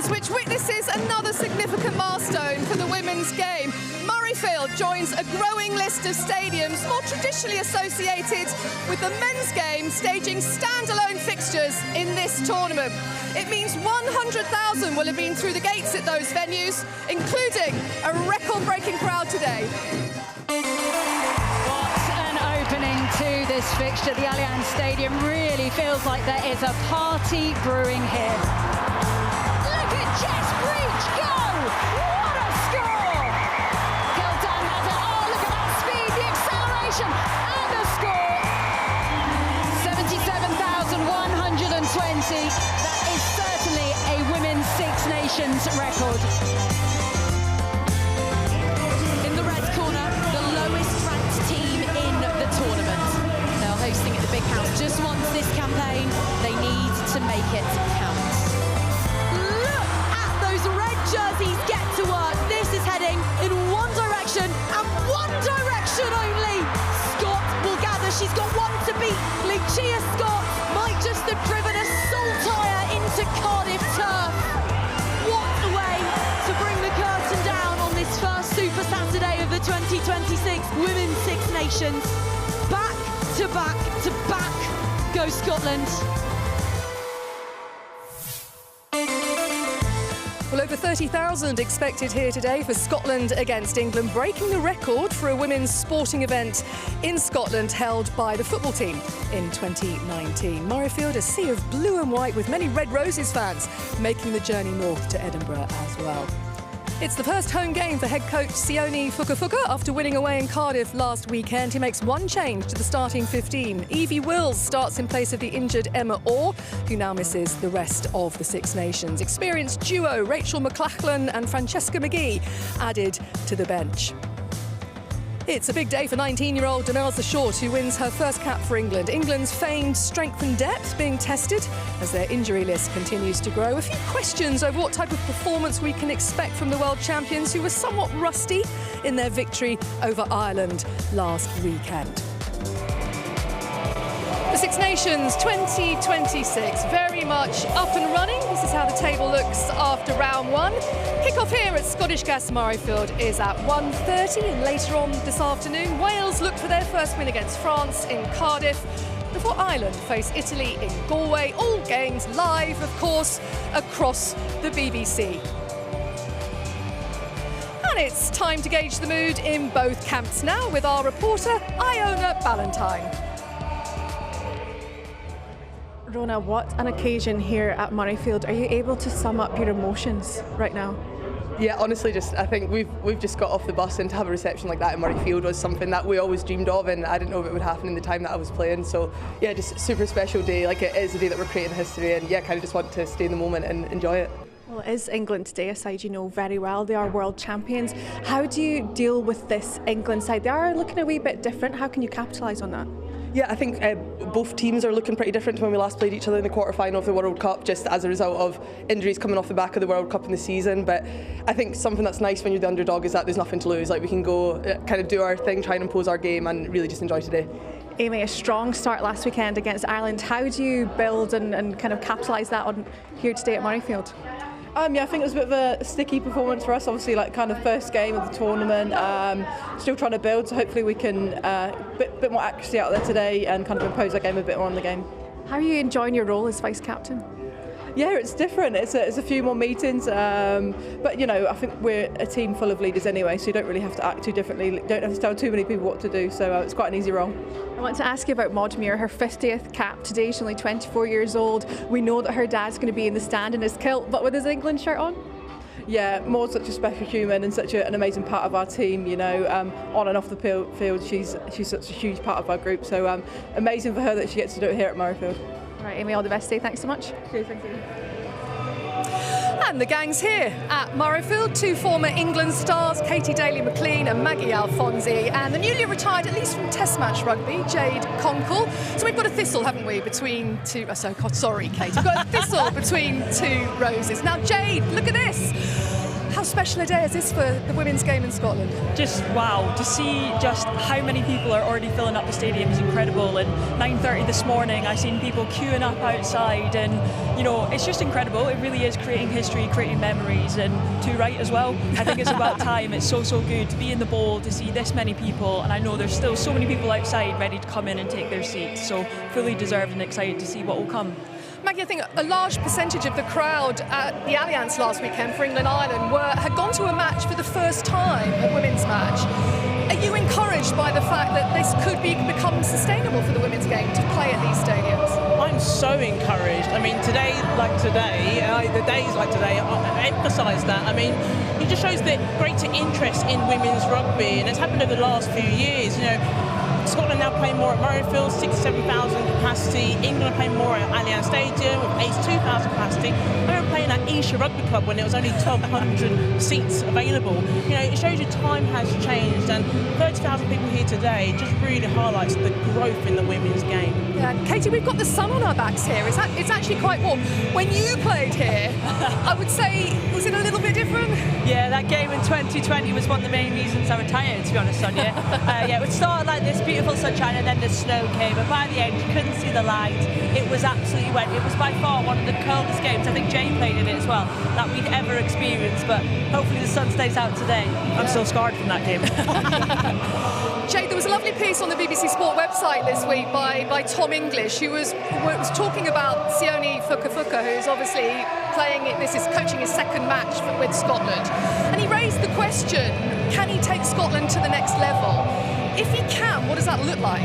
Games, which witnesses another significant milestone for the women's game. Murrayfield joins a growing list of stadiums more traditionally associated with the men's game, staging standalone fixtures in this tournament. It means 100,000 will have been through the gates at those venues, including a record-breaking crowd today. What an opening to this fixture. The Allianz Stadium really feels like there is a party brewing here. Look at Jess Breach go! What a score! Gildan has it. Oh, look at that speed, the acceleration, and the score. 77,120. That is certainly a Women's Six Nations record. In the red corner, the lowest ranked team in the tournament. They're hosting at the Big House just once this campaign. They need to make it count. Look at those red jerseys get to work. This is heading in one direction and one direction only. Scott will gather. She's got one to beat. Lucia Scott might just have driven a Saltire into Cardiff turf. What a way to bring the curtain down on this first Super Saturday of the 2026 Women's Six Nations. Back to back to back go Scotland. Well, over 30,000 expected here today for Scotland against England, breaking the record for a women's sporting event in Scotland held by the football team in 2019. Murrayfield, a sea of blue and white with many Red Roses fans making the journey north to Edinburgh as well. It's the first home game for head coach Sione Fukafuka after winning away in Cardiff last weekend. He makes one change to the starting 15. Evie Wills starts in place of the injured Emma Orr, who now misses the rest of the Six Nations. Experienced duo Rachel McLachlan and Francesca McGee added to the bench. It's a big day for 19-year-old Denelsa Short, who wins her first cap for England. England's famed strength and depth being tested as their injury list continues to grow. A few questions over what type of performance we can expect from the world champions, who were somewhat rusty in their victory over Ireland last weekend. The Six Nations 2026, very much up and running. This is how the table looks after round one. Kick-off here at Scottish Gas Murrayfield is at 1:30, and later on this afternoon, Wales look for their first win against France in Cardiff, before Ireland face Italy in Galway. All games live, of course, across the BBC. And it's time to gauge the mood in both camps now with our reporter, Iona Ballantyne. Rona, what an occasion here at Murrayfield. Are you able to sum up your emotions right now? Yeah, honestly, I think we've just got off the bus, and to have a reception like that in Murrayfield was something that we always dreamed of, and I didn't know if it would happen in the time that I was playing. So yeah, just a super special day. Like, it is a day that we're creating history, and yeah, kind of just want to stay in the moment and enjoy it. Well, it is England today, a side you know very well. They are world champions. How do you deal with this England side? They are looking a wee bit different. How can you capitalise on that? Yeah, I think both teams are looking pretty different to when we last played each other in the quarter-final of the World Cup, just as a result of injuries coming off the back of the World Cup in the season. But I think something that's nice when you're the underdog is that there's nothing to lose. Like, we can go kind of do our thing, try and impose our game, and really just enjoy today. Amy, a strong start last weekend against Ireland. How do you build and kind of capitalise that on here today at Murrayfield? Yeah, I think it was a bit of a sticky performance for us, obviously, like kind of first game of the tournament, still trying to build, so hopefully we can bit more accuracy out there today and kind of impose our game a bit more on the game. How are you enjoying your role as vice-captain? Yeah, it's different. It's a few more meetings, but you know, I think we're a team full of leaders anyway, so you don't really have to act too differently. You don't have to tell too many people what to do, so it's quite an easy role. I want to ask you about Maud Muir, her 50th cap today. She's only 24 years old. We know that her dad's going to be in the stand in his kilt, but with his England shirt on. Yeah, Maud's such a special human and such an amazing part of our team, you know, on and off the field. She's such a huge part of our group, so amazing for her that she gets to do it here at Murrayfield. All right, Amy, all the best today. Thanks so much. Cheers, thank you. And the gang's here at Murrayfield. Two former England stars, Katie Daly-McLean and Maggie Alfonsi, and the newly retired, at least from Test match rugby, Jade Conkle. So we've got a thistle, haven't we, between two... sorry, Kate. We've got a thistle between two roses. Now, Jade, look at this. how special a day is this for the women's game in Scotland? Just wow, to see just how many people are already filling up the stadium is incredible. And 9:30 this morning I seen people queuing up outside, and you know, it's just incredible. It really is creating history, creating memories, and too right as well. I think it's about time. It's so good to be in the bowl, to see this many people, and I know there's still so many people outside ready to come in and take their seats, so fully deserved and excited to see what will come. Maggie, I think a large percentage of the crowd at the Allianz last weekend for England-Ireland had gone to a match for the first time, a women's match. Are you encouraged by the fact that this could become sustainable for the women's game to play at these stadiums? I'm so encouraged. I mean, the days like today, I emphasise that. I mean, it just shows the greater interest in women's rugby, and it's happened over the last few years. You know, Scotland now playing more at Murrayfield, 67,000 capacity. England playing more at Allianz Stadium with 82,000 capacity. They were playing at Esher Rugby Club when it was only 1,200 seats available. You know, it shows you time has changed, and 30,000 people here today just really highlights the growth in the women's game. Yeah, Katie, we've got the sun on our backs here. It's actually quite warm. When you played here, I would say, was it a little bit different? Yeah, that game in 2020 was one of the main reasons I retired, to be honest, Sonia. Yeah, it started like this beautiful sunshine, and then the snow came, and by the end you couldn't see the light. It was absolutely wet. It was by far one of the coldest games, I think Jay played in it as well, that we'd ever experienced, but hopefully the sun stays out today. I'm still scarred from that game. Jay, there was a lovely piece on the BBC Sport website this week by Tom English, who was talking about Sione Fukafuka, who's obviously coaching his second match with Scotland. And he raised the question, can he take Scotland to the next level? If he can, what does that look like?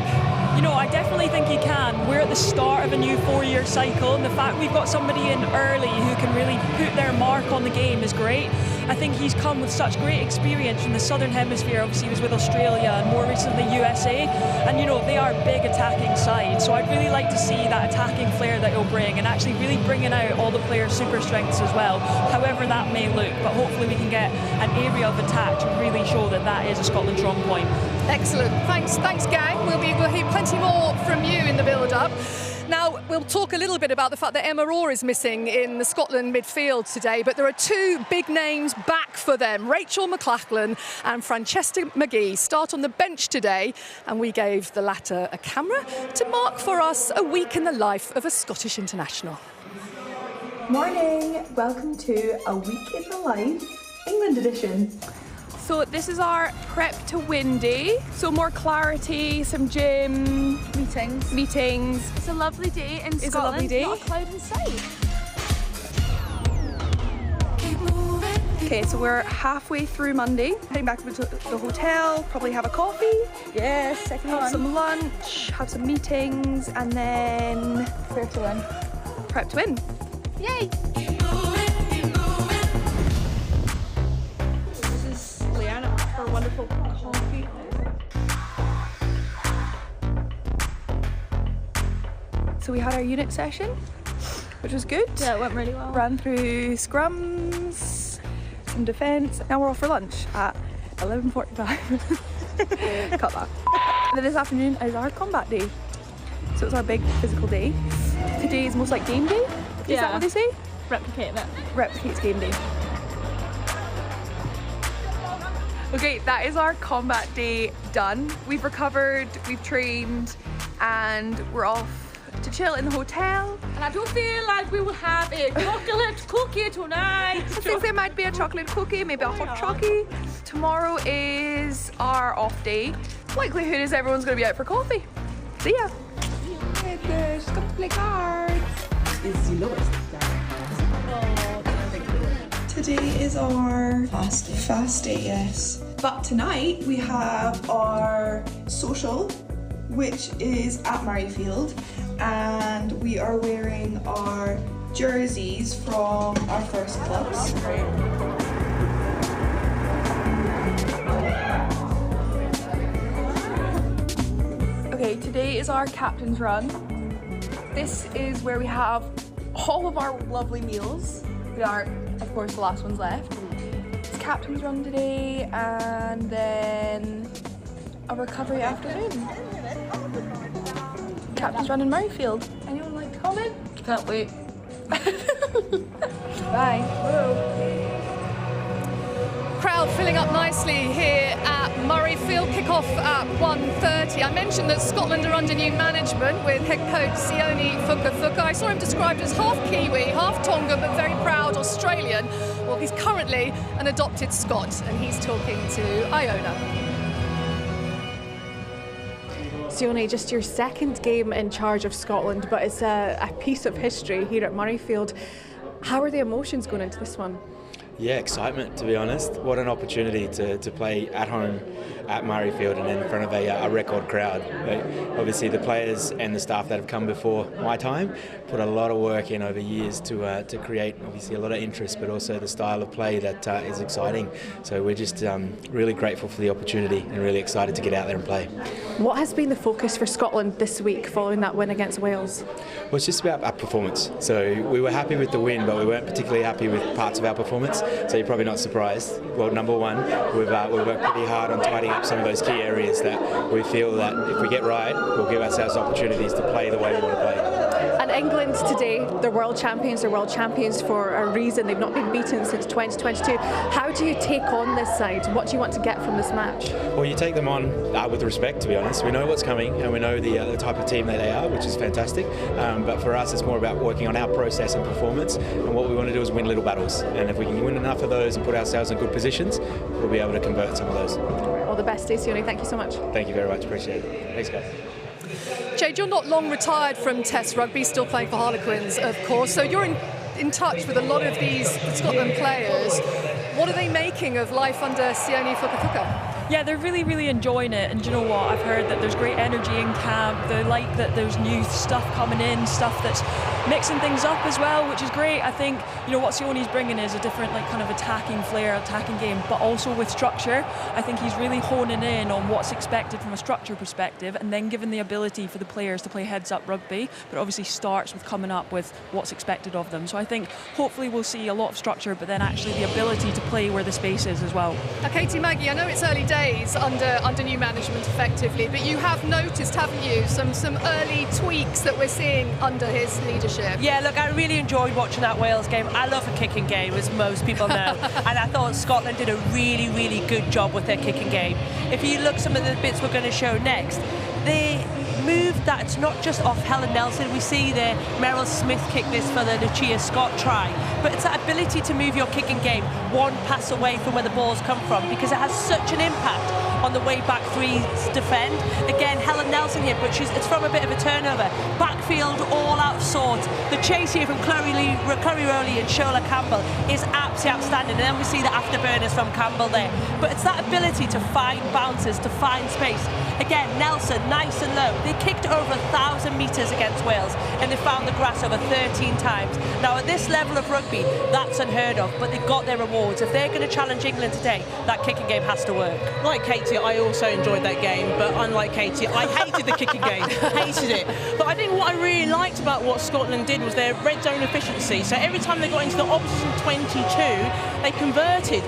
You know, I definitely think he can. We're at the start of a new 4-year cycle, and the fact we've got somebody in early who can really put their mark on the game is great. I think he's come with such great experience from the Southern Hemisphere. Obviously, he was with Australia and more recently USA. And, you know, they are a big attacking side. So I'd really like to see that attacking flair that he'll bring, and actually really bringing out all the players' super strengths as well, however that may look. But hopefully we can get an area of attack to really show that that is a Scotland strong point. Excellent. Thanks, gang. We'll hear plenty more from you in the build-up. Now, we'll talk a little bit about the fact that Emma Orr is missing in the Scotland midfield today, but there are two big names back for them. Rachel McLachlan and Francesca McGee start on the bench today, and we gave the latter a camera to mark for us a week in the life of a Scottish international. Morning, welcome to A Week in the Life, England edition. So this is our prep to win day. So more clarity, some gym meetings. It's a lovely day in Scotland. It's a lovely day. Not a cloud in sight. Okay, so we're halfway through Monday. Heading back to the hotel, probably have a coffee. Yes, second one. Have some lunch, have some meetings, and then prep to win. Prep to win. Yay! For wonderful coffee. So we had our unit session, which was good. Yeah, it went really well. Ran through scrums, some defence. Now we're off for lunch at 11:45. Cut that. And then this afternoon is our combat day. So it's our big physical day. Today is most like game day. Is that what they say? Replicate it. Replicates game day. Okay, that is our combat day done. We've recovered, we've trained, and we're off to chill in the hotel. And I do feel like we will have a chocolate cookie tonight. I think there might be a chocolate cookie, maybe a hot chocolate. Tomorrow is our off day. Likelihood is everyone's going to be out for coffee. See ya. She's going to play cards. Is the lowest. Today is our fast day, yes. But tonight we have our social, which is at Murrayfield, and we are wearing our jerseys from our first clubs. Okay, today is our captain's run. This is where we have all of our lovely meals. We are, of course, the last ones left. It's captain's run today, and then a recovery afternoon. Captain's run in Murrayfield. Anyone like to comment? Can't wait. Bye. crowd filling up nicely here at Murrayfield. Kick-off at 1:30. I mentioned that Scotland are under new management with head coach Sione Fuka. I saw him described as half Kiwi, half Tongan, but very proud Australian. Well, he's currently an adopted Scot, and he's talking to Iona. Sione, just your second game in charge of Scotland, but it's a piece of history here at Murrayfield. How are the emotions going into this one? Yeah, excitement, to be honest. What an opportunity to play at home at Murrayfield and in front of a record crowd. Obviously, the players and the staff that have come before my time put a lot of work in over years to create, obviously, a lot of interest, but also the style of play that is exciting. So we're just really grateful for the opportunity and really excited to get out there and play. What has been the focus for Scotland this week following that win against Wales? Well, it's just about our performance. So we were happy with the win, but we weren't particularly happy with parts of our performance. So you're probably not surprised. Well, number one, we've worked pretty hard on tidying up some of those key areas that we feel that if we get right, we'll give ourselves opportunities to play the way we want to play. And England today, they're world champions. They're world champions for a reason. They've not been beaten since 2022. How do you take on this side? What do you want to get from this match? Well, you take them on with respect, to be honest. We know what's coming and we know the type of team that they are, which is fantastic. But for us, it's more about working on our process and performance. And what we want to do is win little battles. And if we can win enough of those and put ourselves in good positions, we'll be able to convert some of those. All the best, Sione. Thank you so much. Thank you very much. Appreciate it. Thanks, guys. Jade, you're not long retired from Test rugby, still playing for Harlequins, of course. So you're in touch with a lot of these Scotland players. What are they making of life under Sione Fuka? Yeah, they're really, really enjoying it. And do you know what? I've heard that there's great energy in camp. They like that there's new stuff coming in, stuff that's mixing things up as well, which is great. I think, what Sione's bringing is a different, kind of attacking flair, attacking game, but also with structure. I think he's really honing in on what's expected from a structure perspective and then giving the ability for the players to play heads-up rugby, but obviously starts with coming up with what's expected of them. So I think hopefully we'll see a lot of structure, but then actually the ability to play where the space is as well. Katie, Maggie, I know it's early days under new management effectively, but you have noticed, haven't you, some early tweaks that we're seeing under his leadership? Yeah, look, I really enjoyed watching that Wales game. I love a kicking game, as most people know, and I thought Scotland did a really, really good job with their kicking game. If you look some of the bits we're going to show next, they move that's not just off Helen Nelson. We see there Meryl Smith kick this for the Lucia Scott try, but it's that ability to move your kicking game one pass away from where the balls come from, because it has such an impact on the way back threes defend. Again, Helen Nelson here, but it's from a bit of a turnover. Backfield all out of sorts. The chase here from Chloe Rowley and Shola Campbell is absolutely outstanding, and then we see the afterburners from Campbell there. But it's that ability to find bounces, to find space. Again, Nelson, nice and low. They kicked over 1,000 metres against Wales, and they found the grass over 13 times. Now, at this level of rugby, that's unheard of, but they got their rewards. If they're going to challenge England today, that kicking game has to work. Like Katie, I also enjoyed that game, but unlike Katie, I hated the kicking game, hated it. But I think what I really liked about what Scotland did was their red zone efficiency. So every time they got into the opposition 22, they converted.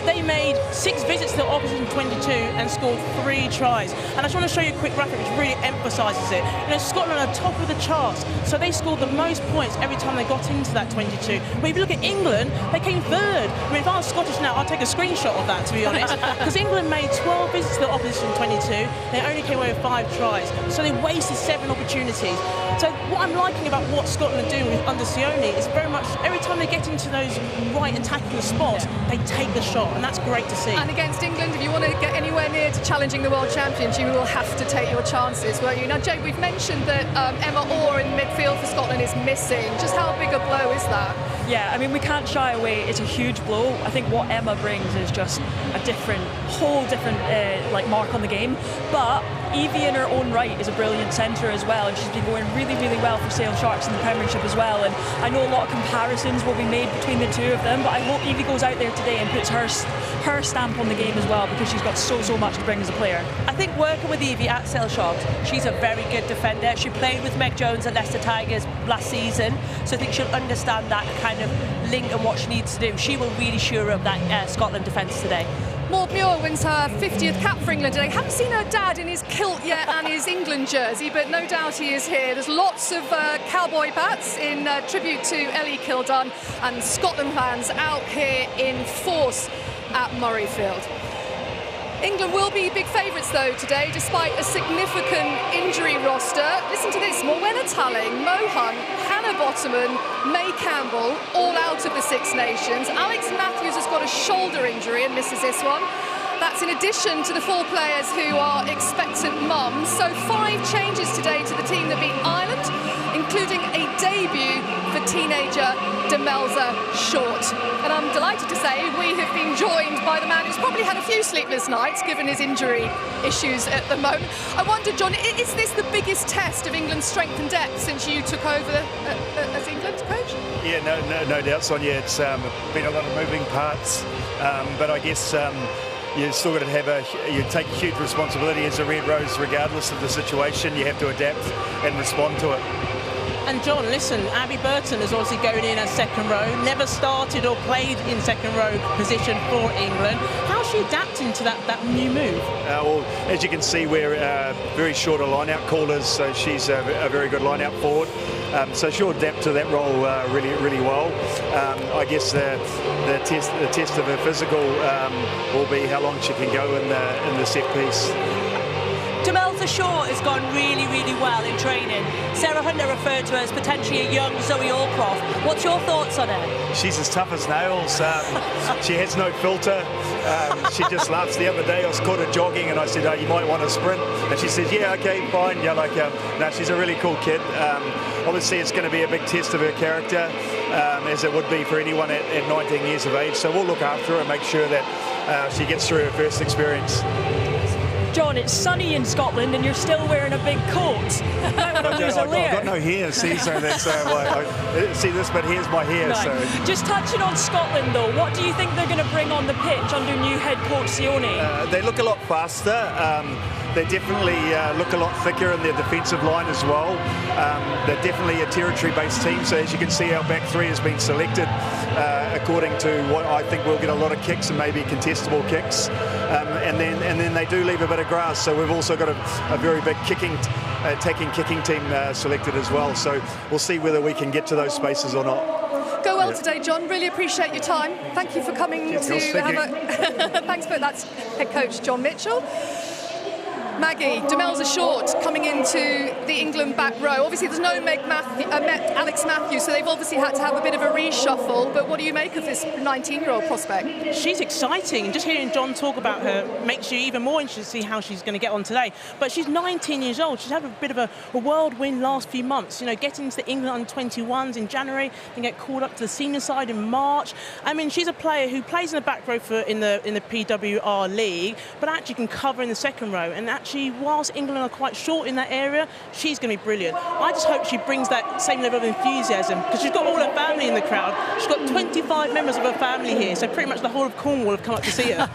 They made 6 visits to the opposition 22 and scored 3 tries. And I just want to show you a quick graphic which really emphasises it. Scotland are top of the charts, so they scored the most points every time they got into that 22. But if you look at England, they came third. I mean, if I was Scottish now, I'd take a screenshot of that, to be honest, because England made 12 visits to the opposition 22. They only came away with 5 tries, so they wasted 7 opportunities. So what I'm liking about what Scotland do under Sione is very much every time they get into those right attacking spots, they take the shot, and that's great to see. And against England, if you want to get anywhere near to challenging the World Champions, you will have to take your chances, won't you? Now, Jake, we've mentioned that Emma Orr in midfield for Scotland is missing. Just how big a blow is that? Yeah, I mean, we can't shy away. It's a huge blow. I think what Emma brings is just a whole different mark on the game. But Evie in her own right is a brilliant centre as well, and she's been going really, really well for Sale Sharks in the Premiership as well. And I know a lot of comparisons will be made between the two of them, but I hope Evie goes out there today and puts her stamp on the game as well, because she's got so much to bring as a player. I think working with Evie at Sale Sharks, she's a very good defender. She played with Meg Jones at Leicester Tigers last season, so I think she'll understand that kind of link and what she needs to do. She will really shore up that Scotland defence today. Maud Muir wins her 50th cap for England today. Haven't seen her dad in his kilt yet and his England jersey, but no doubt he is here. There's lots of cowboy bats in tribute to Ellie Kildunn, and Scotland fans out here in force at Murrayfield. England will be big favourites though today, despite a significant injury roster. Listen to this: Morwenna Talling, Mo Hunt, Hannah Bottoman, May Campbell, all out of the Six Nations. Alex Matthews has got a shoulder injury and misses this one. That's in addition to the 4 players who are expectant mums. So 5 changes today to the team that beat Ireland, including a debut for teenager Demelza Short. And I'm delighted to say we have been joined by the man who's probably had a few sleepless nights given his injury issues at the moment. I wonder, John, is this the biggest test of England's strength and depth since you took over as England's coach? Yeah, no doubt, Sonia. It's been a lot of moving parts, but I guess you've still got to you take a huge responsibility as a Red Rose, regardless of the situation. You have to adapt and respond to it. And John, listen, Abby Burton is obviously going in as second row, never started or played in second row position for England. How's she adapting to that new move? Well, as you can see, we're very short of line-out callers, so she's a very good line-out forward. So she'll adapt to that role really well. I guess the test of her physical will be how long she can go in the set piece. Demelza Short has gone really well in training. Sarah Hunter referred to her as potentially a young Zoe Allcroft. What's your thoughts on her? She's as tough as nails. She has no filter. She just laughs. The other day I was caught her jogging and I said, "Oh, you might want to sprint." And she says, "Yeah, okay, fine." Yeah, no, she's a really cool kid. Obviously it's going to be a big test of her character, as it would be for anyone at 19 years of age. So we'll look after her and make sure that she gets through her first experience. John, it's sunny in Scotland and you're still wearing a big coat. I've got no hair, see, so that's see this, but here's my hair. No. So just touching on Scotland though, what do you think they're going to bring on the pitch under new head coach Sione? They look a lot faster. They definitely look a lot thicker in their defensive line as well. They're definitely a territory-based team, so as you can see, our back 3 has been selected according to what I think we'll get a lot of kicks and maybe contestable kicks. And then they do leave a bit of grass, so we've also got a very big attacking kicking team selected as well. So we'll see whether we can get to those spaces or not. Go well today, John. Really appreciate your time. Thank you for coming to have a... Thanks, but that's head coach John Mitchell. Maggie, Demelza Short coming into the England back row. Obviously there's no Alex Matthews, so they've obviously had to have a bit of a reshuffle, but what do you make of this 19-year-old prospect? She's exciting, and just hearing John talk about her makes you even more interested to see how she's going to get on today. But she's 19 years old. She's had a bit of a whirlwind last few months, you know, getting to the England under-21s in January and get called up to the senior side in March. I mean, she's a player who plays in the back row in the PWR league, but actually can cover in the second row, and actually, whilst England are quite short in that area, she's going to be brilliant. I just hope she brings that same level of enthusiasm, because she's got all her family in the crowd. She's got 25 members of her family here, so pretty much the whole of Cornwall have come up to see her.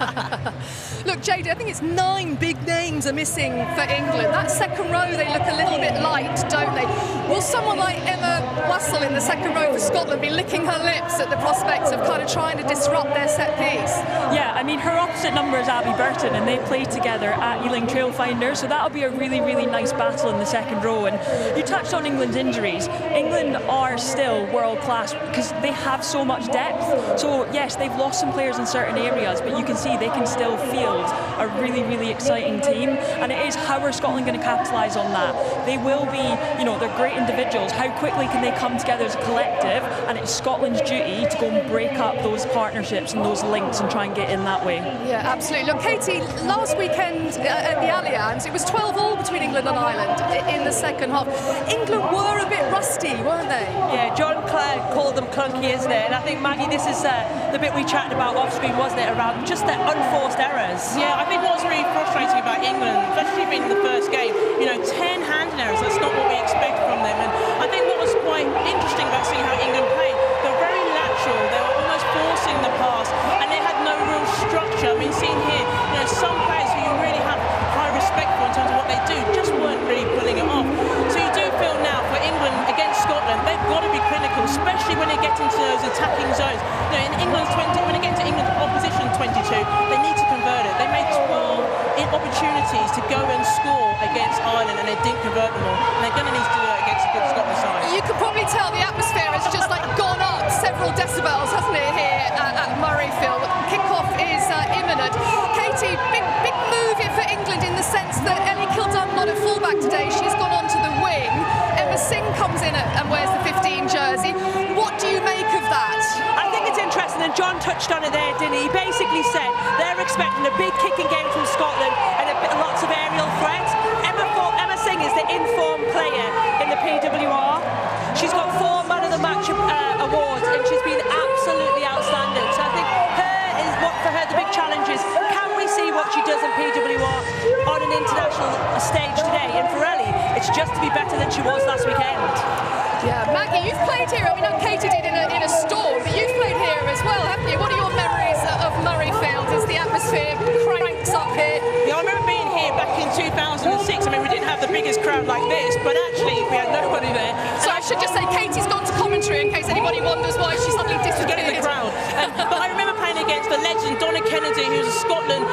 Look, JD, I think it's 9 big names are missing for England. That second row, they look a little bit light, don't they? Will someone like Emma Wassell in the second row for Scotland be licking her lips at the prospects of kind of trying to disrupt their set piece? Yeah, I mean, her opposite number is Abby Burton, and they play together at Ealing Trailfinders, so that'll be a really nice battle in the second row. And you touched on England's injuries. England are still world class because they have so much depth. So yes, they've lost some players in certain areas, but you can see they can still field a really exciting team. And it is, how are Scotland going to capitalise on that? They will be, you know, they're great individuals. How quickly can they come together as a collective? And it's Scotland's duty to go and break up those partnerships and those links and try and get in that way. Yeah, absolutely. Look, Katie, last weekend at the Allianz, it was 12-all between England and Ireland in the second half. England were a bit rusty, weren't they? Yeah, John Clare called them clunky, isn't it? And I think, Maggie, this is the bit we chatted about off screen, wasn't it, around just their unforced errors. Yeah, I think what's really frustrating about England, especially being in the first game, you know, 10 handing errors, that's not what we expect from them. And I think what was quite interesting about seeing how England played, they were very lateral, they were almost forcing the pass, and they had no real structure. I mean, seeing here, you know, some players who you really have high respect for in terms of what they do just weren't really pulling it off. So you do feel now for England against Scotland, they've got to be clinical, especially when they get into those attacking zones. You know, in England's 20, when they get into England's opposition 22, they need to convert opportunities to go and score against Ireland, and they didn't convert them all. And they're going to need to do it against a good Scotland side. You can probably tell the atmosphere has just gone up several decibels, hasn't it, here at Murrayfield. Kick-off is imminent. Katie, big move here for England in the sense that Ellie Kildun not at fullback today. She's gone on to the wing. Emma Singh comes in and wears the 15 jersey. What do you make of that? I think it's interesting, and John touched on it there, didn't he? He basically said they're expecting a big kicking game from Scotland and lots of aerial threats. Emma Singh is the informed player in the PWR. She's got 4 Man of the Match awards, and she's been absolutely outstanding. So I think for her the big challenge is, can we see what she does in PWR on an international stage today? And for Ellie, it's just to be better than she was last weekend. Yeah, Maggie, you've played here. I mean, Katie did in a storm, but you've played here as well, haven't you? What are your memories of Murrayfield as the atmosphere cranks up here? Yeah, I remember being here back in 2006. I mean, we didn't have the biggest crowd like this, but actually we had nobody there. So I should just say Katie's gone to commentary in case anybody wonders why she suddenly disappeared. Get in the crowd. But I remember playing against the legend Donna Kennedy, who's a Scotland,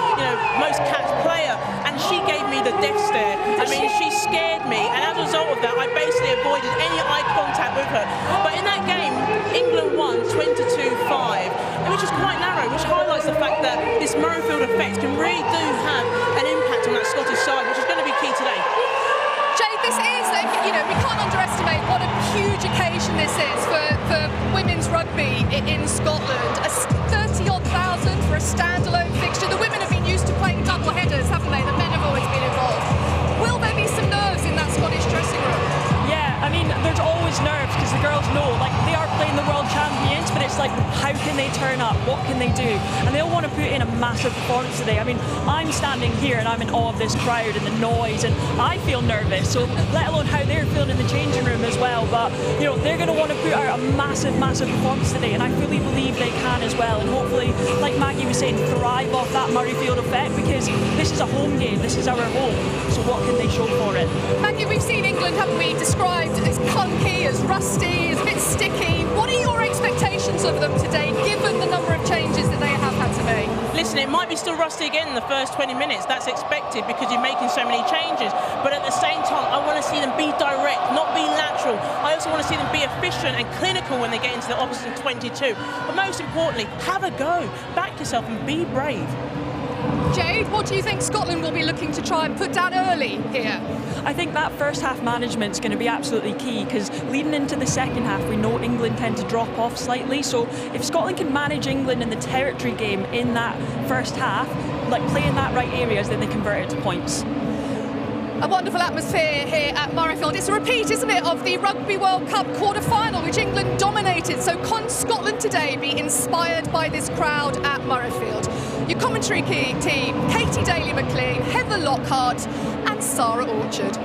most capped player, and she gave me the death stare. I mean, she scared me, and as a result of that, I basically avoided any eye contact with her. But in that game, England won 22-5, which is quite narrow, which highlights the fact that this Murrayfield effect can really do have an impact on that Scottish side, which is going to be key today. Jade, this is, we can't underestimate what a huge occasion this is for women's rugby in Scotland. 30-odd thousand for a standalone fixture. The women have been used to playing double headers, haven't they? The men have always been involved. Will there be some nerves in that Scottish dressing room? Yeah, I mean, there's always nerves because the girls know, they are playing the world champions, but it's how can they turn up? What can they do? And they'll want to put in a massive performance today. I mean, I'm standing here and I'm in awe of this crowd and the noise, and I feel nervous, so let alone how they're feeling in the changing room as well. But, they're going to want to put out a massive performance today, and I fully believe they can as well. And hopefully, like Maggie was saying, thrive off that Murrayfield effect, because this is a home game, this is our home. So what can they show for it? Maggie, we've seen England, haven't we, described as clunky, as rusty, as a bit sticky. What are your expectations of them today, given the number of changes that they have had to make? Listen, it might be still rusty again in the first 20 minutes. That's expected because you're making so many changes. But at the same time, I want to see them be direct, not be lateral. I also want to see them be efficient and clinical when they get into the opposite 22. But most importantly, have a go. Back yourself and be brave. Jade, what do you think Scotland will be looking to try and put down early here? I think that first half management is going to be absolutely key, because leading into the second half, we know England tend to drop off slightly. So if Scotland can manage England in the territory game in that first half, play in that right areas, then they convert it to points. A wonderful atmosphere here at Murrayfield. It's a repeat, isn't it, of the Rugby World Cup quarter-final, which England dominated. So can Scotland today be inspired by this crowd at Murrayfield? Your commentary team, Katie Daly-McLean, Heather Lockhart and Sarah Orchard.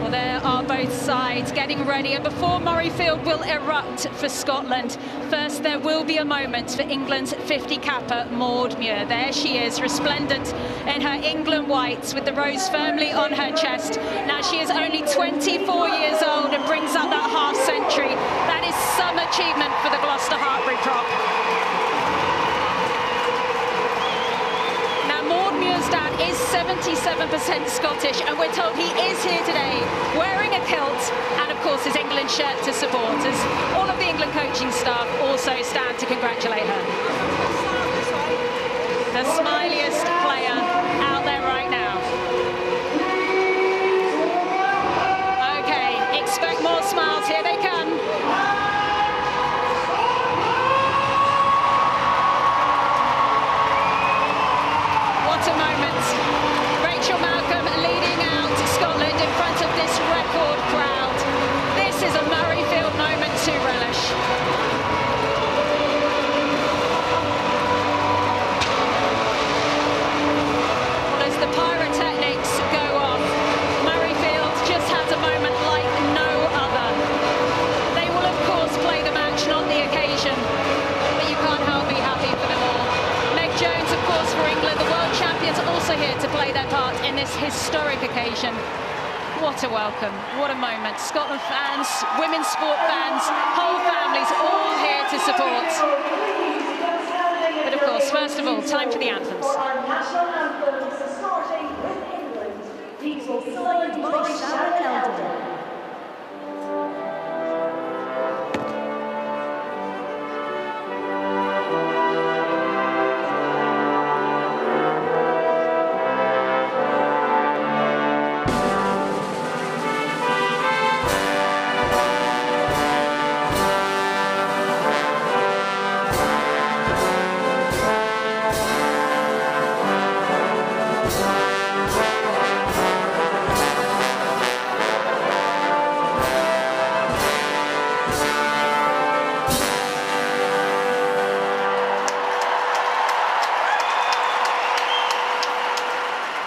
Well, there are both sides getting ready, and before Murrayfield will erupt for Scotland, first there will be a moment for England's 50-capper Maud Muir. There she is, resplendent in her England whites with the rose firmly on her chest. Now she is only 24 years old and brings up that half century. That is some achievement for the Gloucester Hartbury prop. Muir's dad is 77% Scottish, and we're told he is here today wearing a kilt and of course his England shirt to support, as all of the England coaching staff also stand to congratulate her. The smiliest player out there right now. Okay, expect more smiles, here they come. This is a Murrayfield moment to relish. Well, as the pyrotechnics go off, Murrayfield just has a moment like no other. They will of course play the match, not the occasion, but you can't help be happy for them all. Meg Jones, of course, for England, the world champions, also here to play their part in this historic occasion. What a welcome, what a moment. Scotland fans, women's sport fans, whole families all here to support. But of course, first of all, time for the anthems. signed by Sharon Eldon.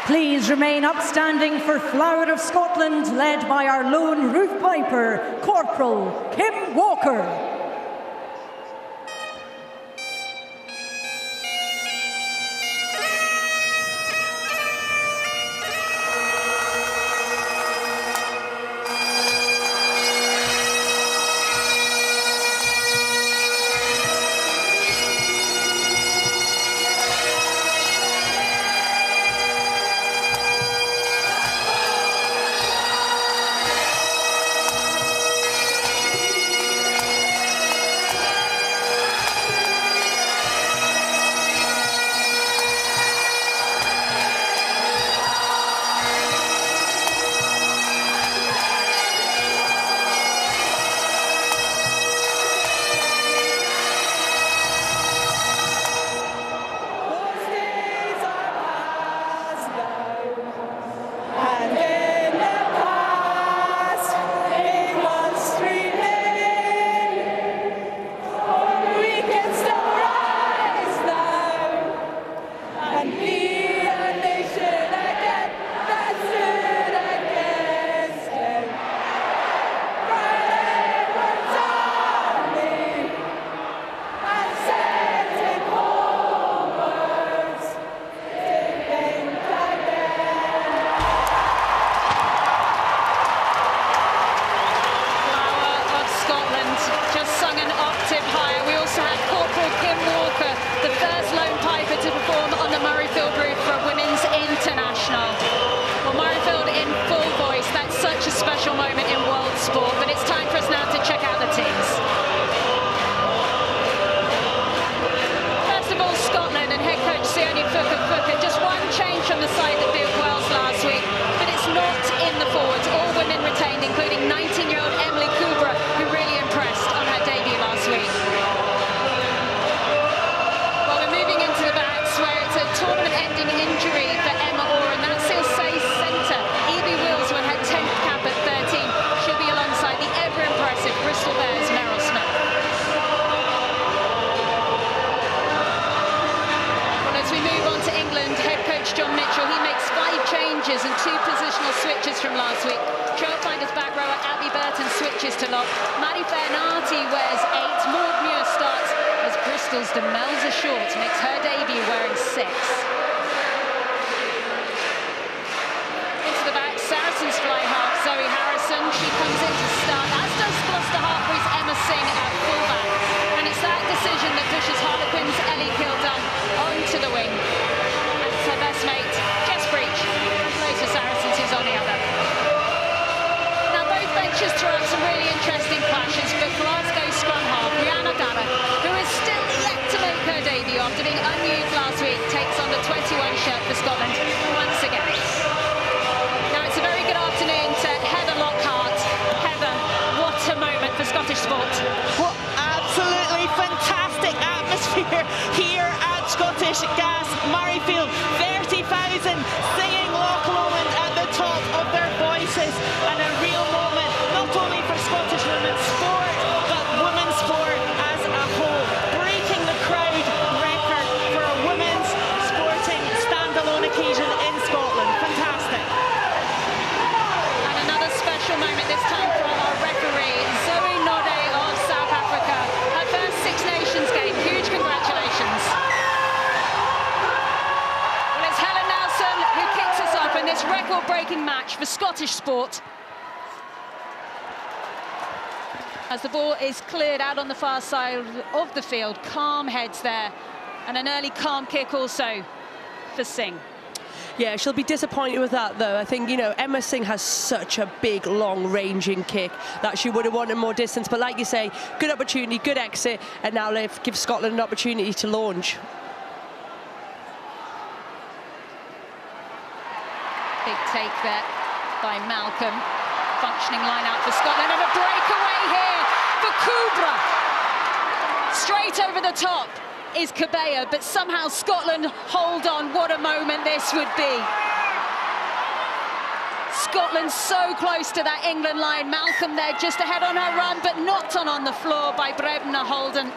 Please remain upstanding for Flower of Scotland, led by our lone roof piper, Corporal Kim Walker. And 2 positional switches from last week. Trailfinders back rower Abby Burton switches to lock. Maddie Bernardi wears 8. Maud Muir starts as Bristol's Demelza Short makes her debut wearing 6. Into the back, Saracens fly half Zoe Harrison. She comes in to start, as does Gloucester Hartbury's Emma Singh at fullback. And it's that decision that pushes Harlequins' Ellie Kildan onto the wing. And it's her best mate, Jess Breach, plays for Saracens, who's on the other. Now both benches throw up some really interesting clashes, but Glasgow scrum half, Rihanna Dara, who is still yet to make her debut after being unused last week, takes on the 21 shirt for Scotland once again. Now it's a very good afternoon to Heather Lockhart. Heather, what a moment for Scottish sport. What absolutely fantastic atmosphere here at Scottish Gas Murrayfield. 30,000 singing Loch Lomond at the top of their voices, and a real moment not only for Scottish women's sport but women's sport as a whole, breaking the crowd record for a women's sporting standalone occasion in Scotland. Fantastic. And another special moment this time for our referee, Zoe Node of South Africa. Her first Six Nations game. Huge congratulations. Well, it's Helen Nelson who kicks us off in this record-breaking match for Scottish sport. As the ball is cleared out on the far side of the field, calm heads there, and an early calm kick also for Singh. Yeah, she'll be disappointed with that, though. I think, you know, Emma Singh has such a big, long-ranging kick that she would have wanted more distance. But like you say, good opportunity, good exit, and now give Scotland an opportunity to launch. Big take there by Malcolm. Functioning line out for Scotland, and a breakaway here for Kubra. Straight over the top is Cabea, but somehow Scotland hold on. What a moment this would be. Scotland so close to that England line. Malcolm there just ahead on her run, but knocked on the floor by Brebna Holden.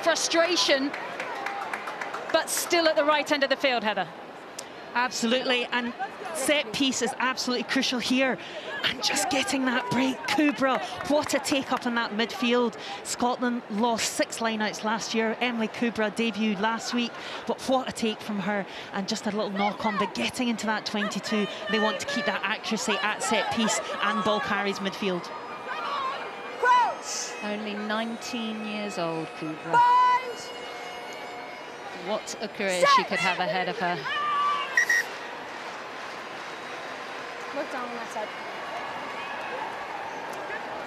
Frustration, but still at the right end of the field, Heather. Absolutely, and set piece is absolutely crucial here. And just getting that break, Kubra, what a take up in that midfield. Scotland lost 6 lineouts last year. Emily Kubra debuted last week, but what a take from her, and just a little knock on. But getting into that 22, they want to keep that accuracy at set piece and ball carries midfield. Only 19 years old, Kubra. What a career she could have ahead of her. Look down on that side.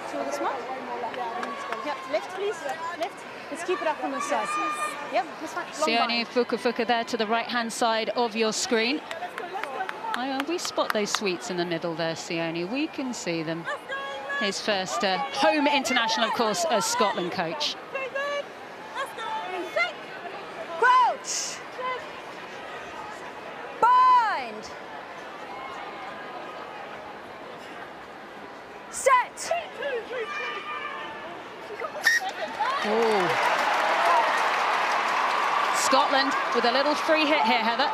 So this one? Yep, lift please, lift. Let's keep it up on this side. Yep, that's fine. Sione Fukufuka there to the right-hand side of your screen. We spot those sweets in the middle there, Sione. We can see them. His first home international, of course, as Scotland coach. Crouch! Bind! Set! Oh. Scotland with a little free hit here, Heather.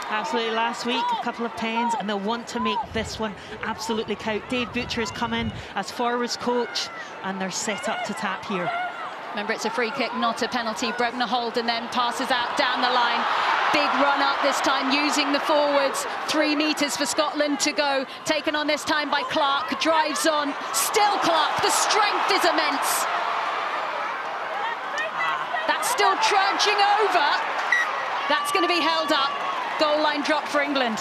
Absolutely, last week, a couple of pens, and they'll want to make this one absolutely count. Dave Butcher has come in as forwards coach, and they're set up to tap here. Remember, it's a free kick, not a penalty. Brebna Holden then passes out down the line. Big run up this time using the forwards. 3 metres for Scotland to go. Taken on this time by Clark. Drives on. Still Clark. The strength is immense. That's still trudging over. That's going to be held up. Goal line drop for England.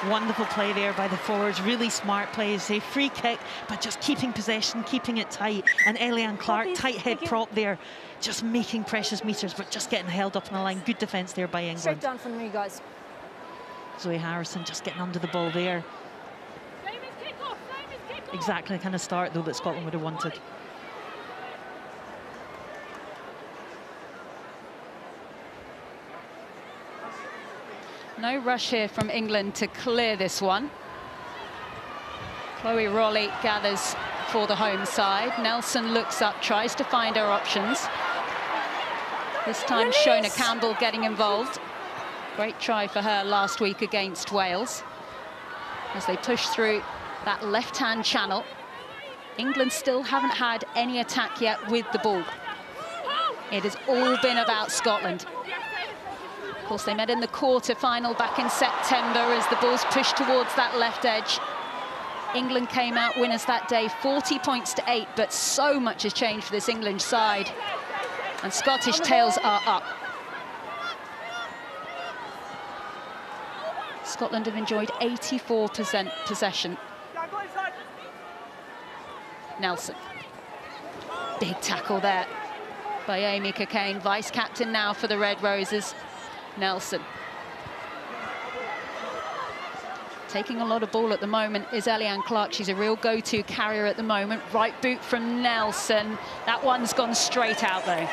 Wonderful play there by the forwards, really smart plays. A free kick, but just keeping possession, keeping it tight. And Eliane Clark, tight head prop there, just making precious metres, but just getting held up on the line. Good defence there by England. Straight down from me, guys. Zoe Harrison just getting under the ball there. Exactly the kind of start, though, that Scotland would have wanted. No rush here from England to clear this one. Chloe Rowley gathers for the home side. Nelson looks up, tries to find her options. This time Shona Campbell getting involved. Great try for her last week against Wales. As they push through that left-hand channel. England still haven't had any attack yet with the ball. It has all been about Scotland. Of course, they met in the quarter-final back in September as the Bulls pushed towards that left edge. England came out winners that day, 40 points to 8, but so much has changed for this England side. And Scottish tails are up. Scotland have enjoyed 84% possession. Nelson. Big tackle there by Amy Cockayne, vice-captain now for the Red Roses. Nelson. Taking a lot of ball at the moment is Eliane Clark. She's a real go-to carrier at the moment. Right boot from Nelson. That one's gone straight out, though.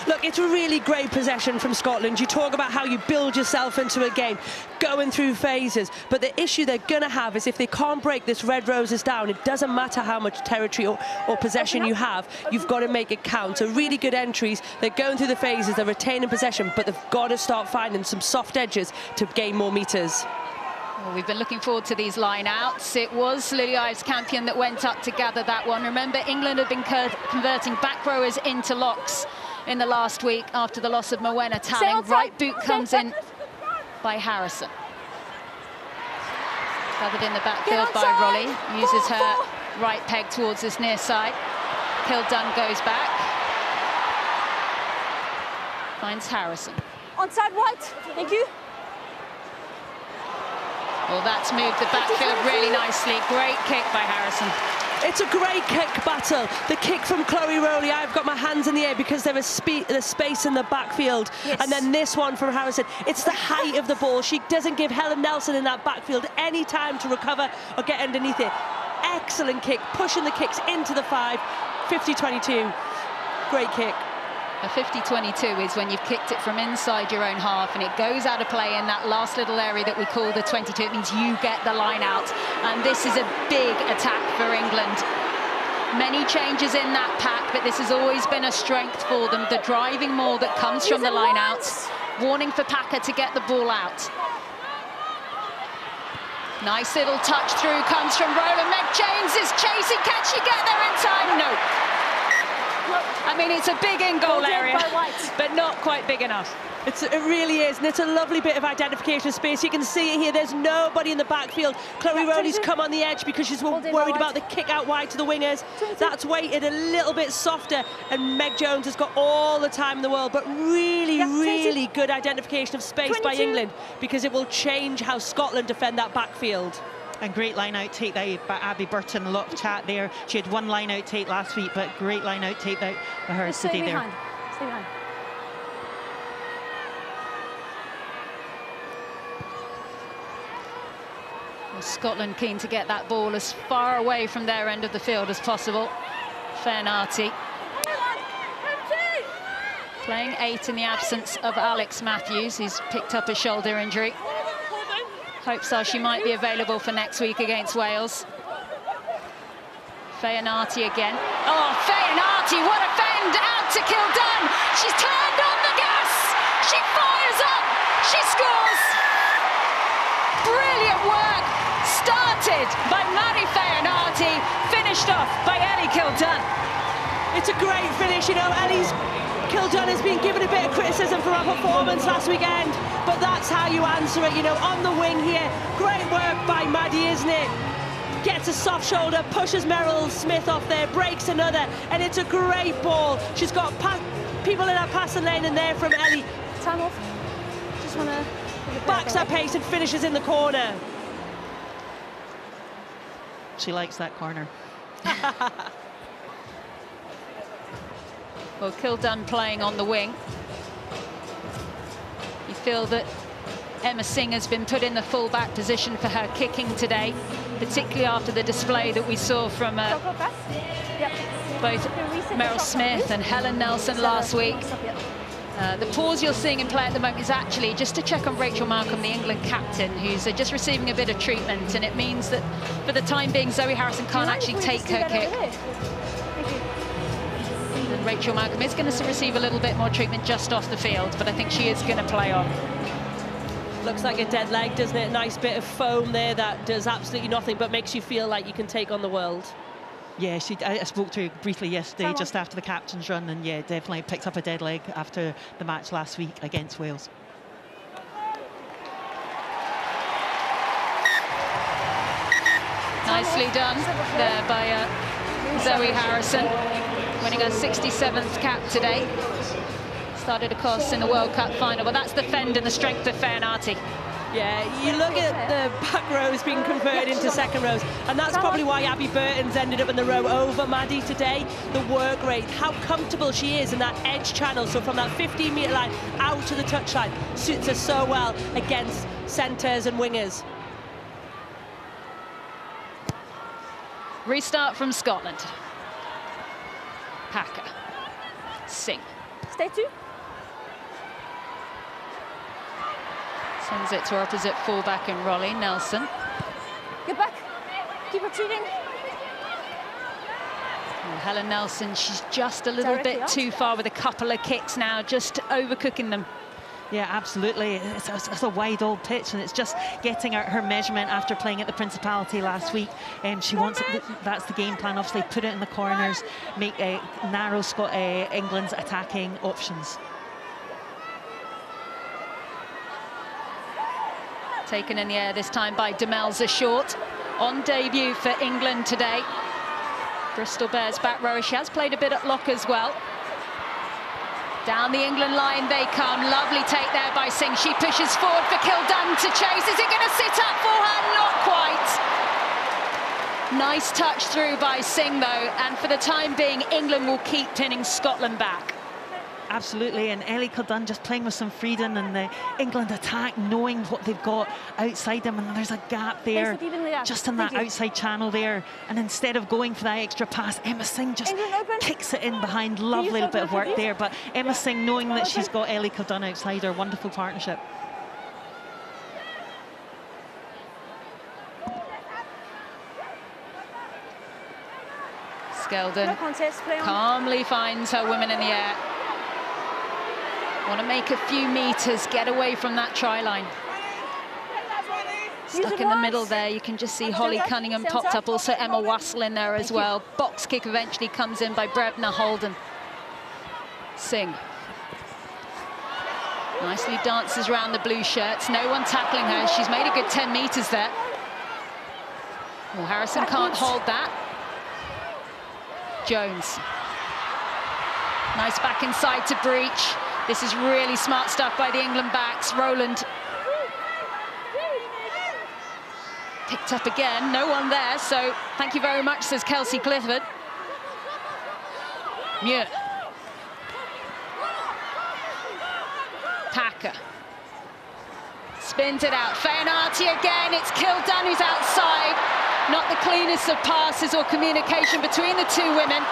Look, it's a really great possession from Scotland. You talk about how you build yourself into a game, going through phases. But the issue they're going to have is if they can't break this Red Roses down, it doesn't matter how much territory or possession you have, you've got to make it count. So really good entries. They're going through the phases, they're retaining possession, but they've got to start finding some soft edges to gain more metres. Well, we've been looking forward to these line-outs. It was Lily Ives Campion that went up to gather that one. Remember, England have been converting back rowers into locks in the last week after the loss of Morwenna Talling. Right boot comes in by Harrison. Gathered in the backfield by Rowley. Uses her right peg towards this near side. Killdun goes back. Finds Harrison. Onside white. Thank you. Well, that's moved the backfield really nicely. Great kick by Harrison. It's a great kick battle. The kick from Chloe Rowley, I've got my hands in the air because there is there's space in the backfield. Yes. And then this one from Harrison. It's the height of the ball. She doesn't give Helen Nelson in that backfield any time to recover or get underneath it. Excellent kick, pushing the kicks into the 5. 50-22. Great kick. A 50-22 is when you've kicked it from inside your own half and it goes out of play in that last little area that we call the 22. It means you get the line out. And this is a big attack for England. Many changes in that pack, but this has always been a strength for them. The driving maul that comes from the line out. Warning for Packer to get the ball out. Nice little touch through comes from Roland. Meg James is chasing. Can she get there in time? No. I mean, it's a big in-goal area, but not quite big enough. It really is, and it's a lovely bit of identification of space. You can see it here. There's nobody in the backfield. Chloe Rowley's come on the edge because she's worried about the kick out wide to the wingers. That's weighted a little bit softer, and Meg Jones has got all the time in the world, but really good identification of space by England, because it will change how Scotland defend that backfield. And great line-out take there by Abby Burton. A lot of chat there. She had one line-out take last week, but great line-out take out for her today there. Stay behind. Well, Scotland keen to get that ball as far away from their end of the field as possible. Fernarti playing 8 in the absence of Alex Matthews. He's picked up a shoulder injury. Hopes are she might be available for next week against Wales. Fernarti again. Oh, Fernarti, what a fend out to Kildunn. She's turned on the gas. She fires up. She scores. Brilliant work. Started by Mary Fernarti, finished off by Ellie Kildunn. It's a great finish, you know. Kildunn has been given a bit of criticism for her performance last weekend, but that's how you answer it, you know, on the wing here. Great work by Maddie, isn't it? Gets a soft shoulder, pushes Meryl Smith off there, breaks another, and it's a great ball. She's got people in her passing lane in there from Ellie. Time off. Just want to... Backs her pace and finishes in the corner. She likes that corner. Well, Kildunn playing on the wing. You feel that Emma Singh has been put in the full-back position for her kicking today, particularly after the display that we saw from both Meryl Smith and Helen Nelson last week. The pause you're seeing in play at the moment is actually just to check on Rachel Malcolm, the England captain, who's just receiving a bit of treatment, and it means that for the time being Zoe Harrison can't actually take her kick. And Rachel Malcolm is going to receive a little bit more treatment just off the field, but I think she is going to play on. Looks like a dead leg, doesn't it? Nice bit of foam there that does absolutely nothing but makes you feel like you can take on the world. Yeah, I spoke to her briefly yesterday just after the captain's run, and yeah, definitely picked up a dead leg after the match last week against Wales. Nicely done there by Zoe Harrison, winning her 67th cap today. Started, of course, in the World Cup final, but that's the fend and the strength of Fernarti. Yeah, you look at the back rows being converted into second rows, and that's probably why Abby Burton's ended up in the row over Maddie today. The work rate, how comfortable she is in that edge channel, so from that 15-metre line out to the touchline, suits her so well against centres and wingers. Restart from Scotland. Packer. Singh. Stay 2. Sends it to her opposite fullback and Rolly Nelson. Get back. Keep retreating. And Helen Nelson, she's just a little bit too far with a couple of kicks now, just overcooking them. Yeah, absolutely. It's a wide old pitch, and it's just getting her measurement after playing at the Principality last week. She wants it, that's the game plan. Obviously, put it in the corners, make narrow England's attacking options. Taken in the air this time by Demelza Short, on debut for England today. Bristol Bears back rower. She has played a bit at lock as well. Down the England line they come. Lovely take there by Singh. She pushes forward for Kildunn to chase. Is it going to sit up for her? Not quite. Nice touch through by Singh, though. And for the time being, England will keep pinning Scotland back. Absolutely, and Ellie Kildunn just playing with some freedom, and the England attack knowing what they've got outside them, and there's a gap there just in that outside channel there, and instead of going for that extra pass, Emma Singh just kicks it in behind. Lovely little bit of work there, but Emma Singh knowing that she's got Ellie Kildunn outside her, wonderful partnership. Skeldon calmly finds her women in the air. Want to make a few meters, get away from that try line. Stuck in the middle there, you can just see Holly Cunningham popped up, also Emma Wassell in there as well. Box kick eventually comes in by Brebna Holden. Singh. Nicely dances around the blue shirts, no one tackling her. She's made a good 10 meters there. Well, Harrison can't hold that. Jones. Nice back inside to breach. This is really smart stuff by the England backs. Rowland picked up again, no one there, so thank you very much, says Kelsey Clifford. Muir. Packer. Spins it out. Feanati again, it's Kildunn who's outside. Not the cleanest of passes or communication between the two women.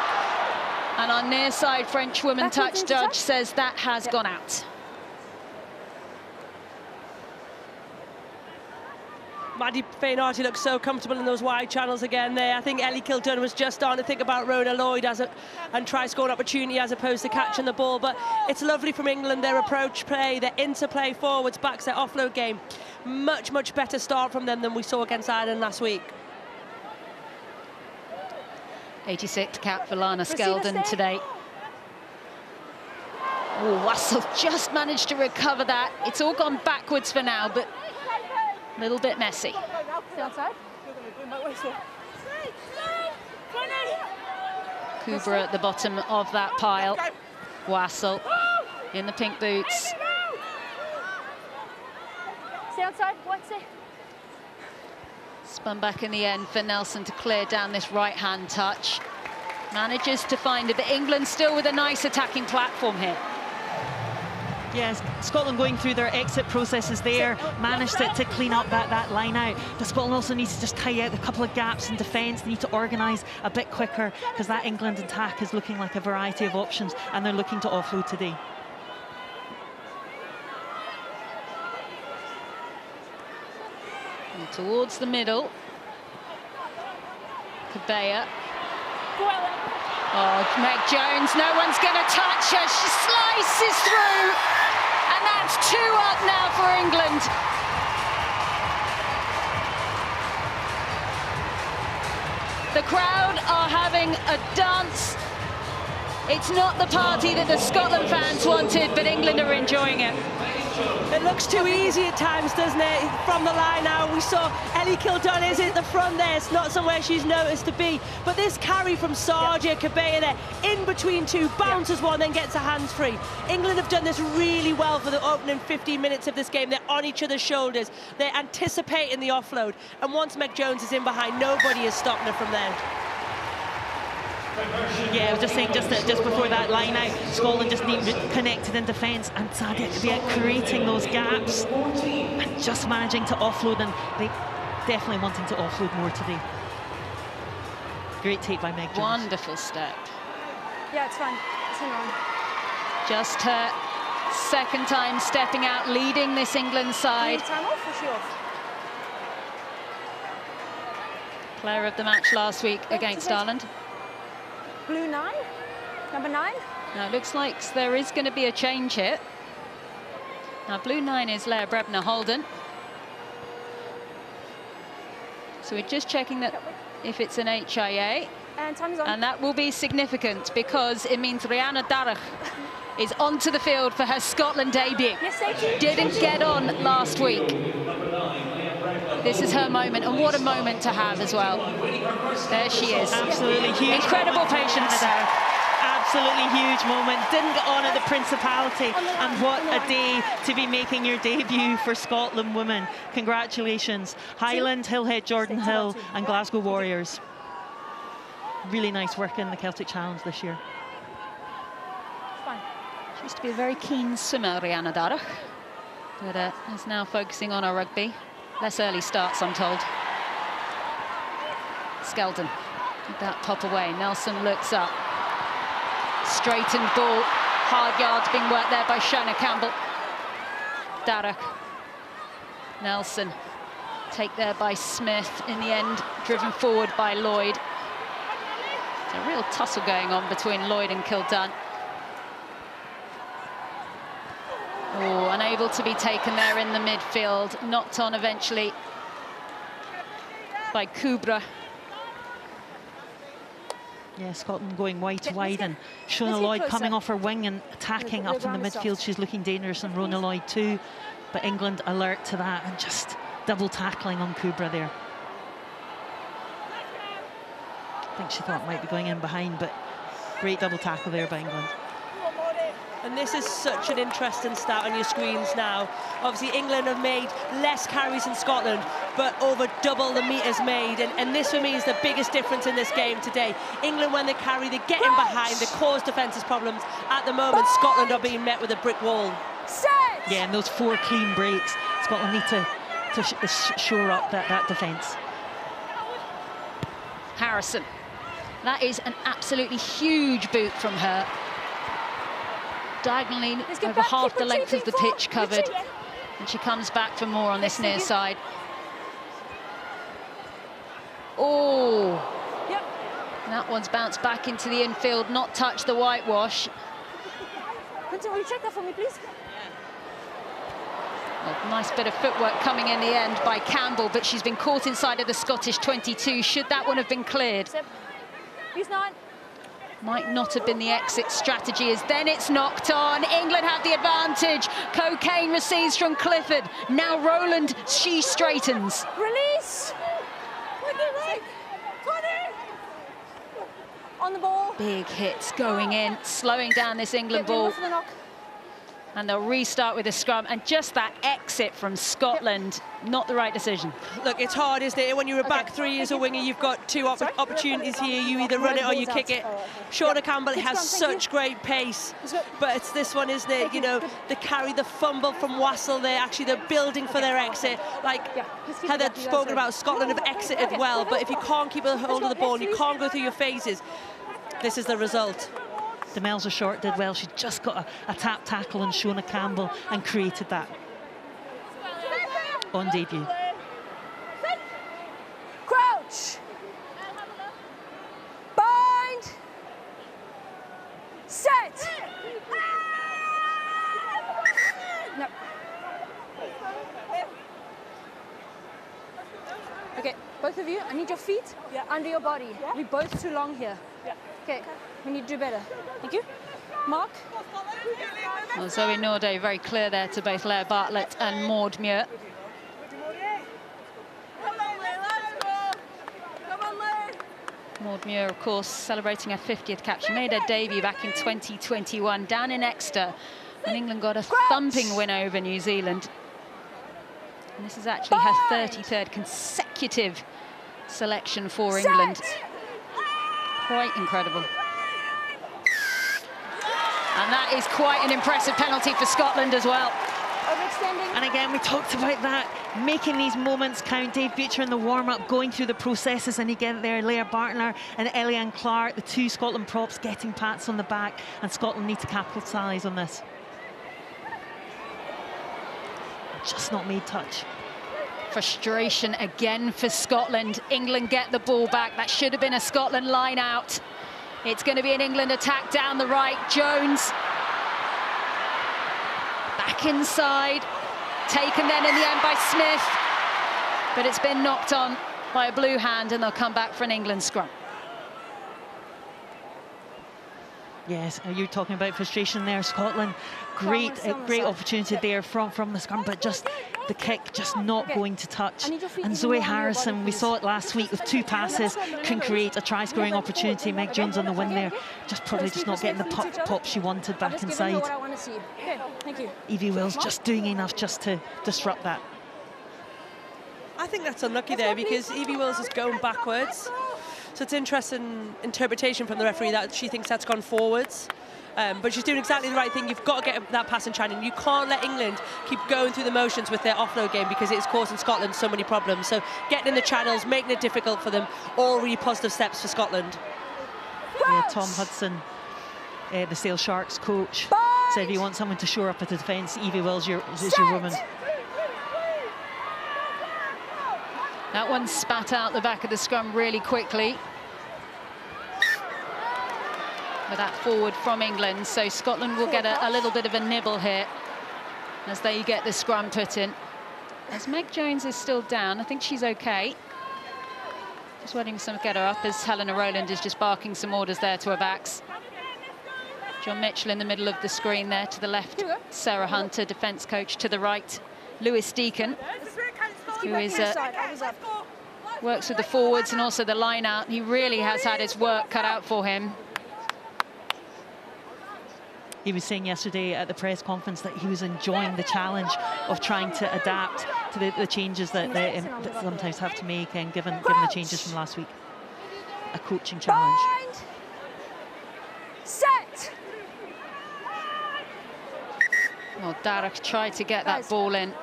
And our near side French woman touch judge says that has gone out. Maddie Feanati looks so comfortable in those wide channels again there. I think Ellie Kildunn was just starting to think about Rona Lloyd and try score an opportunity as opposed to catching the ball. But it's lovely from England, their approach play, their interplay forwards, backs, their offload game. Much, much better start from them than we saw against Ireland last week. 86 cap for Lana Skeldon today. Oh, Wassell just managed to recover that. It's all gone backwards for now, but a little bit messy. Kubra at the bottom of that pile. Wassell in the pink boots. Stay outside, what's it? Spun back in the end for Nelson to clear down this right-hand touch. Manages to find it, but England still with a nice attacking platform here. Yes, Scotland going through their exit processes there, managed to clean up that line out. But Scotland also needs to just tie out a couple of gaps in defence. They need to organise a bit quicker, because that England attack is looking like a variety of options, and they're looking to offload today. And towards the middle. Cabea. Oh, Meg Jones, no one's going to touch her. She slices through. And that's 2 up now for England. The crowd are having a dance. It's not the party that the Scotland fans wanted, but England are enjoying it. It looks too easy at times, doesn't it? From the line out, we saw Ellie Kildunn is at the front there. It's not somewhere she's noticed to be. But this carry from Sargia Cabea there, in between two, bounces one, then gets her hands free. England have done this really well for the opening 15 minutes of this game. They're on each other's shoulders. They're anticipating the offload. And once Meg Jones is in behind, nobody is stopping her from there. Yeah, I was just saying, just before that line out, Scotland just need connected in defence, and Sargia Cabea creating those gaps and just managing to offload, and they definitely wanting to offload more today. Great take by Meg Jones. Wonderful step. Yeah, it's fine. It's on. Just her second time stepping out, leading this England side. Time off or she off? Player of the match last week against Ireland. Blue 9, number 9. Now it looks like there is going to be a change here. Now blue 9 is Leah Brebna Holden. So we're just checking that if it's an HIA. And time's on. And that will be significant because it means Rihanna Darragh is onto the field for her Scotland debut. Yes, thank you. Didn't get on last week. This is her moment, and what a moment to have as well. There she is. Absolutely huge. Incredible patience. absolutely huge moment. Didn't get on at the Principality, and what a day to be making your debut for Scotland women. Congratulations. Highland, Hillhead, Jordan Hill and Glasgow Warriors. Really nice work in the Celtic Challenge this year. She used to be a very keen swimmer, Rihanna Darach, but is now focusing on her rugby. Less early starts, I'm told. Skeldon, with that pop away. Nelson looks up. Straightened ball. Hard yards being worked there by Shona Campbell. Darach. Nelson. Take there by Smith. In the end, driven forward by Lloyd. There's a real tussle going on between Lloyd and Kildare. Oh, unable to be taken there in the midfield. Knocked on eventually by Kubra. Yeah, Scotland going wide, and Shona Lloyd coming off her wing and attacking up in the midfield. She's looking dangerous, and Rona Lloyd too. But England alert to that and just double tackling on Kubra there. I think she thought it might be going in behind, but great double tackle there by England. And this is such an interesting stat on your screens now. Obviously, England have made less carries than Scotland, but over double the metres made. And this, for me, is the biggest difference in this game today. England, when they carry, they get in behind, they cause defences problems. At the moment, Scotland are being met with a brick wall. Yeah, and those 4 clean breaks, Scotland need to shore up that defence. Harrison. That is an absolutely huge boot from her. Diagonally over half the length of the pitch covered, and she comes back for more on this near side. Oh, that one's bounced back into the infield, not touched the whitewash. Quentin, will you check that for me, please? A nice bit of footwork coming in the end by Campbell, but she's been caught inside of the Scottish 22. Should that one have been cleared? He's not. Might not have been the exit strategy, as then it's knocked on. England have the advantage. Cocaine receives from Clifford. Now Rowland, she straightens. Release! On the ball. Big hits going in, slowing down this England ball. And they'll restart with a scrum, and just that exit from Scotland, not the right decision. Look, it's hard, isn't it? When you're a back 3 as a winger, you've got 2 opportunities here. You either run it or you kick it. Shona Campbell has such great pace, but it's this one, isn't it? You know, the carry, the fumble from Wassell there. Actually, they're building for their exit. Like Heather spoken about, Scotland have exited well, but if you can't keep a hold of the ball and you can't go through your phases, this is the result. Demelza Short did well. She just got a tap tackle on Shona Campbell and created that on debut. Crouch. Bind. Set. No. Okay, both of you, I need your feet under your body. We're both too long here. Okay, we need to do better. Thank you. Mark. Well, Zoe Norday very clear there to both Leah Bartlett and Maud Muir. Maud Muir, of course, celebrating her 50th cap. She made her debut back in 2021 down in Exeter, when England got a thumping win over New Zealand. And this is actually her 33rd consecutive selection for England. Quite incredible. And that is quite an impressive penalty for Scotland as well. And again, we talked about that, making these moments count. Dave Butcher in the warm-up, going through the processes, and you get there, Leah Bartner and Eliane Clark, the 2 Scotland props, getting pats on the back, and Scotland need to capitalise on this. Just not made touch. Frustration again for Scotland. England get the ball back. That should have been a Scotland line out. It's going to be an England attack down the right. Jones back inside. Taken then in the end by Smith. But it's been knocked on by a blue hand, and they'll come back for an England scrum. Yes, you're talking about frustration there. Scotland, great opportunity there from the scrum, but just the kick just not going to touch. And Zoe Harrison, we saw it last week with 2 passes, can create a try-scoring opportunity. Meg Jones on the win there, probably not getting the pop she wanted back inside. Evie Wills just doing enough just to disrupt that. I think that's unlucky there because Evie Wills is going backwards. So it's interesting interpretation from the referee that she thinks that's gone forwards. But she's doing exactly the right thing. You've got to get that pass in channel. You can't let England keep going through the motions with their offload game because it's causing Scotland so many problems. So getting in the channels, making it difficult for them, all really positive steps for Scotland. Yeah, Tom Hudson, the Sale Sharks coach, said if you want someone to shore up at the defence, Evie Wills is your woman. That one spat out the back of the scrum really quickly. With that forward from England, so Scotland will get a little bit of a nibble here as they get the scrum put in. As Meg Jones is still down, I think she's okay. Just waiting for someone to get her up as Helena Rowland is just barking some orders there to her backs. John Mitchell in the middle of the screen there to the left. Sarah Hunter, defence coach, to the right. Lewis Deacon, who is works with the forwards and also the line out. He really has had his work cut out for him. He was saying yesterday at the press conference that he was enjoying the challenge of trying to adapt to the changes that they sometimes have to make, and given the changes from last week. A coaching challenge. Set! Well, Darach tried to get that ball in.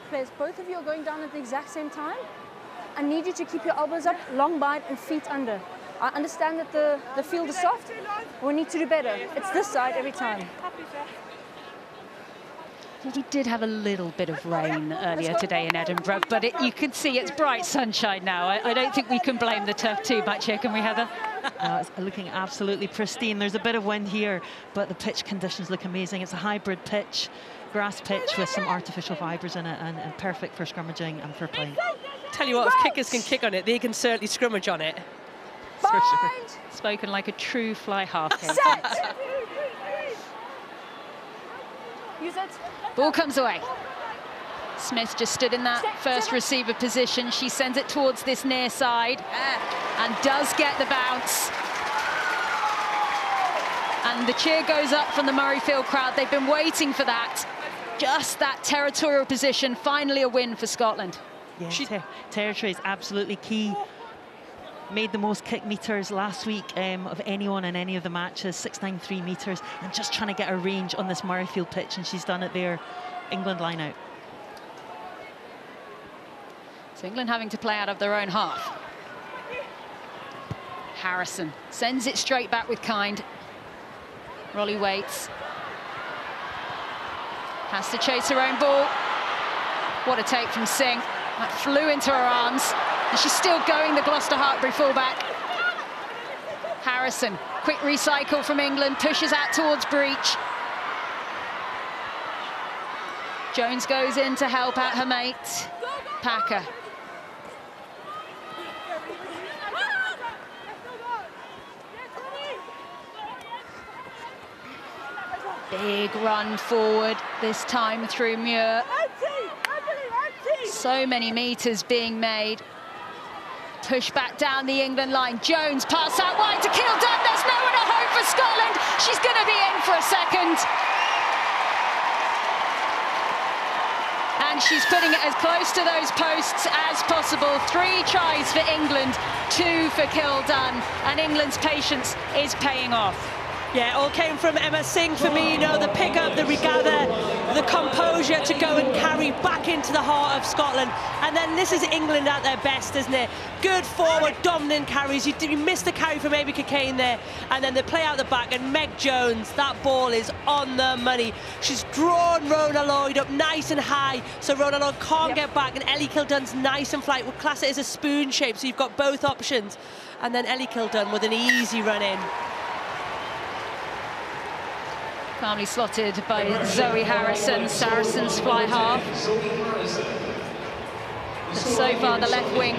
Players, both of you are going down at the exact same time. I need you to keep your elbows up, long bite and feet under. I understand that the field is soft. We need to do better. It's this side every time. We did have a little bit of rain earlier today in Edinburgh, but you can see it's bright sunshine now. I don't think we can blame the turf too much here, can we, Heather? It's looking absolutely pristine. There's a bit of wind here, but the pitch conditions look amazing. It's a hybrid pitch, grass pitch with some artificial fibres in it, and perfect for scrummaging and for playing. Tell you what, if kickers can kick on it, they can certainly scrummage on it. For sure. Spoken like a true fly half. Set! Use it. Ball comes away. Smith just stood in that first receiver position. She sends it towards this near side and does get the bounce. And the cheer goes up from the Murrayfield crowd. They've been waiting for that. Just that territorial position. Finally a win for Scotland. Yeah, territory is absolutely key. Made the most kick meters last week of anyone in any of the matches, 693 meters, and just trying to get a range on this Murrayfield pitch, and she's done it there. England line out. So England having to play out of their own half. Harrison sends it straight back with kind. Rolly waits. Has to chase her own ball. What a take from Singh. That flew into her arms. And she's still going, the Gloucester Hartbury fullback. Harrison, quick recycle from England, pushes out towards breach. Jones goes in to help out her mate, Packer. Big run forward, this time through Muir. So many meters being made. Push back down the England line. Jones pass out wide to Kildan. There's no one at home for Scotland. She's going to be in for a second. And she's putting it as close to those posts as possible. 3 tries for England, 2 for Kildan. And England's patience is paying off. Yeah, all came from Emma Singh for me, you know, the pick-up, the regather, the composure to go and carry back into the heart of Scotland. And then this is England at their best, isn't it? Good forward, dominant carries. You missed the carry from Amy Cockayne there, and then they play out the back, and Meg Jones, that ball is on the money. She's drawn Rona Lloyd up nice and high, so Rona Lloyd can't get back, and Ellie Kildunn's nice and flight. We'll class it as a spoon shape, so you've got both options. And then Ellie Kildunn with an easy run in. Calmly slotted by Zoe Harrison, Saracens fly half. But so far, the left wing,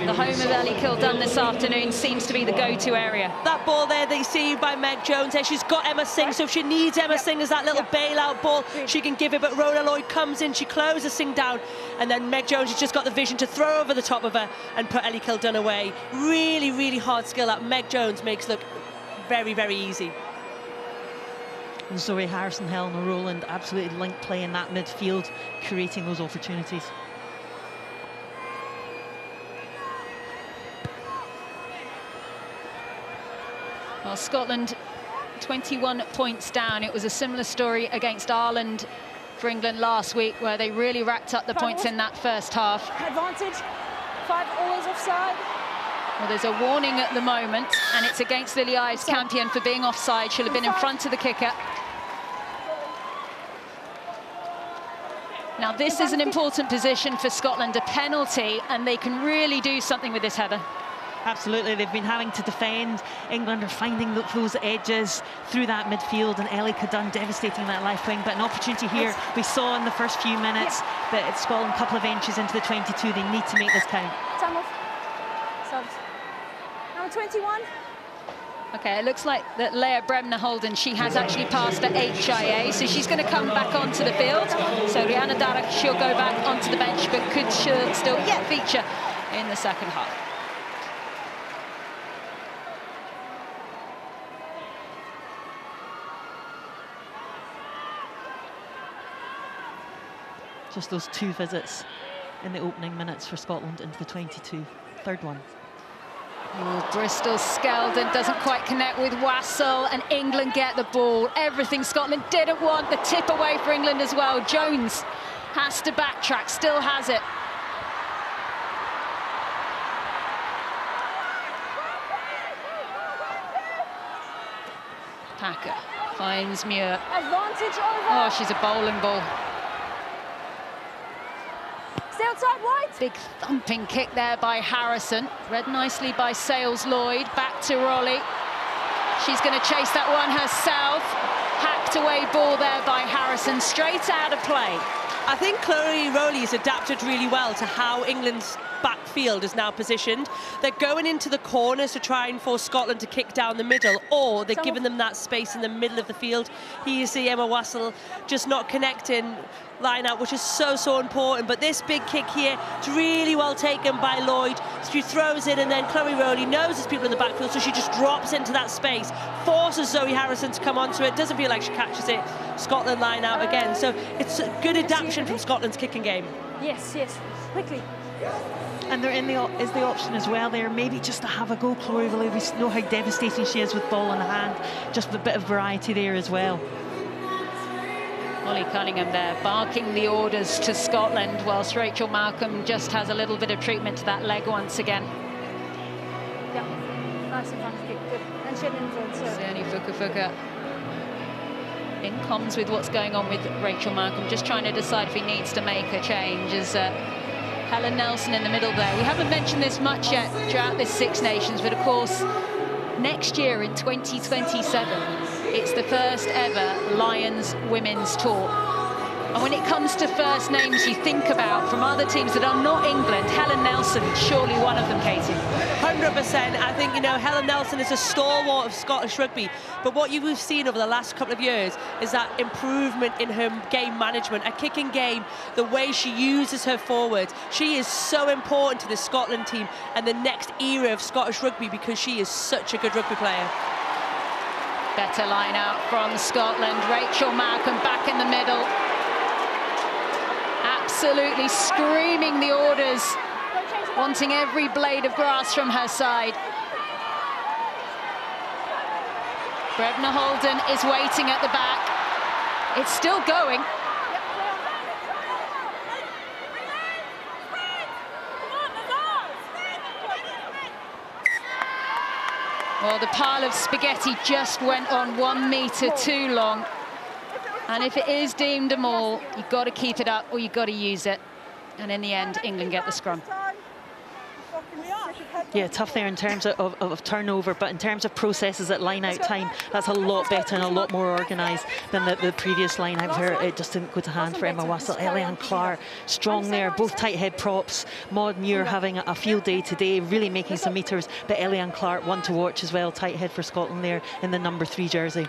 the home of Ellie Kildunn this afternoon, seems to be the go-to area. That ball there that you see by Meg Jones there, she's got Emma Singh, so if she needs Emma Singh as that little bailout ball, she can give it, but Rona Lloyd comes in, she closes Singh down, and then Meg Jones has just got the vision to throw over the top of her and put Ellie Kildunn away. Really, really hard skill that Meg Jones makes look very, very easy. And Zoe Harrison, Helena Rowland, absolutely link play in that midfield, creating those opportunities. Well, Scotland 21 points down. It was a similar story against Ireland for England last week, where they really racked up the points in that first half. Advantage. 5 always offside. Well, there's a warning at the moment, and it's against Lily Ives, Campion, for being offside. She'll have been in front of the kicker. Now, this is an important position for Scotland, a penalty, and they can really do something with this, Heather. Absolutely, they've been having to defend. England are finding those edges through that midfield, and Ellie Kildunn devastating that left wing. But an opportunity here, we saw in the first few minutes that it's Scotland a couple of inches into the 22. They need to make this count. Time off. Subs. Number 21. Okay, it looks like that Leah Bremner-Holden, she has actually passed her HIA, so she's going to come back onto the field. So Rihanna Darragh, she'll go back onto the bench, but could still yet feature in the second half. Just those 2 visits in the opening minutes for Scotland into the 22. Third one. Oh, Bristol Skeldon doesn't quite connect with Wassell, and England get the ball. Everything Scotland didn't want, the tip away for England as well. Jones has to backtrack, still has it. Packer finds Muir. Advantage over. Oh, she's a bowling ball. Stay outside wide. Big thumping kick there by Harrison. Read nicely by Sales Lloyd. Back to Rolly. She's going to chase that one herself. Hacked away ball there by Harrison. Straight out of play. I think Chloe Rowley has adapted really well to how England's backfield is now positioned. They're going into the corners to try and force Scotland to kick down the middle, or they're giving them that space in the middle of the field. Here you see Emma Wassell just not connecting line out, which is so important. But this big kick here is really well taken by Lloyd. She throws it, and then Chloe Rowley knows there's people in the backfield, so she just drops into that space, forces Zoe Harrison to come onto it. Doesn't feel like she catches it. Scotland line out again. So it's a good adaptation from Scotland's kicking game. Yes, quickly. And there is the option as well there, maybe just to have a go, Chloe Rowley. We know how devastating she is with ball in the hand. Just a bit of variety there as well. Molly Cunningham there, barking the orders to Scotland, whilst Rachel Malcolm just has a little bit of treatment to that leg once again. Yeah, nice and fun kick, good. And she had an influence. Sione Fukufuka in comms with what's going on with Rachel Malcolm, just trying to decide if he needs to make a change. As Helen Nelson in the middle there. We haven't mentioned this much yet throughout this Six Nations, but of course, next year in 2027, it's the first ever Lions Women's Tour. And when it comes to first names you think about from other teams that are not England, Helen Nelson, surely one of them, Katie. 100%. I think, you know, Helen Nelson is a stalwart of Scottish rugby, but what you've seen over the last couple of years is that improvement in her game management, a kicking game, the way she uses her forwards. She is so important to the Scotland team and the next era of Scottish rugby because she is such a good rugby player. Better line out from Scotland. Rachel Malcolm back in the middle. Absolutely screaming the orders, wanting every blade of grass from her side. Bremner-Holden is waiting at the back. It's still going. Well, the pile of spaghetti just went on 1 metre too long. And if it is deemed a maul, you've got to keep it up or you've got to use it. And in the end, England get the scrum. Yeah, tough there in terms of turnover, but in terms of processes at line-out time, that's a lot better and a lot more organised than the previous line-out where it just didn't go to hand for Emma Wassell. Eliane Clark, strong there, both tight head props. Maud Muir having a field day today, really making some metres, but Eliane Clark, one to watch as well, tight head for Scotland there in the number 3 jersey.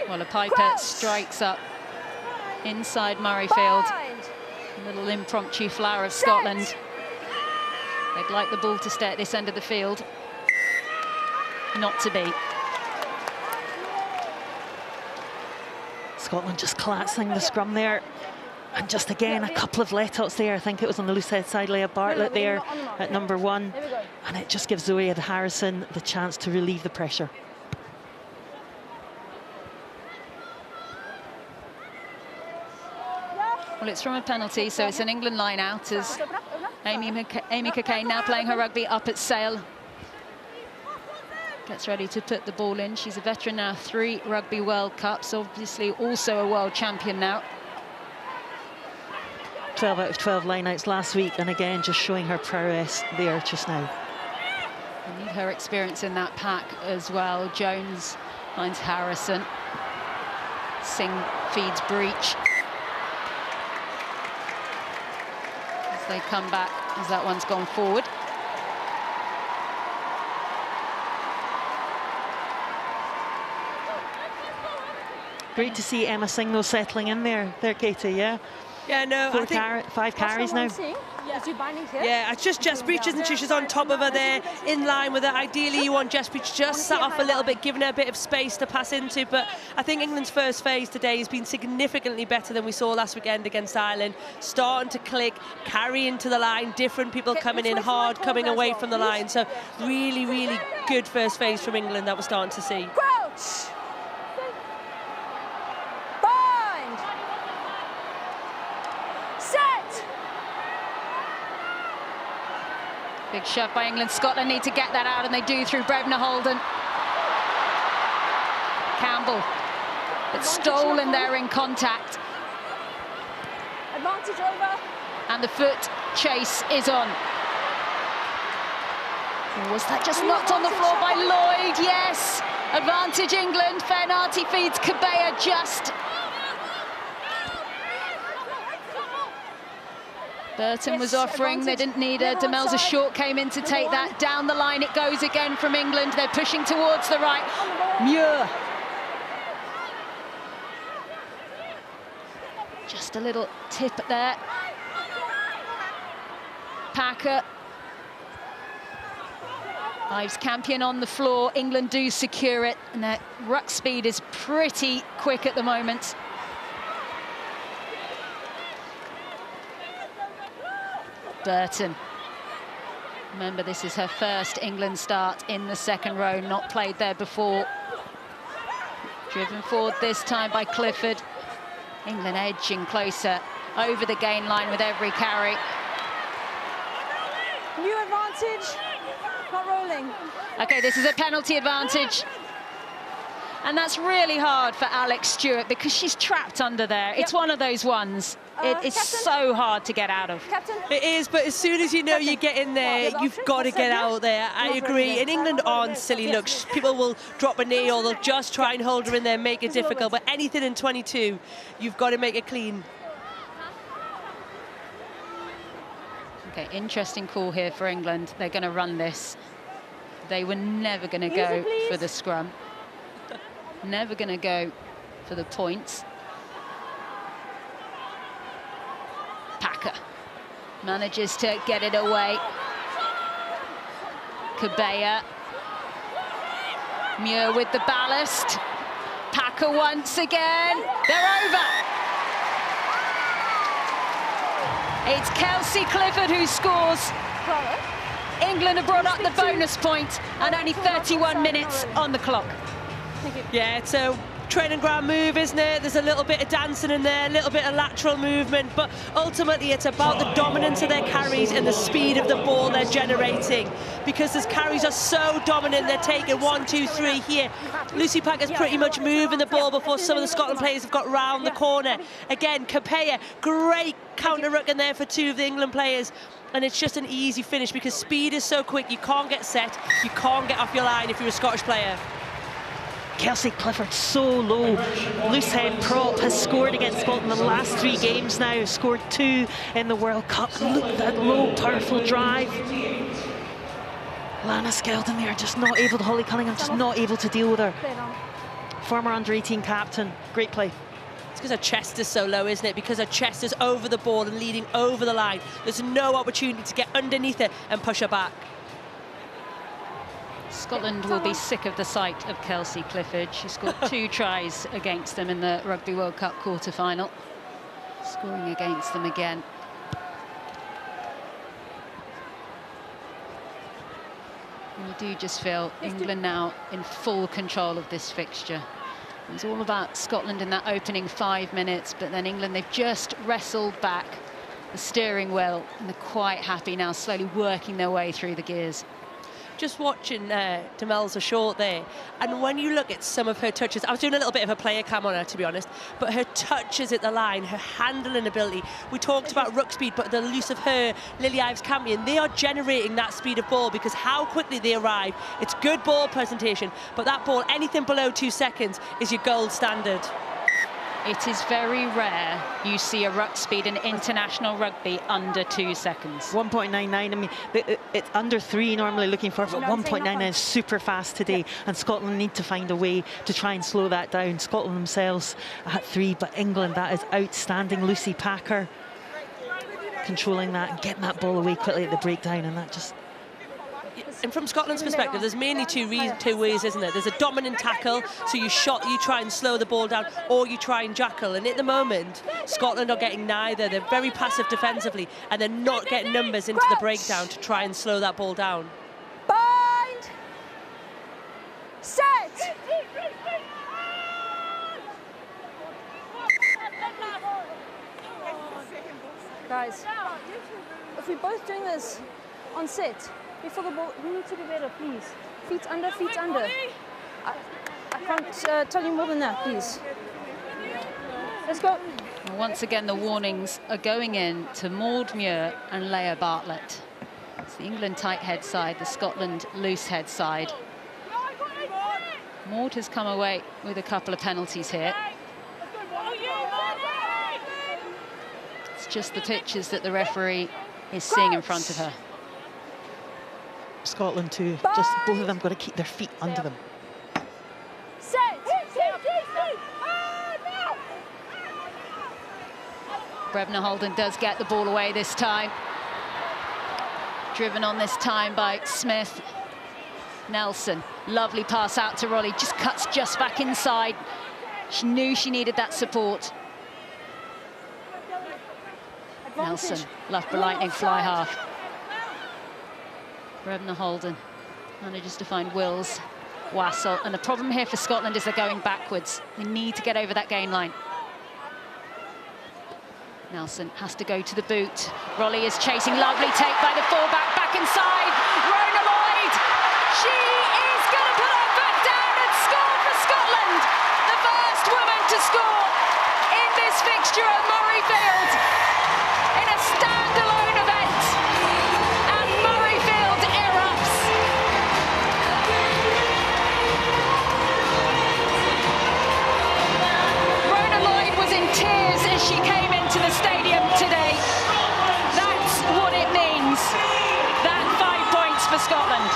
Well, a Piper strikes up inside Murrayfield. A little impromptu flower of Scotland. They'd like the ball to stay at this end of the field. Not to be. Scotland just collapsing the scrum there. And just again, a couple of let-outs there. I think it was on the loose head side, Leah Bartlett there at number 1. And it just gives Zoe Harrison the chance to relieve the pressure. Well, it's from a penalty, so it's an England line out as Amy Cockayne now playing her rugby up at Sale. Gets ready to put the ball in. She's a veteran now, 3 Rugby World Cups, obviously also a world champion now. 12 out of 12 line-outs last week, and again, just showing her prowess there just now. We need her experience in that pack as well. Jones finds Harrison. Singh feeds Breach. They come back as that one's gone forward. Great to see Emma Singh though settling in there, Katie, yeah? Yeah, no, I think 5 carries now. Yeah, it's just Jess Breach, isn't she? She's on top of her there, in line with her. Ideally, you want Jess Breach just sat off a little bit, giving her a bit of space to pass into. But I think England's first phase today has been significantly better than we saw last weekend against Ireland. Starting to click, carry into the line, different people coming in hard, coming away from the line. So really, really good first phase from England that we're starting to see. Crouch! Big shove by England. Scotland need to get that out, and they do through Brevna Holden. Campbell, but stolen there in contact. Advantage over. And the foot chase is on. Was that just knocked on the floor by Lloyd? Yes. Advantage England. Fenati feeds Cabea just. Burton was offering, they didn't need her. Demelza Short came in to take that. Down the line it goes again from England. They're pushing towards the right. Muir. Just a little tip there. Packer. Ives Campion on the floor. England do secure it, and their ruck speed is pretty quick at the moment. Burton. Remember, this is her first England start in the second row, not played there before. Driven forward this time by Clifford. England edging closer over the gain line with every carry. New advantage, not rolling. Okay, this is a penalty advantage. And that's really hard for Alex Stewart because she's trapped under there. It's one of those ones. It's so hard to get out of. It is, but as soon as you know you get in there, you've got to get out there. I agree. And England aren't silly looks. People will drop a knee or they'll just try and hold her in there, make it difficult. But anything in 22, you've got to make it clean. Okay, interesting call here for England. They're going to run this. They were never going to go for the scrum. Never going to go for the points. Packer manages to get it away. Cabea. Muir with the ballast. Packer once again. They're over. It's Kelsey Clifford who scores. England have brought up the bonus point and only 31 minutes on the clock. Yeah, it's a training ground move, isn't it? There's a little bit of dancing in there, a little bit of lateral movement, but ultimately it's about the dominance of their carries and the speed of the ball they're generating, because those carries are so dominant. They're taking 1, 2, 3 here. Lucy Packer's pretty much moving the ball before some of the Scotland players have got round the corner. Again, Capea, great counter-ruck in there for 2 of the England players. And it's just an easy finish because speed is so quick, you can't get set, you can't get off your line if you're a Scottish player. Kelsey Clifford so low. Loose head prop has scored against Scotland the last 3 games now, scored 2 in the World Cup. Look at that low, powerful drive. Lana Skelton there, just not able to, Holly Cunningham just not able to deal with her. Former under-18 captain, great play. It's because her chest is so low, isn't it? Because her chest is over the ball and leading over the line. There's no opportunity to get underneath it and push her back. Scotland will be sick of the sight of Kelsey Clifford. She scored 2 tries against them in the Rugby World Cup quarter-final. Scoring against them again. And you do just feel England now in full control of this fixture. It was all about Scotland in that opening 5 minutes, but then England, they've just wrestled back the steering wheel and they're quite happy now, slowly working their way through the gears. Just watching Demelza Short there, and when you look at some of her touches, I was doing a little bit of a player cam on her, to be honest, but her touches at the line, her handling ability, we talked about ruck speed, but the loose of her, Lily Ives-Campion, they are generating that speed of ball because how quickly they arrive. It's good ball presentation, but that ball, anything below 2 seconds is your gold standard. It is very rare you see a ruck speed in international rugby under 2 seconds. 1.99, I mean, it's under 3 normally looking for, but 1.99 is super fast today, and Scotland need to find a way to try and slow that down. Scotland themselves at 3, but England, that is outstanding. Lucy Packer controlling that and getting that ball away quickly at the breakdown, and that just... And from Scotland's perspective, there's mainly two ways, isn't there? There's a dominant tackle, so you try and slow the ball down, or you try and jackal. And at the moment, Scotland are getting neither. They're very passive defensively, and they're not getting numbers into the breakdown to try and slow that ball down. Bind! Set! Guys, if we're both doing this on set, before the ball, we need to do better, please. Feet under, feet under. I can't tell you more than that, please. Let's go. And once again, the warnings are going in to Maud Muir and Leah Bartlett. It's the England tight head side, the Scotland loose head side. Maud has come away with a couple of penalties here. It's just the pictures that the referee is seeing in front of her. Scotland too, just both of them got to keep their feet under them. Brebna Holden does get the ball away this time. Driven on this time by Smith. Nelson, lovely pass out to Rolly, just cuts just back inside. She knew she needed that support. Nelson, Loughborough Lightning fly half. Brebna Holden manages to find Wills, Wassell, and the problem here for Scotland is they're going backwards. They need to get over that gain line. Nelson has to go to the boot. Rolly is chasing, lovely take by the fullback, back inside. Rona Lloyd, she is going to put her foot down and score for Scotland. The first woman to score in this fixture at Murrayfield in a standalone event. And Murrayfield erupts. Rona Lloyd was in tears as she came into the stadium today. That's what it means. That 5 points for Scotland.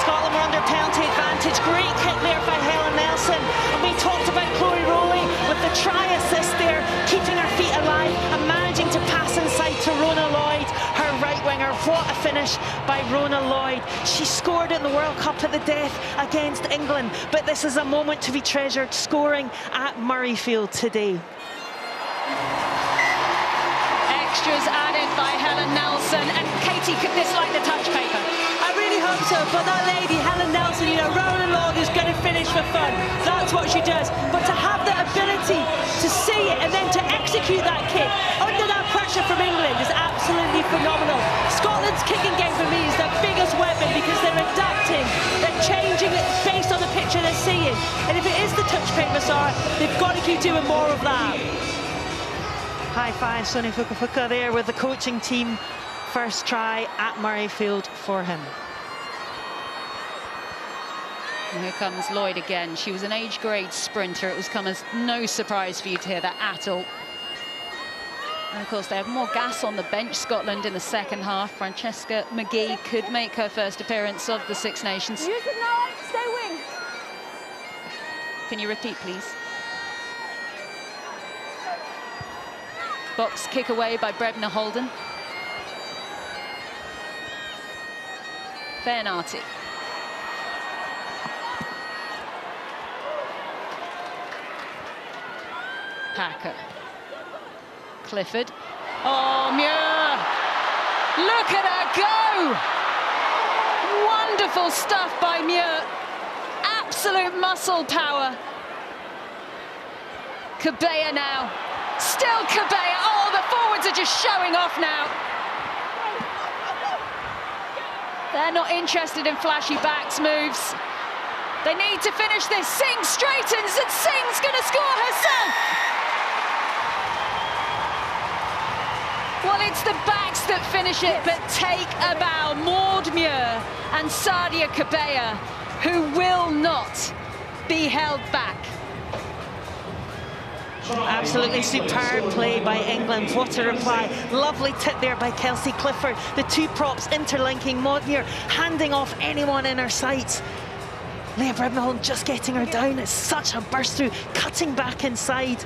Scotland were under penalty advantage. Great hit there by Helen Nelson. And we talked about Chloe Rowley with the try assist there, keeping her feet alive and managing to pass inside to Rona Lloyd, her right winger. What a finish by Rona Lloyd. She scored in the World Cup at the death against England, but this is a moment to be treasured, scoring at Murrayfield today. Extras added by Helen Nelson, and Katie could dislike the touch paper. I really hope so, but that lady, Helen Nelson, you know, Rona Lloyd is going to finish just for fun. That's what she does. But to have the ability to see it and then to execute that kick under that pressure from England is absolutely phenomenal. Scotland's kicking game for me is their biggest weapon because they're adapting, they're changing it based on the picture they're seeing. And if it is the touch paper, Sarah, they've got to keep doing more of that. High five, Sonny Fukafuka there with the coaching team. First try at Murrayfield for him. And here comes Lloyd again. She was an age grade sprinter. It was come as no surprise for you to hear that at all. And of course, they have more gas on the bench, Scotland, in the second half. Francesca McGee could make her first appearance of the Six Nations. Use it now, stay wing. Can you repeat, please? Box kick away by Brebna Holden. Fernarti. Packer. Clifford. Oh, Muir! Look at her go! Wonderful stuff by Muir. Absolute muscle power. Cabea now. Still Cabea. Oh, the forwards are just showing off now. They're not interested in flashy backs moves. They need to finish this. Singh straightens and Singh's going to score herself. Well, it's the backs that finish it, but take a bow. Maud Muir and Sadia Cabea, who will not be held back. Absolutely superb play by England. What a reply. Lovely tip there by Kelsey Clifford. The two props interlinking. Maud Muir handing off anyone in her sights. Leah Brebna-Holden just getting her down. It's such a burst through, cutting back inside.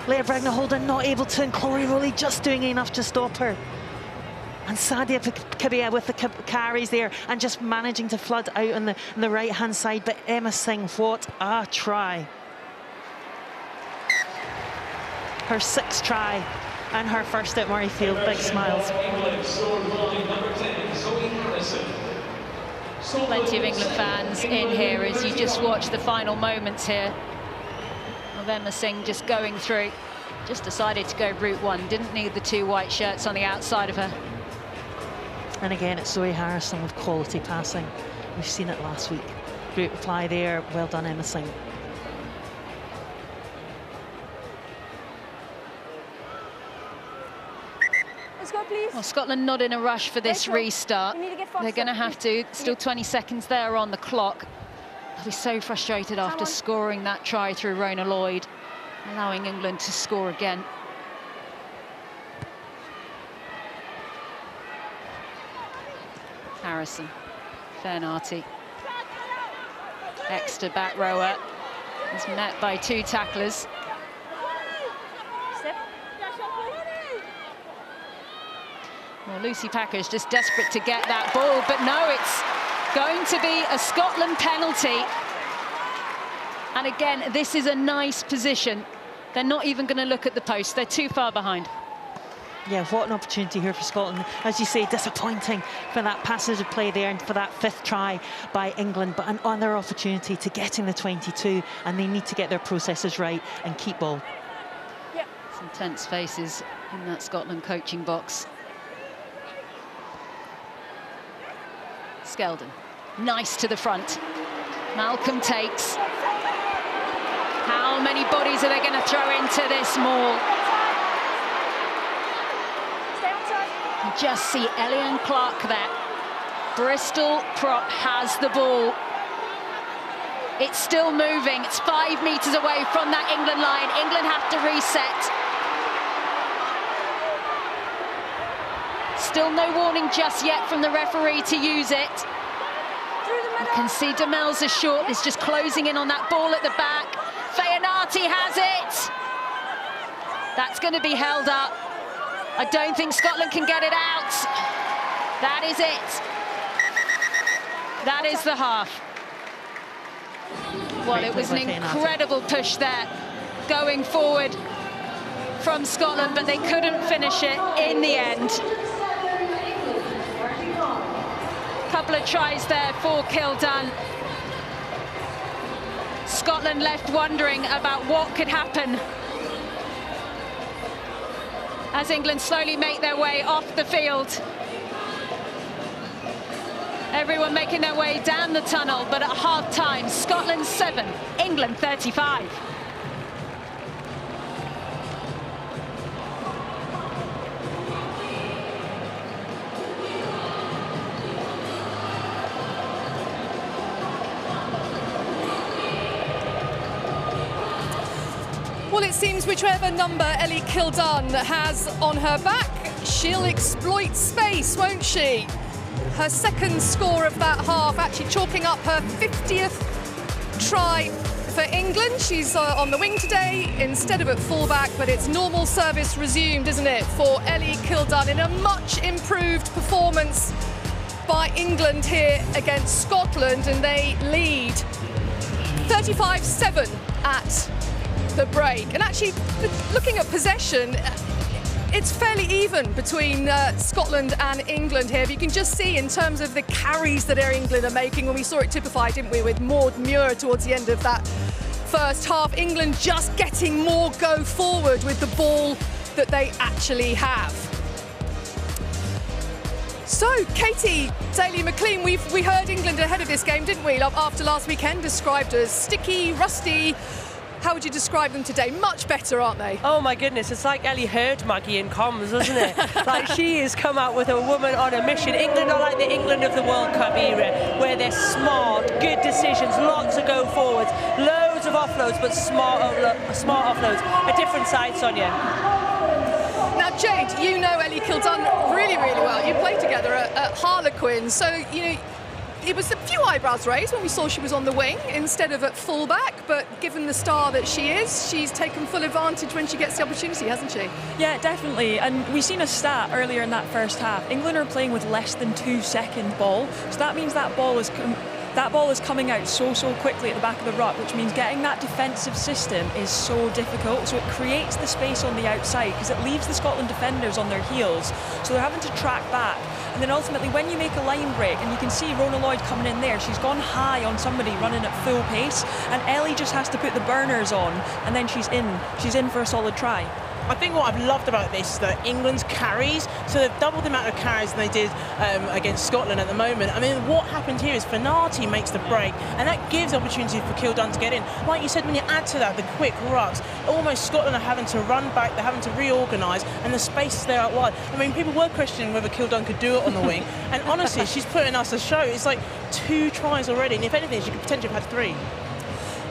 Leah Brebna-Holden not able to, and Chloe Rowley just doing enough to stop her. And Sadia Cabea with the carries there and just managing to flood out on the right-hand side. But Emma Singh, what a try. Her sixth try and her first at Murrayfield. Big smiles. Plenty of England fans in here as you just watch the final moments here of Emma Singh just going through. Just decided to go route one, didn't need the two white shirts on the outside of her. And again, it's Zoe Harrison with quality passing. We've seen it last week. Great reply there. Well done, Emma Singh. Let's go, please. Well, Scotland not in a rush for this restart. They're going to have to. Still 20 seconds there on the clock. They'll be so frustrated after scoring that try through Rona Lloyd, allowing England to score again. Harrison, Fernarti. Exeter back rower is met by two tacklers. Well, Lucy Packer's just desperate to get that ball, but no, it's going to be a Scotland penalty. And again, this is a nice position. They're not even going to look at the post. They're too far behind. Yeah, what an opportunity here for Scotland. As you say, disappointing for that passage of play there and for that fifth try by England, but another opportunity to get in the 22, and they need to get their processes right and keep ball. Yep. Some tense faces in that Scotland coaching box. Skeldon, nice to the front. Malcolm takes. How many bodies are they going to throw into this maul? You just see Elian Clark there. Bristol prop has the ball. It's still moving. It's 5 meters away from that England line. England have to reset. Still no warning just yet from the referee to use it. You can see Demelza short is just closing in on that ball at the back. Fernarti has it. That's going to be held up. I don't think Scotland can get it out. That is it. That is the half. Well, it was an incredible push there going forward from Scotland, but they couldn't finish it in the end. Couple of tries there for Kildan. Scotland left wondering about what could happen as England slowly make their way off the field. Everyone making their way down the tunnel, but at half-time, Scotland 7, England 35. Well, it seems whichever number Ellie Kildunn has on her back, she'll exploit space, won't she? Her second score of that half, actually chalking up her 50th try for England. She's on the wing today instead of at fullback, but it's normal service resumed, isn't it, for Ellie Kildunn in a much improved performance by England here against Scotland, and they lead 35-7 at the break. And actually, looking at possession, it's fairly even between Scotland and England here. But you can just see in terms of the carries that Air England are making, when we saw it typified, didn't we, with Maud Muir towards the end of that first half. England just getting more go forward with the ball that they actually have. So, Katie Daly-McLean, we heard England ahead of this game, didn't we? After last weekend, described as sticky, rusty. How would you describe them today? Much better, aren't they? Oh my goodness, it's like Ellie heard Maggie in comms, isn't it? Like, she has come out with a woman on a mission. England are like the England of the World Cup era, where they're smart, good decisions, lots of go forwards, loads of offloads, but smart offloads. A different side, Sonia. Now, Jade, you know Ellie Kildunn really, really well. You played together at Harlequin, so, you know, it was a few eyebrows raised when we saw she was on the wing instead of at fullback, but given the star that she is, she's taken full advantage when she gets the opportunity, hasn't she? Yeah, definitely. And we've seen a stat earlier in that first half. England are playing with less than 2-second ball, so that means that ball is coming out so quickly at the back of the ruck, which means getting that defensive system is so difficult. So it creates the space on the outside because it leaves the Scotland defenders on their heels, so they're having to track back. And then ultimately, when you make a line break, and you can see Rona Lloyd coming in there, she's gone high on somebody running at full pace, and Ellie just has to put the burners on, and then she's in for a solid try. I think what I've loved about this is that England's carries, so they've doubled the amount of carries than they did against Scotland at the moment. I mean, what happened here is Finati makes the break, and that gives opportunity for Kildunn to get in. Like you said, when you add to that the quick rucks, almost Scotland are having to run back, they're having to reorganise, and the space is there out wide. I mean, people were questioning whether Kildunn could do it on the wing, and honestly, she's putting us a show. It's like 2 tries already, and if anything, she could potentially have had 3.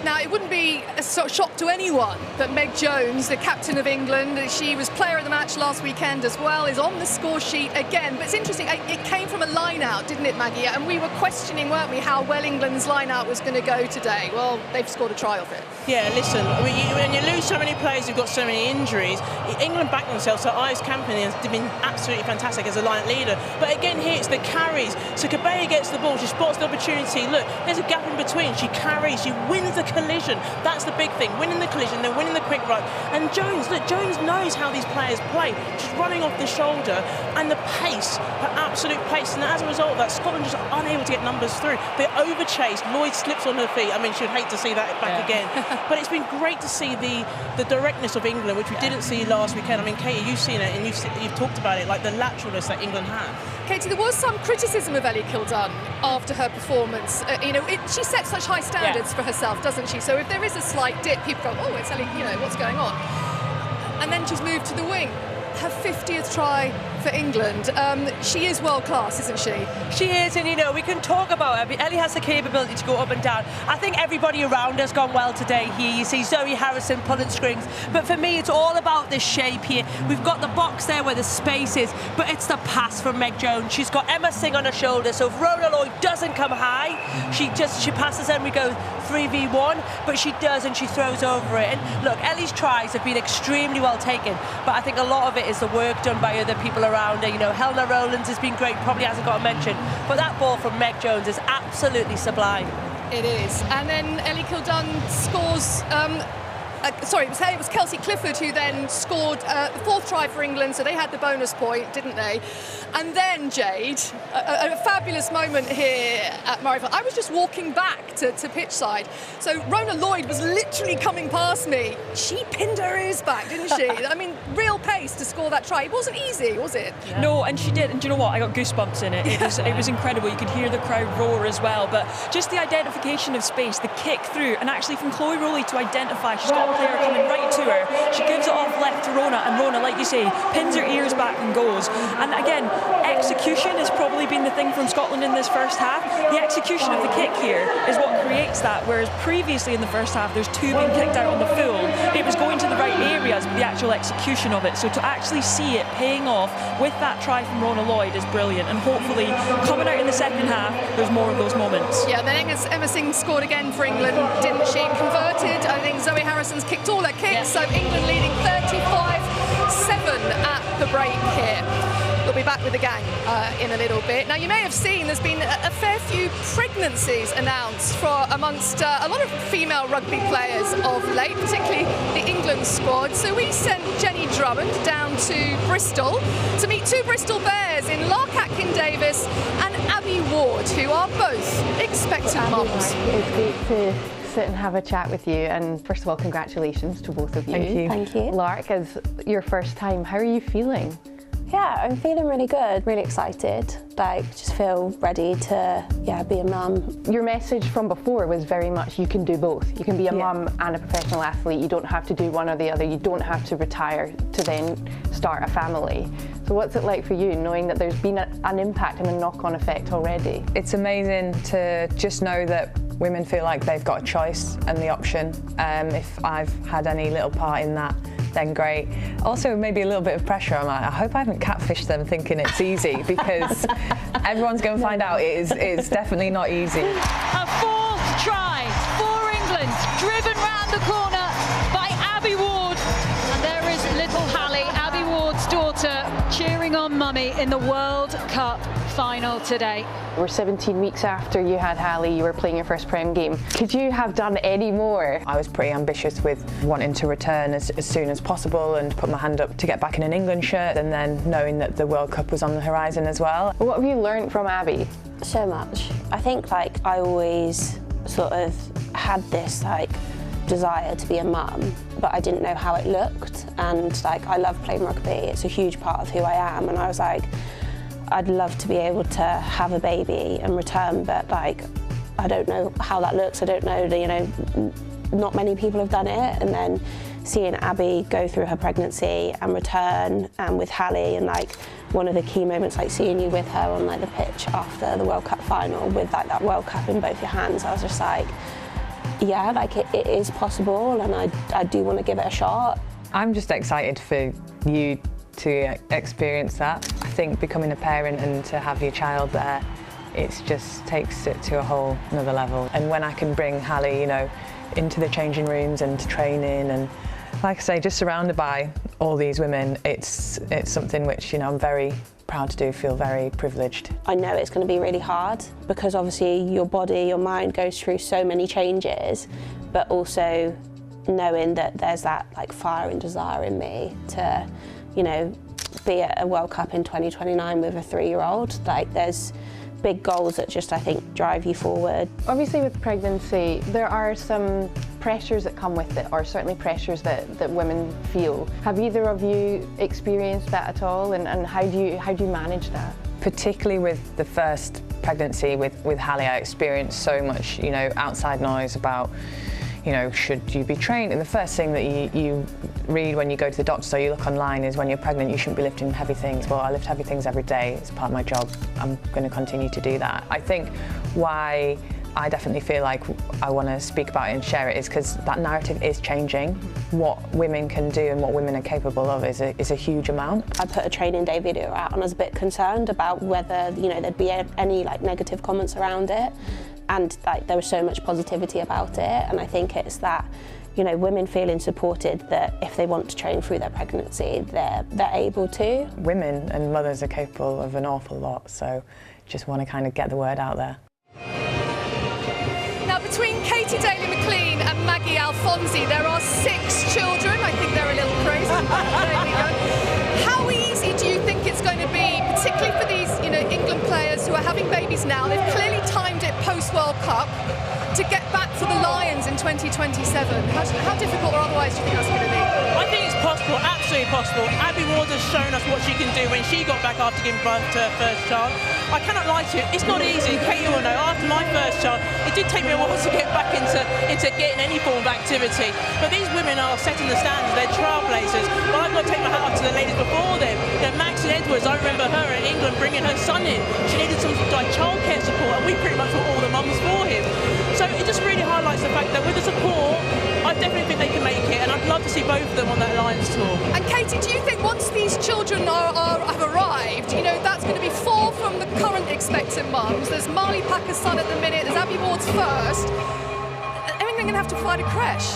Now, it wouldn't be a sort of shock to anyone that Meg Jones, the captain of England, she was player of the match last weekend as well, is on the score sheet again. But it's interesting, it came from a line-out, didn't it, Maggie? And we were questioning, weren't we, how well England's line-out was going to go today. Well, they've scored a try off it. Yeah, listen, when you lose so many players who've got so many injuries, England backed themselves, so Ives Campany has been absolutely fantastic as a line leader. But again, here it's the carries. So Kabay gets the ball, she spots the opportunity. Look, there's a gap in between. She carries, she wins the collision. That's the big thing, winning the collision, then winning the quick run. And Jones, look, Jones knows how these players play. She's running off the shoulder, and the pace, her absolute pace. And as a result of that, Scotland just unable to get numbers through. They overchased. Lloyd slips on her feet. I mean, she'd hate to see that back again. But it's been great to see the directness of England, which we didn't see last weekend. I mean, Katie, you've seen it, and you've talked about it, like the lateralness that England have. Katie, there was some criticism of Ellie Kildunn after her performance. She sets such high standards for herself, doesn't she? So if there is a slight dip, people go, oh, it's Ellie, what's going on? And then she's moved to the wing. Her 50th try for England. She is world class, isn't she? She is, and we can talk about her. Ellie has the capability to go up and down. I think everybody around has gone well today here. You see Zoe Harrison pulling strings, but for me it's all about the shape here. We've got the box there where the space is, but it's the pass from Meg Jones. She's got Emma Singh on her shoulder, so if Rona Lloyd doesn't come high, she passes and we go 3v1, but she does, and she throws over it. And look, Ellie's tries have been extremely well taken, but I think a lot of it is the work done by other people around her. Helena Rowlands has been great, probably hasn't got a mention, but that ball from Meg Jones is absolutely sublime. It is. And then Ellie Kildunn scores sorry, it was Kelsey Clifford who then scored the 4th try for England, so they had the bonus point, didn't they? And then, Jade, a fabulous moment here at Murrayfield. I was just walking back to pitch side, so Rona Lloyd was literally coming past me. She pinned her ears back, didn't she? I mean, real pace to score that try. It wasn't easy, was it? Yeah. No, and she did. And do you know what? I got goosebumps in it. It was incredible. You could hear the crowd roar as well. But just the identification of space, the kick through, and actually from Chloe Rowley to identify, she's got a player coming right to her. She gives it off left to Rona, and Rona, like you say, pins her ears back and goes. And again, execution has probably been the thing from Scotland in this first half. The execution of the kick here is what creates that, whereas previously in the first half, there's 2 being kicked out on the full. It was going to the right areas, but the actual execution of it. So to actually see it paying off with that try from Rona Lloyd is brilliant, and hopefully coming out in the second half, there's more of those moments. Yeah, then Emma Singh scored again for England, didn't she? Converted. I think Zoe Harrison's kicked all her kicks, so England leading 35-7 at the break here. We'll be back with the gang in a little bit. Now, you may have seen there's been a fair few pregnancies announced for amongst a lot of female rugby players of late, particularly the England squad. So we sent Jenny Drummond down to Bristol to meet 2 Bristol Bears in Lark Atkin-Davis and Abby Ward, who are both expectant mums. It's great to sit and have a chat with you, and first of all, congratulations to both of you. Thank you. Thank you. Lark, is your first time. How are you feeling? Yeah, I'm feeling really good, really excited. Like, just feel ready to, be a mum. Your message from before was very much you can do both. You can be a mum and a professional athlete. You don't have to do one or the other. You don't have to retire to then start a family. So what's it like for you, knowing that there's been an impact and a knock-on effect already? It's amazing to just know that women feel like they've got a choice and the option. If I've had any little part in that, then great. Also, maybe a little bit of pressure. I'm like, I hope I haven't catfished them thinking it's easy, because everyone's going to find out it's definitely not easy. A 4th try for England, driven round the corner by Abby Ward. And there is little Hallie, Abby Ward's daughter, cheering on mummy in the World Cup final today. We're 17 weeks after you had Hallie, you were playing your first Prem game. Could you have done any more? I was pretty ambitious with wanting to return as soon as possible and put my hand up to get back in an England shirt, and then knowing that the World Cup was on the horizon as well. What have you learned from Abby? So much. I think I always sort of had this desire to be a mum, but I didn't know how it looked, and I love playing rugby. It's a huge part of who I am, and I was like, I'd love to be able to have a baby and return, but I don't know how that looks. I don't know, not many people have done it. And then seeing Abby go through her pregnancy and return, and with Hallie, and one of the key moments, seeing you with her on the pitch after the World Cup final with that World Cup in both your hands, I was just it is possible, and I do want to give it a shot. I'm just excited for you to experience that. I think becoming a parent and to have your child there, it just takes it to a whole another level. And when I can bring Hallie, into the changing rooms and to training, and like I say, just surrounded by all these women, it's something which I'm very proud to do, feel very privileged. I know it's going to be really hard, because obviously your body, your mind goes through so many changes, but also knowing that there's that fire and desire in me to be at a World Cup in 2029 with a 3-year-old. There's big goals that just, I think, drive you forward. Obviously with pregnancy, there are some pressures that come with it, or certainly pressures that women feel. Have either of you experienced that at all, and how do you manage that? Particularly with the first pregnancy with Hallie, I experienced so much, outside noise about, should you be trained? And the first thing that you read when you go to the doctor, so you look online, is when you're pregnant you shouldn't be lifting heavy things. Well, I lift heavy things every day, it's part of my job. I'm going to continue to do that. I think why I definitely feel like I want to speak about it and share it is because that narrative is changing. What women can do and what women are capable of is a huge amount. I put a training day video out, and I was a bit concerned about whether there'd be any negative comments around it. And there was so much positivity about it, and I think it's that women feeling supported, that if they want to train through their pregnancy, they're able to. Women and mothers are capable of an awful lot, so just want to kind of get the word out there. Now, between Katie Daly-McLean and Maggie Alfonsi, there are 6 children. I think they're a little crazy. There we go. How easy do you think it's going to be, particularly for these, England players who are having babies now? They've clearly timed it post-World Cup to get back to the Lions in 2027. How difficult or otherwise do you think that's going to be? I think it's possible, absolutely possible. Abby Ward has shown us what she can do when she got back after giving birth to her first child. I cannot lie to you, it's not easy. Kate, you will know, after my first child, it did take me a while to get back into getting any form of activity. But these women are setting the standards, they're trailblazers. But I've got to take my hat off to the ladies before them. Maxine Edwards, I remember her in England bringing her son in. She needed some childcare support, and we pretty much were all the mums for him. So it just really highlights the fact that with the support, I definitely think they can make it, and I'd love to see both of them on that Lions tour. And Katie, do you think once these children have arrived, that's going to be 4 from the current expectant mums? There's Marley Packer's son at the minute, there's Abby Ward's first. They're going to have to find a creche.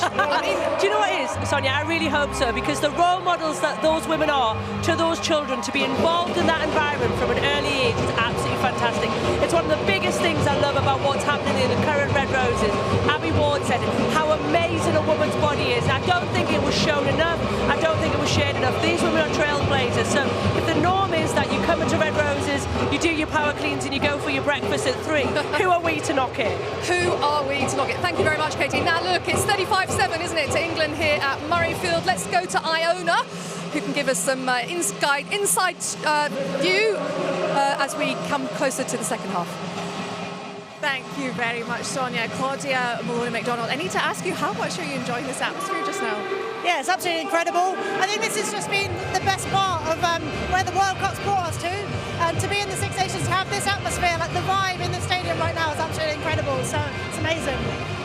Do you know what it is, Sonia? I really hope so, because the role models that those women are to those children, to be involved in that environment from an early age is absolutely fantastic. It's one of the biggest things I love about what's happening in the current Red Roses. Abby Ward said it, how amazing a woman's body is. I don't think it was shown enough. I don't think it was shared enough. These women are trailblazers. So if the norm is that you come into Red Roses, you do your power cleans and you go for your breakfast at 3, who are we to knock it? Who are we to knock it? Thank you very much, Katie. Now look, it's 35-7, isn't it, to England here at Murrayfield. Let's go to Iona, who can give us some inside view as we come closer to the second half. Thank you very much, Sonia. Claudia Maloney-McDonald, I need to ask you, how much are you enjoying this atmosphere just now? Yeah, it's absolutely incredible. I think this has just been the best part of where the World Cup's brought us to. And to be in the Six Nations, to have this atmosphere, like the vibe in the stadium right now is absolutely incredible. So it's amazing.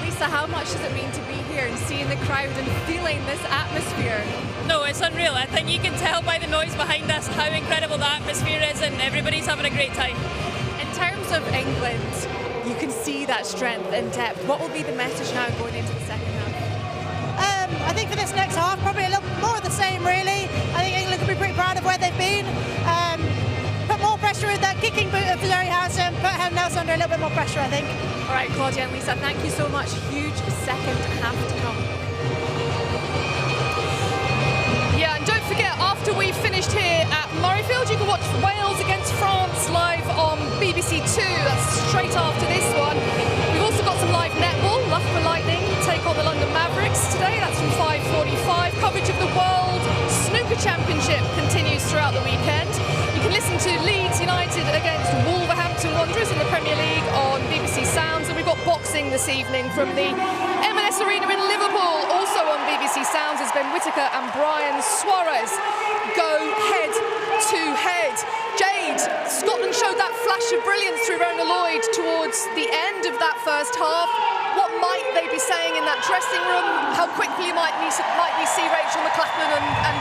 Lisa, how much does it mean to be here and seeing the crowd and feeling this atmosphere? No, it's unreal. I think you can tell by the noise behind us how incredible the atmosphere is, and everybody's having a great time. In terms of England, you can see that strength and depth. What will be the message now going into the second half? I think for this next half, probably a little more of the same, really. I think England can be pretty proud of where they've been. Put more pressure with that kicking boot of Zoe Harrison, put Helen Nelson under a little bit more pressure, I think. All right, Claudia and Lisa, thank you so much. Huge second half to come. Yeah, and don't forget, after we've finished here at Murrayfield, you can watch Wales against France live on BBC 2. That's straight after this one. We've also got some live netball. Loughborough Lightning take on the London Mavericks today. That's from 5:45. Coverage of the World Snooker Championship continues throughout the weekend. You can listen to Leeds United against Wolverhampton Wanderers in the Premier League on BBC Sounds. And we've got boxing this evening from the M&S Arena in Liverpool. Also on BBC Sounds is Ben Whittaker and Brian Suarez go head to head. Jade, Scotland showed that flash of brilliance through Rona Lloyd towards the end of that first half. What might they be saying in that dressing room? How quickly might we see Rachel McLachlan and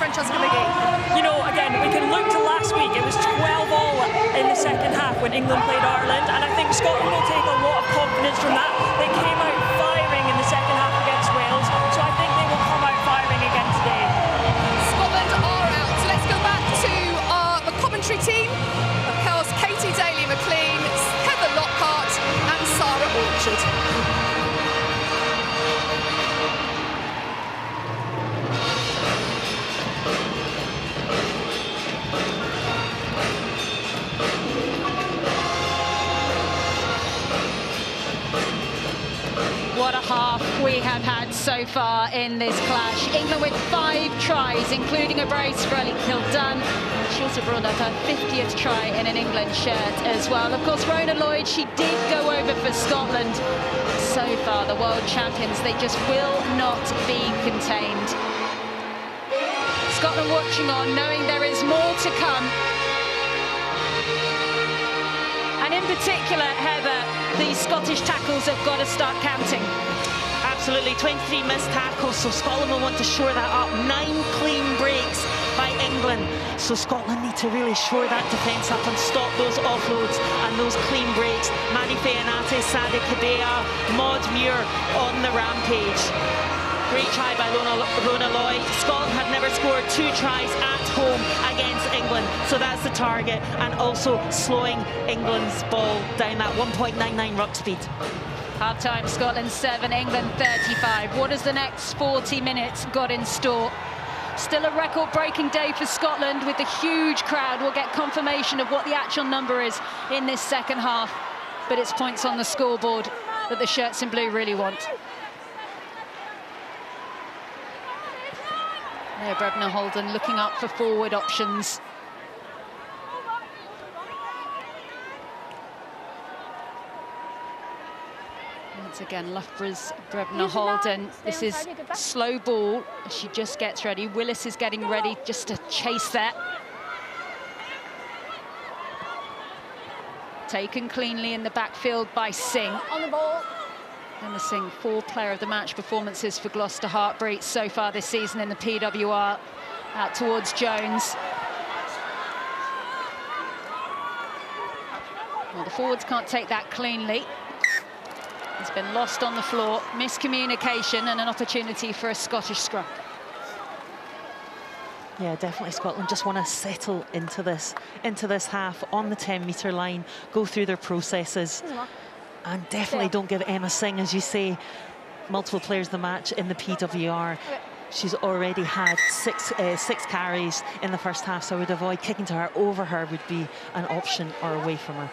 Francesca McGee? Again, we can look to last week. It was 12-all in the second half when England played Ireland, and I think Scotland will take a lot of confidence from that. They came out firing in the second half against Wales, so I think they will come out firing again today. Scotland are out, so let's go back to the commentary team. Of course, Katie Daly-McLean, Heather Lockhart and Sarah Orchard. What a half we have had so far in this clash. England with 5 tries, including a brace for Ellie Kildunn. She also brought up her 50th try in an England shirt as well. Of course, Rona Lloyd, she did go over for Scotland. So far, the world champions, they just will not be contained. Scotland watching on, knowing there is more to come. And in particular, Heather, the Scottish tackles have got to start counting. Absolutely, 23 missed tackles, so Scotland will want to shore that up. 9 clean breaks by England. So Scotland need to really shore that defence up and stop those offloads and those clean breaks. Manny Feanate, Sadie Kadea, Maud Muir on the rampage. Great try by Rona Lloyd. Scotland have never scored 2 tries at home against England, so that's the target, and also slowing England's ball down that 1.99 ruck speed. Half-time, Scotland 7, England 35. What has the next 40 minutes got in store? Still a record-breaking day for Scotland with the huge crowd. We'll get confirmation of what the actual number is in this second half. But it's points on the scoreboard that the shirts in blue really want. There, Brebna Holden looking up for forward options. Once again, Loughborough's Brebna Holden. This is slow ball. She just gets ready. Willis is getting ready just to chase that. Taken cleanly in the backfield by Singh. On the ball. Emma Singh, 4 Player of the Match performances for Gloucester Hartpury so far this season in the PWR. Out towards Jones. Well, the forwards can't take that cleanly. It's been lost on the floor. Miscommunication and an opportunity for a Scottish scrum. Yeah, definitely Scotland just want to settle into this half on the 10-metre line, go through their processes. And definitely don't give Emma Singh, as you say, multiple players of the match in the PWR. She's already had six carries in the first half, so I would avoid kicking to her. Over her would be an option, or away from her.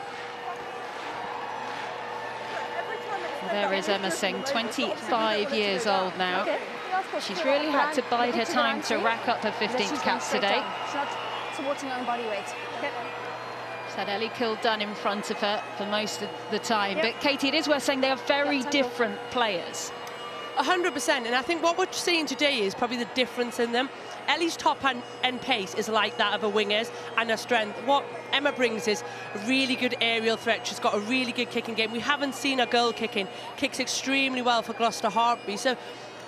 Well, there is Emma Singh, 25 years old now. She's really had to bide her time to rack up her 15th cap today. She's not supporting her own body weight. She's had Ellie Kildown in front of her for most of the time. But Katie, it is worth saying they are very different players. 100%, and I think what we're seeing today is probably the difference in them. Ellie's top end pace is like that of a winger's, and her strength. What Emma brings is a really good aerial threat. She's got a really good kicking game. We haven't seen her goal kicking. Kicks extremely well for Gloucester Hartpury. So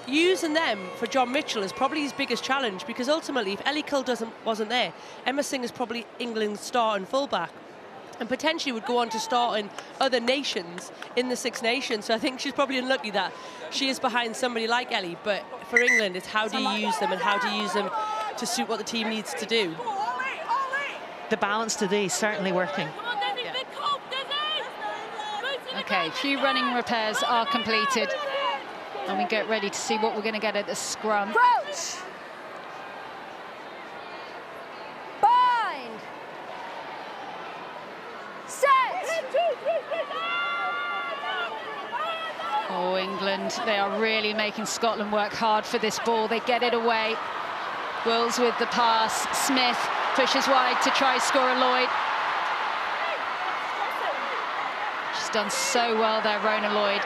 using them for John Mitchell is probably his biggest challenge, because ultimately, if Ellie Kill wasn't there, Emma Singh is probably England's starting fullback, and potentially would go on to start in other nations in the Six Nations. So I think she's probably unlucky that she is behind somebody like Ellie. But for England, it's how do you use them, and how do you use them to suit what the team needs to do. The balance today is certainly working. Okay, a few running repairs are completed. And we get ready to see what we're going to get at the scrum. Approach! Bind! Set! Oh, England, they are really making Scotland work hard for this ball. They get it away. Wills with the pass. Smith pushes wide to try score a Lloyd. She's done so well there, Rona Lloyd.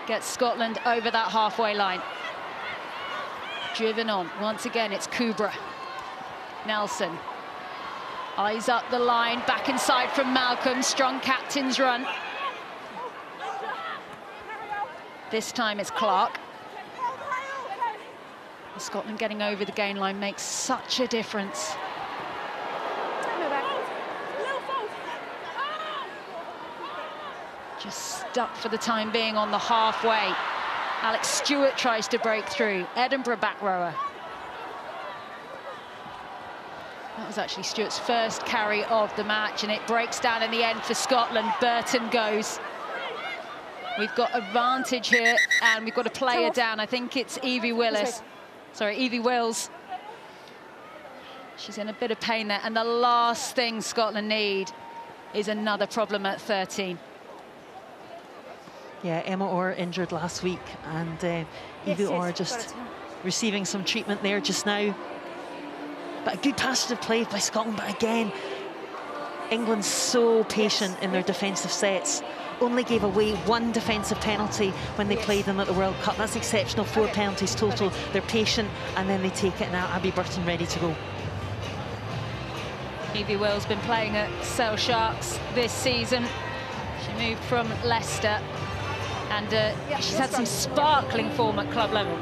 Gets Scotland over that halfway line. Driven on. Once again, it's Kubra. Nelson. Eyes up the line. Back inside from Malcolm. Strong captain's run. This time it's Clark. Scotland getting over the gain line makes such a difference. Just stuck for the time being on the halfway. Alex Stewart tries to break through. Edinburgh back rower. That was actually Stewart's first carry of the match, and it breaks down in the end for Scotland. Burton goes. We've got advantage here, and we've got a player down. I think it's Evie Willis. Sorry, Evie Wills. She's in a bit of pain there, and the last thing Scotland need is another problem at 13. Yeah, Emma Orr injured last week, and Evie Orr just receiving some treatment there just now. But a good passage of play by Scotland, but again, England's so patient in their defensive sets. Only gave away 1 defensive penalty when they played them at the World Cup. That's exceptional, 4 penalties total. They're patient, and then they take it now. Abby Burton ready to go. Evie Will's been playing at Sale Sharks this season. She moved from Leicester, and she's had some sparkling form at club level.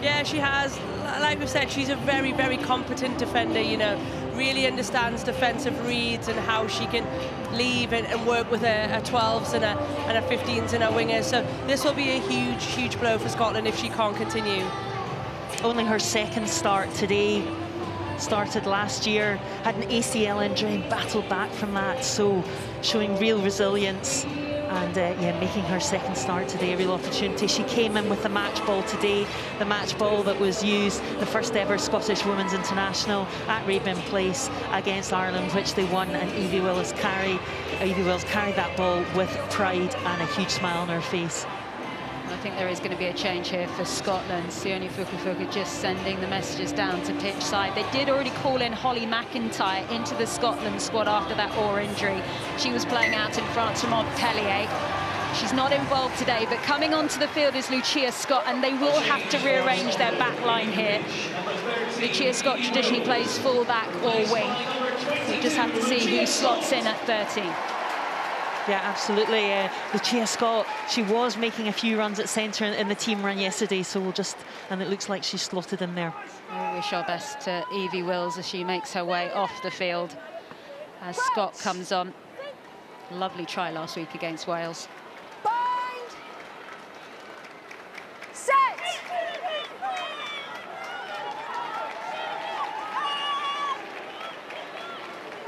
Yeah, she has. Like we've said, she's a very, very competent defender, you know, really understands defensive reads and how she can leave and work with her 12s and her 15s and her wingers. So this will be a huge, huge blow for Scotland if she can't continue. Only her second start today. started last year, had an ACL injury and battled back from that, so showing real resilience. And yeah, making her second start today a real opportunity. She came in with the match ball today, the match ball that was used, the first ever Scottish Women's International at Raeburn Place against Ireland, which they won, and Evie Wills carried that ball with pride and a huge smile on her face. I think there is going to be a change here for Scotland. Sione Fukufuku just sending the messages down to pitch side. They did already call in Holly McIntyre into the Scotland squad after that oar injury. She was playing out in France for Montpellier. She's not involved today, but coming onto the field is Lucia Scott, and they will have to rearrange their back line here. Lucia Scott traditionally plays full-back or wing. We just have to see who slots in at 13. Yeah, absolutely. Lucia Scott, she was making a few runs at centre in the team run yesterday, so we'll just, and it looks like she's slotted in there. We wish our best to Evie Wills as she makes her way off the field as Scott comes on. Lovely try last week against Wales. Bind. Set.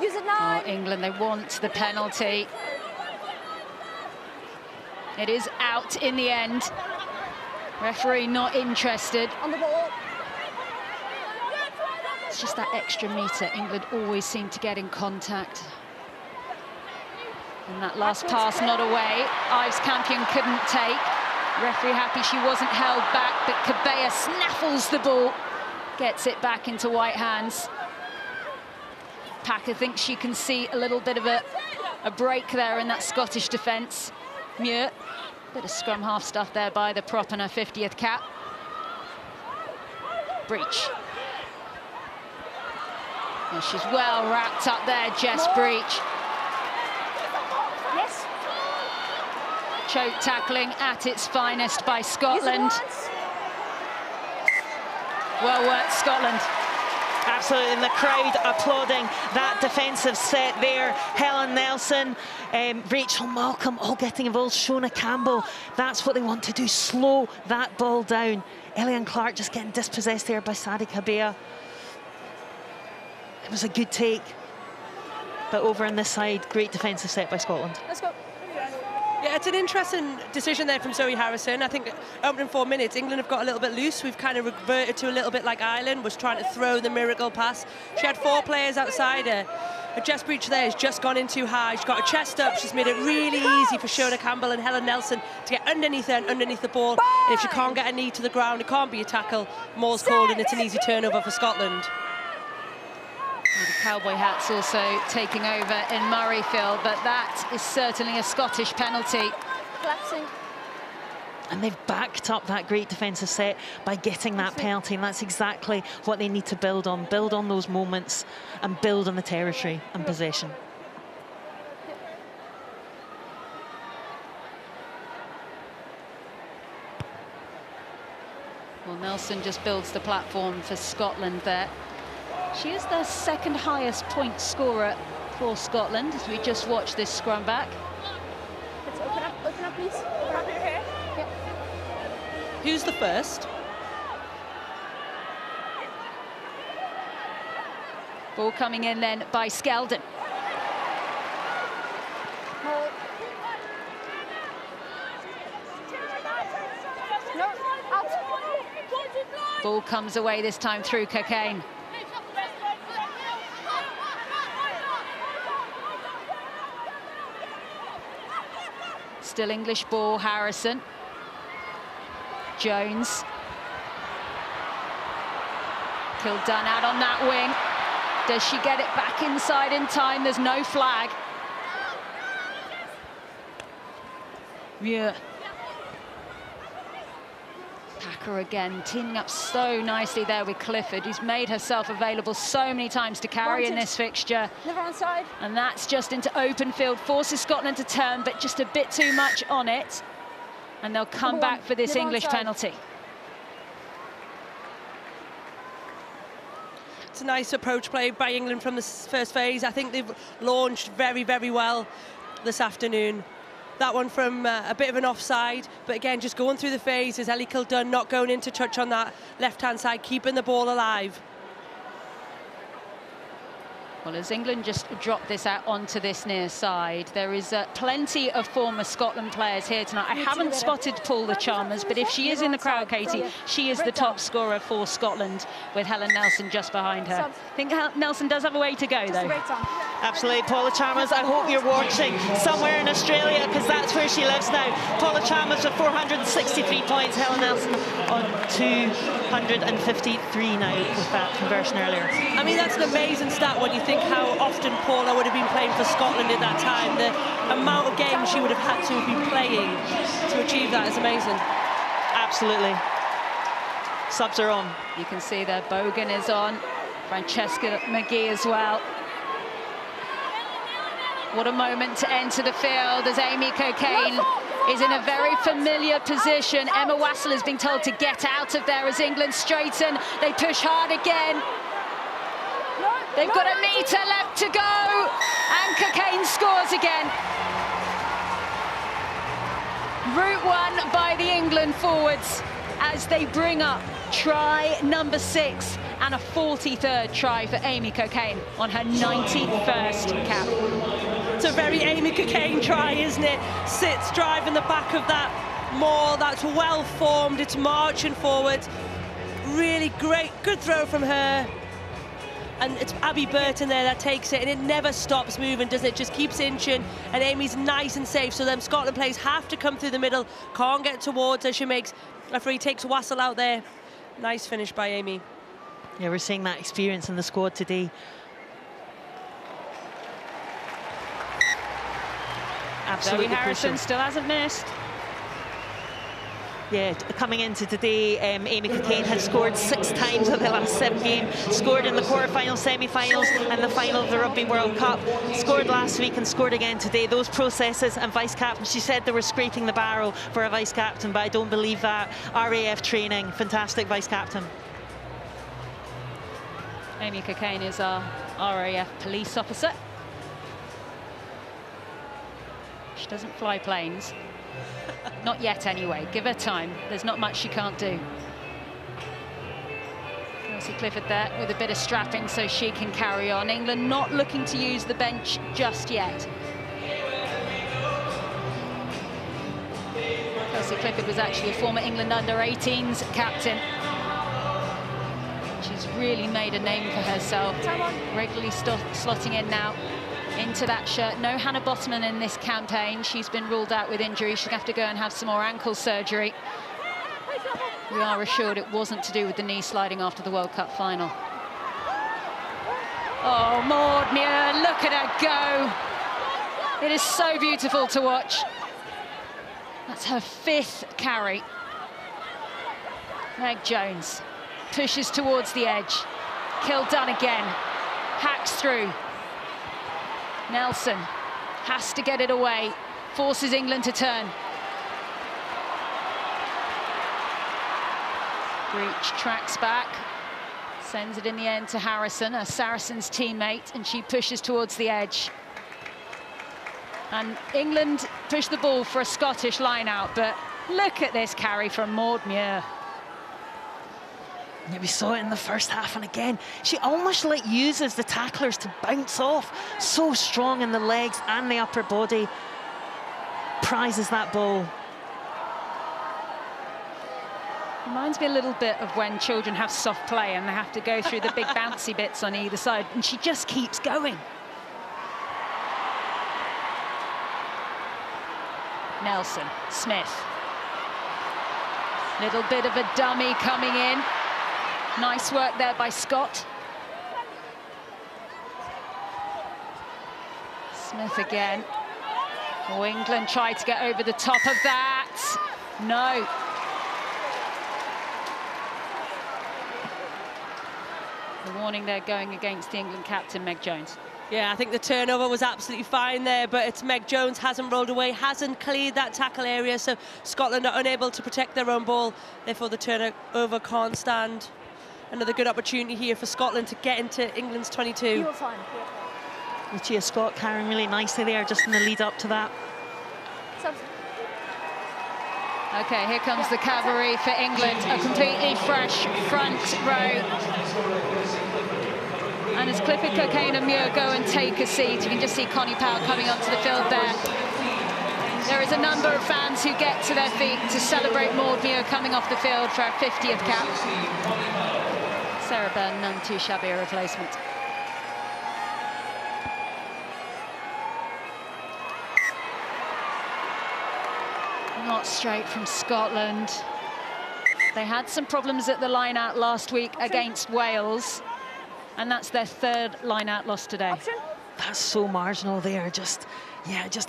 Use it now. Oh, England, they want the penalty. It is out in the end. Referee not interested. On the ball. It's just that extra metre. England always seem to get in contact. And that last pass not away. Ives Campion couldn't take. Referee happy she wasn't held back, but Cabella snaffles the ball. Gets it back into white hands. Packer thinks she can see a little bit of a break there in that Scottish defence. Muir, bit of scrum half stuff there by the prop in her 50th cap. Breach. And she's well wrapped up there, Jess Breach. Yes. Choke tackling at its finest by Scotland. Well worked, Scotland. Absolutely, and the crowd applauding that defensive set there. Helen Nelson, Rachel Malcolm all getting involved. Shona Campbell, that's what they want to do, slow that ball down. Elian Clark just getting dispossessed there by Sadie Kabea. It was a good take, but over on this side, great defensive set by Scotland. Let's go. Yeah, it's an interesting decision there from Zoe Harrison. I think opening 4 minutes, England have got a little bit loose. We've kind of reverted to a little bit like Ireland, was trying to throw the miracle pass. She had 4 players outside her. Her Jess Breach there has just gone in too high. She's got her chest up. She's made it really easy for Shona Campbell and Helen Nelson to get underneath her and underneath the ball. And if she can't get a knee to the ground, it can't be a tackle. Maul's called and it's an easy turnover for Scotland. The cowboy hat's also taking over in Murrayfield, but that is certainly a Scottish penalty. Collapsing. And they've backed up that great defensive set by getting that penalty, and that's exactly what they need to build on those moments and build on the territory and possession. Well, Nelson just builds the platform for Scotland there. She is their second highest point scorer for Scotland as we just watch this scrum back. Let's open up, please. Open up your hair. Yep. Who's the first? Ball coming in then by Skeldon. No, out. Ball comes away this time through Cockayne. Still English ball, Harrison. Jones. Kildunn out on that wing. Does she get it back inside in time? There's no flag. Muir. Packer again, teaming up so nicely there with Clifford, who's made herself available so many times to carry in this fixture. Never onside. And that's just into open field, forces Scotland to turn, but just a bit too much on it. And they'll come back for this English penalty. It's a nice approach play by England from the first phase. I think they've launched very, very well this afternoon. That one from a bit of an offside, but again, just going through the phases. Ellie Kildunn not going into touch on that left-hand side, keeping the ball alive. Well, as England just drop this out onto this near side, there is plenty of former Scotland players here tonight. I haven't spotted Paula Chalmers, but if she is in the crowd, Katie, she is the top scorer for Scotland, with Helen Nelson just behind her. I think Nelson does have a way to go, though. Absolutely, Paula Chalmers, I hope you're watching somewhere in Australia, because that's where she lives now. Paula Chalmers with 463 points, Helen Nelson on 253 now with that conversion earlier. I mean, that's an amazing stat when you think how often Paula would have been playing for Scotland at that time. The amount of games she would have had to have been playing to achieve that is amazing. Absolutely. Subs are on. You can see there, Bogan is on. Francesca McGee as well. What a moment to enter the field as Amy Cockayne is in a very familiar position. Emma Wassel has been told to get out of there as England straighten. They push hard again. They've got a metre left to go, and Cockayne scores again. Route one by the England forwards as they bring up try number 6 and a 43rd try for Amy Cockayne on her 91st cap. It's a very Amy Cockayne try, isn't it? Sits driving the back of that maul, that's well formed, it's marching forward. Really great, good throw from her. And it's Abby Burton there that takes it, and it never stops moving, does it? Just keeps inching, and Amy's nice and safe. So them Scotland players have to come through the middle, can't get towards her. She makes, referee takes Wassel out there. Nice finish by Amy. Yeah, we're seeing that experience in the squad today. Absolutely Zoe Harrison crucial. still hasn't missed. Yeah, coming into today, Amy Cockayne had scored 6 times in the last 7 games, scored in the quarterfinals, semi-finals and the final of the Rugby World Cup, scored last week and scored again today. Those processes, and vice-captain, she said they were scraping the barrel for a vice-captain, but I don't believe that. RAF training, fantastic vice-captain. Amy Cockayne is our RAF police officer. She doesn't fly planes. Not yet, anyway. Give her time. There's not much she can't do. Kelsey Clifford there with a bit of strapping so she can carry on. England not looking to use the bench just yet. Kelsey Clifford was actually a former England under-18s captain. She's really made a name for herself. Regularly slotting in now into that shirt. No Hannah Botman in this campaign. She's been ruled out with injury. She'll have to go and have some more ankle surgery. We are assured it wasn't to do with the knee sliding after the World Cup final. Oh, Maud Muir, look at her go. It is so beautiful to watch. That's her 5th carry. Meg Jones pushes towards the edge. Kildunn again, hacks through. Nelson has to get it away, forces England to turn. Breach tracks back, sends it in the end to Harrison, a Saracens teammate, and she pushes towards the edge. And England push the ball for a Scottish line-out, but look at this carry from Maud Muir. Yeah, we saw it in the first half, and again, she almost like uses the tacklers to bounce off. So strong in the legs and the upper body. Prizes that ball. Reminds me a little bit of when children have soft play and they have to go through the big bouncy bits on either side, and she just keeps going. Nelson, Smith. Little bit of a dummy coming in. Nice work there by Scott. Smith again. Oh, England tried to get over the top of that. No. The warning there going against the England captain, Meg Jones. Yeah, I think the turnover was absolutely fine there, but it's Meg Jones hasn't rolled away, hasn't cleared that tackle area, so Scotland are unable to protect their own ball. Therefore, the turnover can't stand. Another good opportunity here for Scotland to get into England's 22. You were fine. Lucia Scott carrying really nicely there, just in the lead up to that. Okay, here comes the cavalry for England, a completely fresh front row. And as Clifford, Cockayne and Muir go and take a seat, you can just see Connie Powell coming onto the field there. There is a number of fans who get to their feet to celebrate Maud Muir coming off the field for her 50th cap. Sarah Byrne, none too shabby a replacement. Not straight from Scotland. They had some problems at the line-out last week against Wales, and that's their third line-out loss today. That's so marginal there, just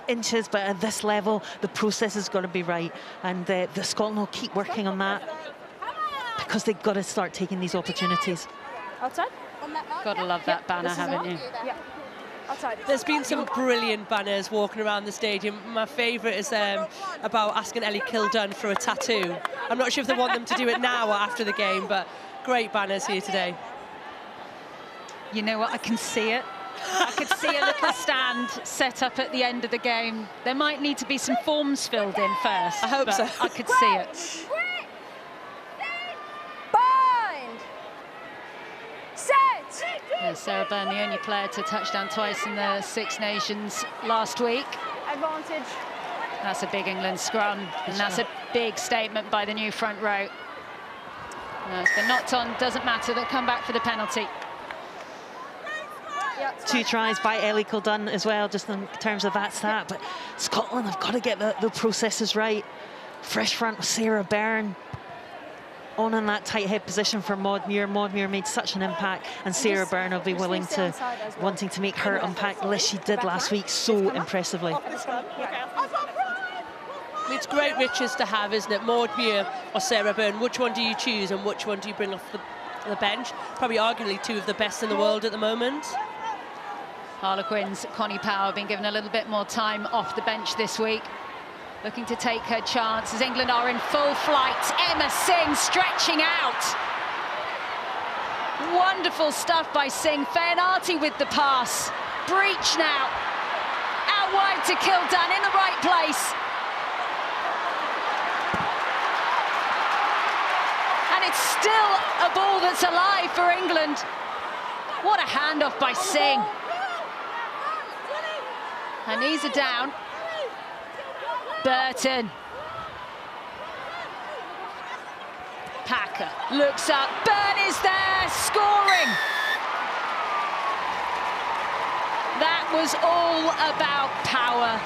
inches, but at this level, the process has got to be right, and the Scotland will keep working on that because they've got to start taking these opportunities. Outside? Gotta love that banner, haven't you? Yeah. Outside. There's been some brilliant banners walking around the stadium. My favourite is about asking Ellie Kildunn for a tattoo. I'm not sure if they want them to do it now or after the game, but great banners here today. You know what, I can see it. I could see a little stand set up at the end of the game. There might need to be some forms filled in first. I hope so. I could see it. Bind! Set! Yeah, Sarah Byrne, the only player to touchdown twice in the Six Nations last week. Advantage. That's a big England scrum, and that's a big statement by the new front row. No, it's been knocked on, doesn't matter, they'll come back for the penalty. 2 tries by Ellie Kildunn as well, just in terms of that stat. But Scotland have got to get the processes right. Fresh front with Sarah Byrne on in that tight head position for Maud Muir. Maud Muir made such an impact, and Sarah Byrne will be wanting to make her impact as she did last week so impressively. It's great riches to have, isn't it? Maud Muir or Sarah Byrne. Which one do you choose, and which one do you bring off the bench? Probably arguably 2 of the best in the world at the moment. Harlequins, Connie Powell, been given a little bit more time off the bench this week, looking to take her chance as England are in full flight. Emma Singh stretching out. Wonderful stuff by Singh. Fainarty with the pass. Breach now. Out wide to Kildunn, in the right place. And it's still a ball that's alive for England. What a handoff by Singh. Her knees are down. Burton. Packer looks up. Byrne is there, scoring. That was all about power.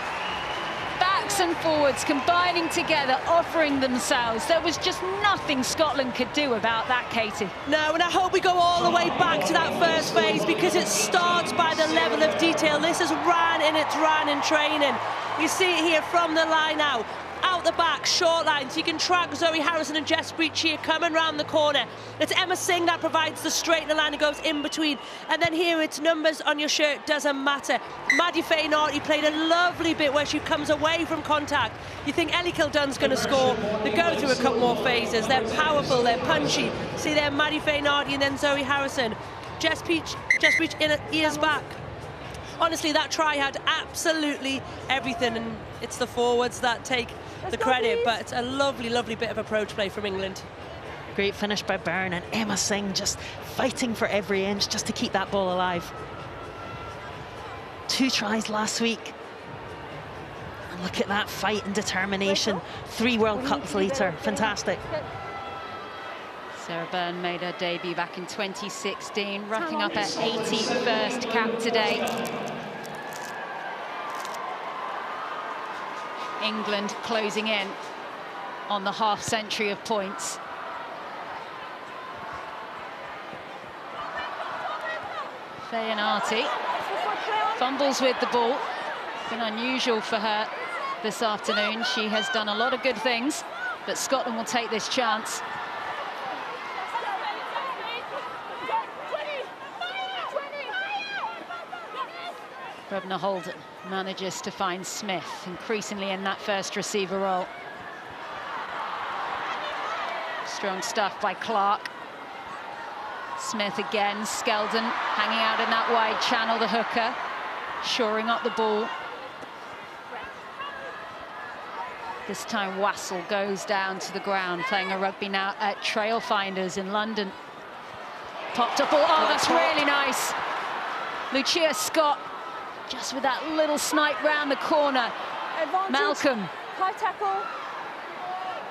Backs and forwards combining together, offering themselves. There was just nothing Scotland could do about that, Katie. No, and I hope we go all the way back to that first phase, because it starts by the level of detail. This is ran in training. You see it here from the line out the back, short lines. You can track Zoe Harrison and Jess Breach here coming round the corner. It's Emma Singh that provides the straight line and goes in between. And then here it's numbers on your shirt, doesn't matter. Maddie Fainarty played a lovely bit where she comes away from contact. You think Ellie Kildunn's going to score. They go through a couple more phases. They're powerful, they're punchy. See there, Maddie Fainarty and then Zoe Harrison. Jess Breach in ears back. Honestly, that try had absolutely everything, and it's the forwards that take the credit, but it's a lovely, lovely bit of approach play from England. Great finish by Byrne, and Emma Singh just fighting for every inch just to keep that ball alive. 2 tries last week. And look at that fight and determination. 3 World Cups later, fantastic. Sarah Byrne made her debut back in 2016, racking up her 81st cap today. England closing in on the half-century of points. Fainarty fumbles with the ball. Been unusual for her this afternoon. She has done a lot of good things, but Scotland will take this chance. Brebna Holden manages to find Smith, increasingly in that first receiver role. Strong stuff by Clark. Smith again, Skeldon hanging out in that wide channel, the hooker, shoring up the ball. This time Wassell goes down to the ground, playing a rugby now at Trailfinders in London. Popped up ball, oh, that's really nice. Lucia Scott, just with that little snipe round the corner. Advantage. Malcolm. High tackle.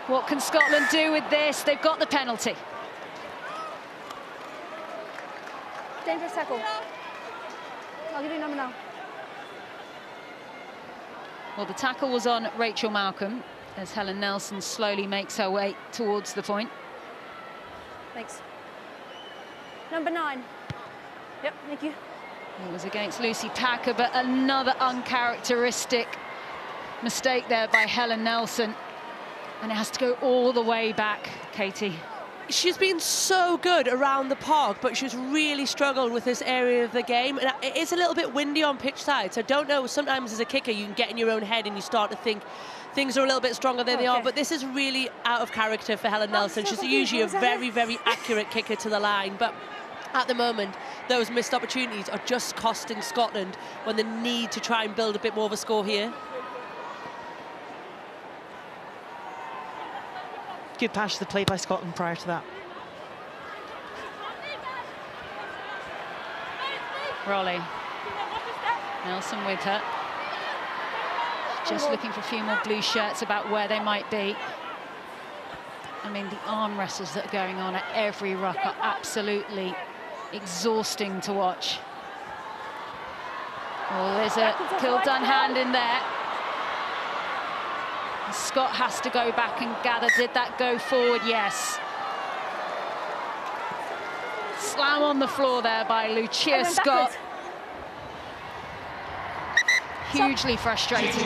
What can Scotland do with this? They've got the penalty. Dangerous tackle. I'll give you a number now. Well, the tackle was on Rachel Malcolm as Helen Nelson slowly makes her way towards the point. Thanks. Number 9. Yep, thank you. It was against Lucy Packer, but another uncharacteristic mistake there by Helen Nelson. And it has to go all the way back, Katie. She's been so good around the park, but she's really struggled with this area of the game. And it is a little bit windy on pitch side, so I don't know, sometimes as a kicker you can get in your own head and you start to think things are a little bit stronger than they are, but this is really out of character for Helen Nelson. She's usually a very, very accurate kicker to the line, but at the moment, those missed opportunities are just costing Scotland when they need to try and build a bit more of a score here. Good patch of the play by Scotland prior to that. Raleigh. Nelson with her. Just looking for a few more blue shirts about where they might be. I mean, the arm wrestles that are going on at every ruck are absolutely exhausting to watch. Oh, there's a kill-done hand in there. Scott has to go back and gather. Did that go forward? Yes. Slam on the floor there by Lucia Scott. Hugely frustrated.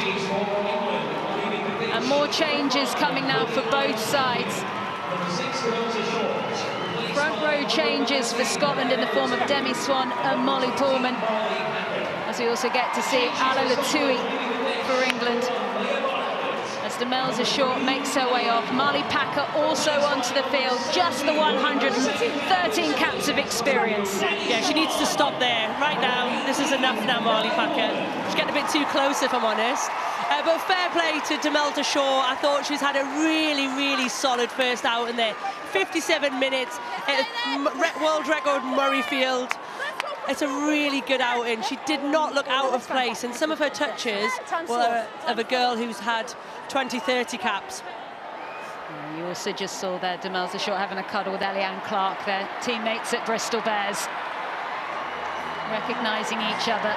And more changes coming now for both sides. Front row changes for Scotland in the form of Demi Swan and Molly Pullman. As we also get to see Ala Latui for England. As Demelza Short makes her way off, Marley Packer also onto the field, just the 113 caps of experience. Yeah, she needs to stop there. Right now, this is enough now, Marley Packer. She's getting a bit too close, if I'm honest. But fair play to Demelza Shaw. I thought she's had a really, really solid first out in there. 57 minutes, world record Murrayfield. It's a really good outing. She did not look out of place, and some of her touches were of a girl who's had 20, 30 caps. And you also just saw there Demelza Short having a cuddle with Eliane Clark, their teammates at Bristol Bears, recognising each other.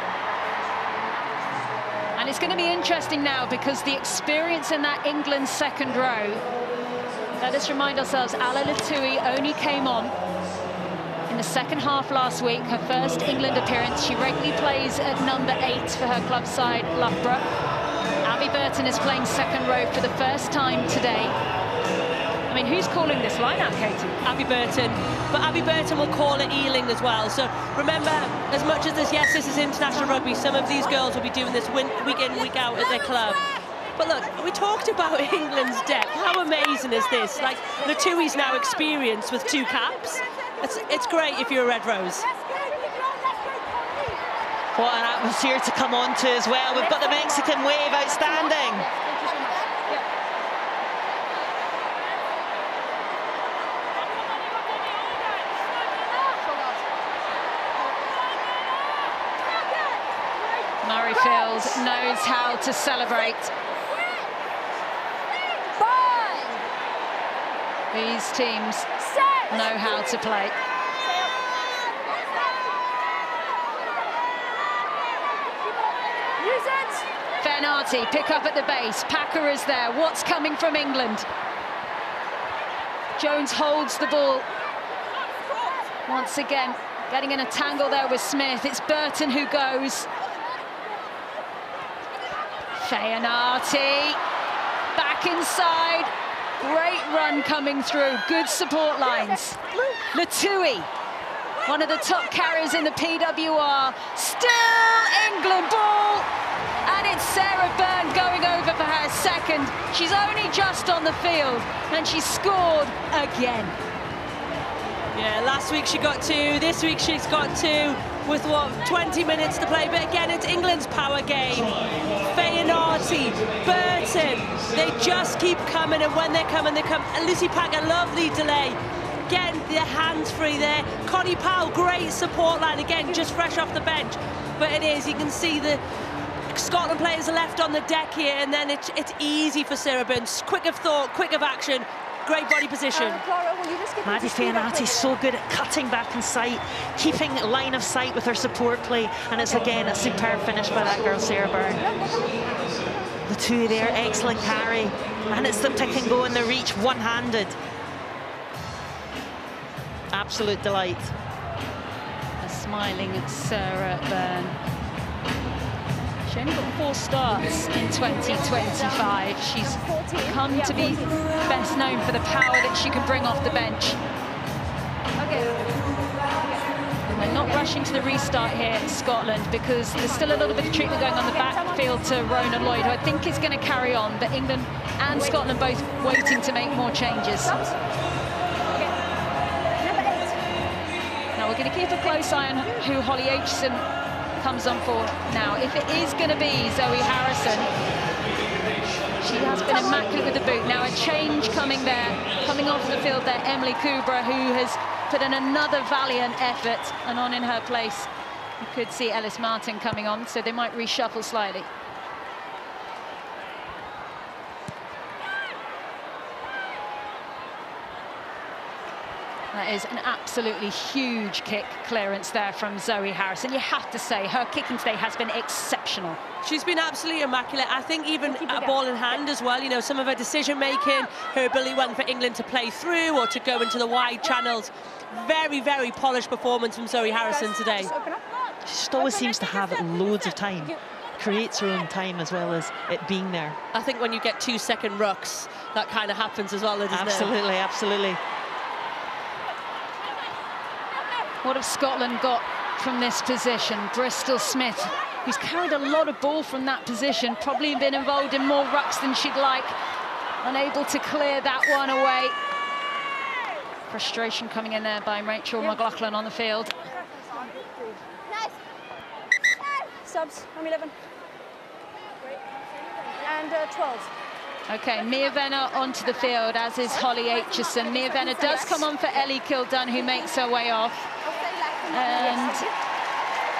And it's going to be interesting now because the experience in that England second row, let us remind ourselves, Ala Latui only came on in the second half last week, her first England appearance. She regularly plays at number 8 for her club side, Loughborough. Abby Burton is playing second row for the first time today. I mean, who's calling this line-out, Katie? Abby Burton. But Abby Burton will call it Ealing as well. So remember, as much as this, yes, this is international rugby, some of these girls will be doing this week in, week out at their club. But look, we talked about England's depth. How amazing is this? Like, Latui's now experienced with 2 caps. It's great if you're a Red Rose. What an atmosphere to come on to as well. We've got the Mexican wave, outstanding. Murrayfield knows how to celebrate. These teams know how to play. Fenarty, pick up at the base. Packer is there. What's coming from England? Jones holds the ball. Once again, getting in a tangle there with Smith. It's Burton who goes. Fenarty, back inside. Great run coming through, good support lines. Latui, one of the top carriers in the PWR. Still England ball, and it's Sarah Byrne going over for her second. She's only just on the field, and she scored again. Yeah, last week she got 2, this week she's got 2 with, what, 20 minutes to play. But again, it's England's power game. Fenarty, Burton, they just keep coming, and when they come, and Lucy Packer, lovely delay. Again, the hands free there. Connie Powell, great support line again, just fresh off the bench. But it is, you can see the Scotland players are left on the deck here, and then it's easy for Sarah Burns. Quick of thought, quick of action, great body position. Maddie Fianati so good at cutting back in sight, keeping line of sight with her support play, and it's again a superb finish by that girl, Sarah Byrne. The two there, excellent carry, and it's the pick and go and the reach one-handed. Absolute delight. A smiling Sarah Byrne. She only got 4 starts in 2025. She's come to be best known for the power that she can bring off the bench. And they're not rushing to the restart here in Scotland because there's still a little bit of treatment going on the backfield to Rona Lloyd, who I think is going to carry on, but England and Scotland both waiting to make more changes. Now we're going to keep a close eye on who Holly Aitchison comes on for now. If it is going to be Zoe Harrison, she has been immaculate with the boot. Now a change coming there, coming off the field there, Emily Kubra, who has put in another valiant effort, and on in her place you could see Ellis Martin coming on, so they might reshuffle slightly. That is an absolutely huge kick clearance there from Zoe Harrison. You have to say, her kicking today has been exceptional. She's been absolutely immaculate. I think even a ball in hand as well, you know, some of her decision-making, her ability went for England to play through or to go into the wide channels. Very, very polished performance from Zoe Harrison today. She just always seems to have loads of time. Creates her own time as well as it being there. I think when you get 2-second rucks, that kind of happens as well, doesn't it? Absolutely, absolutely. What have Scotland got from this position? Bristol Smith, who's carried a lot of ball from that position, probably been involved in more rucks than she'd like, unable to clear that one away. Frustration coming in there by Rachel McLaughlin on the field. Subs, I'm 11. And 12. Okay, Mia Venner onto the field, as is Holly Aitchison. Mia Venner does come on for Ellie Kildunn, who makes her way off. And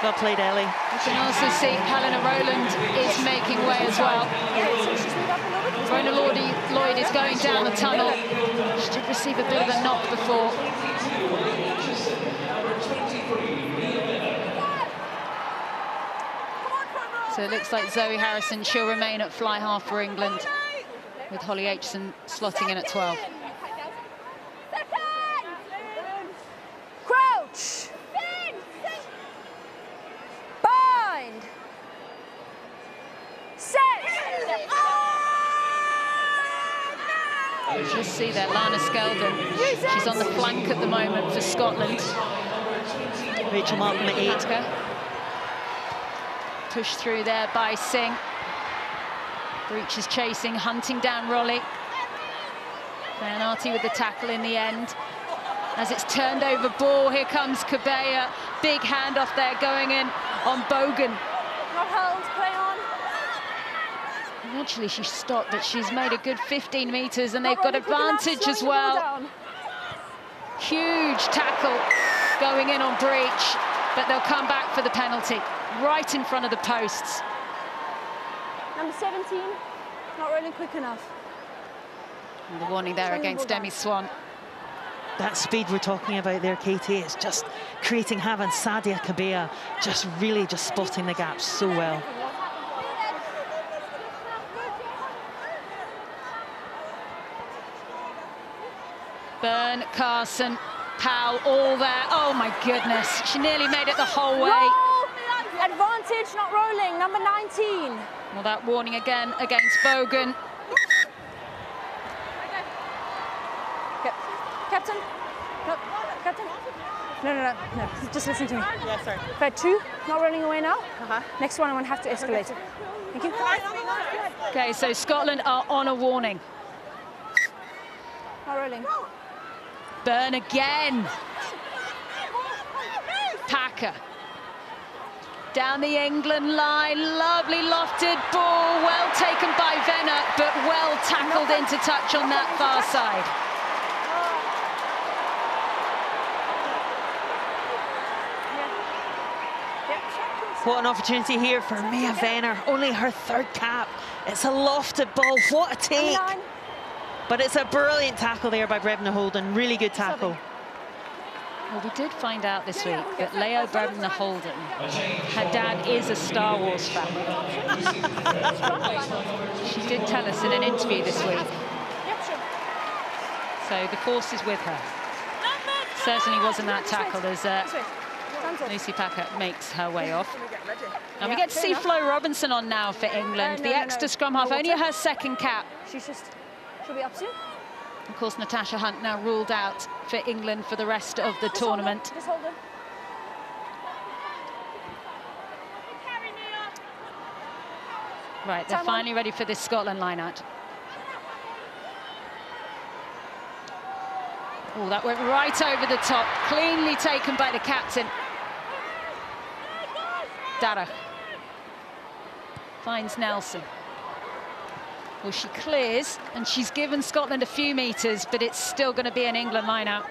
well played, Ellie. You can also see Helena Rowland is making way as well. Rona Lloyd is going down the tunnel. She did receive a bit of a knock before. So it looks like Zoe Harrison, she'll remain at fly half for England, with Holly Aitchison slotting in at 12. Crouch! Bind! Set! You just see there, Lana Skeldon. She's on the flank at the moment for Scotland. Rachel Martin at 8. Pushed through there by Singh. Breach is chasing, hunting down Rolly. Fianati with the tackle in the end. As it's turned over ball, here comes Kabea. Big handoff there going in on Bogan. Not held, play on. Eventually she stopped, but she's made a good 15 metres and they've got advantage as well. Huge tackle going in on Breach, but they'll come back for the penalty right in front of the posts. Number 17, not rolling quick enough. And the warning there against Demi Swan. That speed we're talking about there, Katie, is just creating havoc. Sadia Kabea just really just spotting the gaps so well. Byrne, Carson, Powell, all there. Oh my goodness, she nearly made it the whole way. Roll. Advantage, not rolling, number 19. Well, that warning again against Bogan. Captain? No, Captain? No, just listen to me. Yeah, sorry. Fair 2, not rolling away now. Next one, I'm going to have to escalate. Thank you. Okay, so Scotland are on a warning. Not rolling. Byrne again. Packer. Down the England line, lovely lofted ball, well taken by Venner, but well tackled into touch on that far side. What an opportunity here for Mia Venner. Only her 3rd cap. It's a lofted ball. What a take. But it's a brilliant tackle there by Brevna Holden. Really good tackle. Well, we did find out this week that Leo Brevna Holden, her dad is a Star Wars fan. She did tell us in an interview this week. So the force is with her. Certainly wasn't that tackle as Lucy Packer makes her way off. And we get to see Flo Robinson on now for England, the extra scrum half, only her 2nd cap. She'll be up soon. Of course, Natasha Hunt now ruled out for England for the rest of the tournament. Just hold her. Right, they're finally ready for this Scotland line-out. Oh, that went right over the top, cleanly taken by the captain. Dara finds Nelson. Well, she clears, and she's given Scotland a few metres, but it's still going to be an England line-out.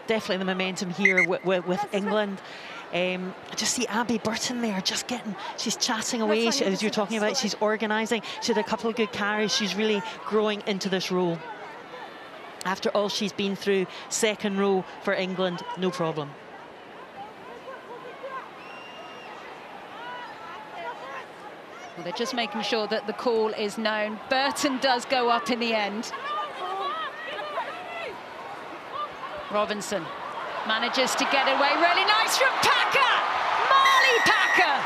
Definitely the momentum here with England. I just see Abby Burton there, just getting, she's chatting away, as you're talking about, she's organising. She had a couple of good carries. She's really growing into this role. After all she's been through, 2nd row for England, no problem. Well, they're just making sure that the call is known. Burton does go up in the end. Robinson manages to get away. Really nice from Packer! Marley Packer!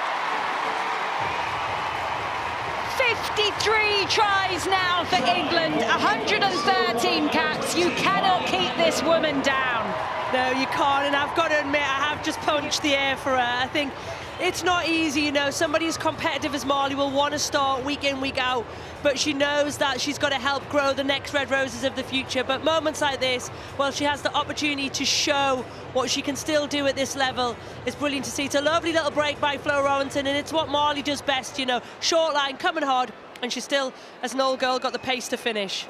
53 tries now for England, 113 caps. You cannot keep this woman down. No, you can't, and I've got to admit, I have just punched the air for her. I think it's not easy, you know. Somebody as competitive as Marley will want to start week in, week out, but she knows that she's got to help grow the next Red Roses of the future. But moments like this, well, she has the opportunity to show what she can still do at this level. It's brilliant to see. It's a lovely little break by Flo Robinson, and it's what Marley does best, you know. Short line, coming hard, and she still, as an old girl, got the pace to finish.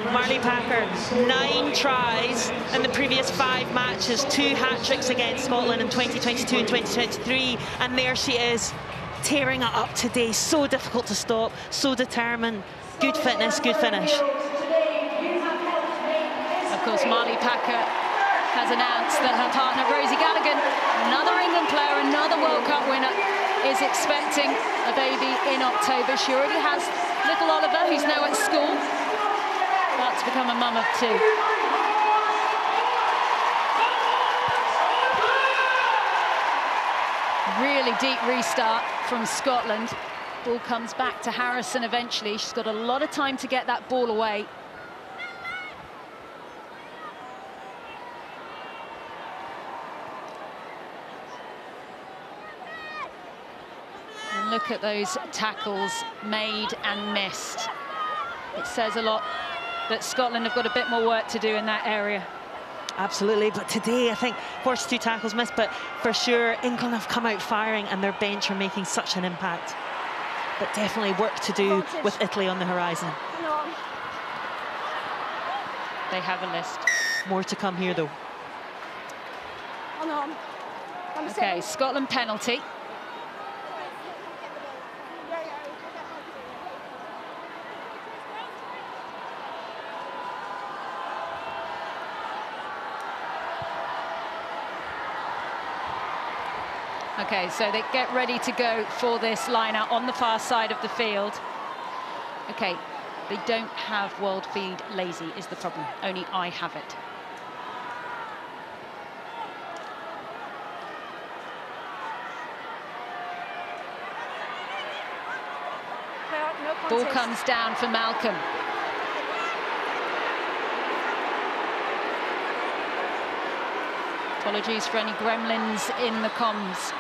Marley Packer, 9 tries in the previous 5 matches, 2 hat-tricks against Scotland in 2022 and 2023, and there she is, tearing it up today. So difficult to stop, so determined. Good fitness, good finish. Of course, Marley Packer has announced that her partner, Rosie Gallagher, another England player, another World Cup winner, is expecting a baby in October. She already has little Oliver, who's now at school. About to become a mum of 2. Really deep restart from Scotland. Ball comes back to Harrison eventually. She's got a lot of time to get that ball away. And look at those tackles made and missed. It says a lot that Scotland have got a bit more work to do in that area. Absolutely, but today I think 42 tackles missed, but for sure England have come out firing and their bench are making such an impact. But definitely work to do with Italy on the horizon. They have a list. More to come here though. Okay, Scotland penalty. Okay, so they get ready to go for this line-out on the far side of the field. Okay, they don't have World Feed Lazy is the problem. Only I have it. Ball comes down for Malcolm. Apologies for any gremlins in the comms.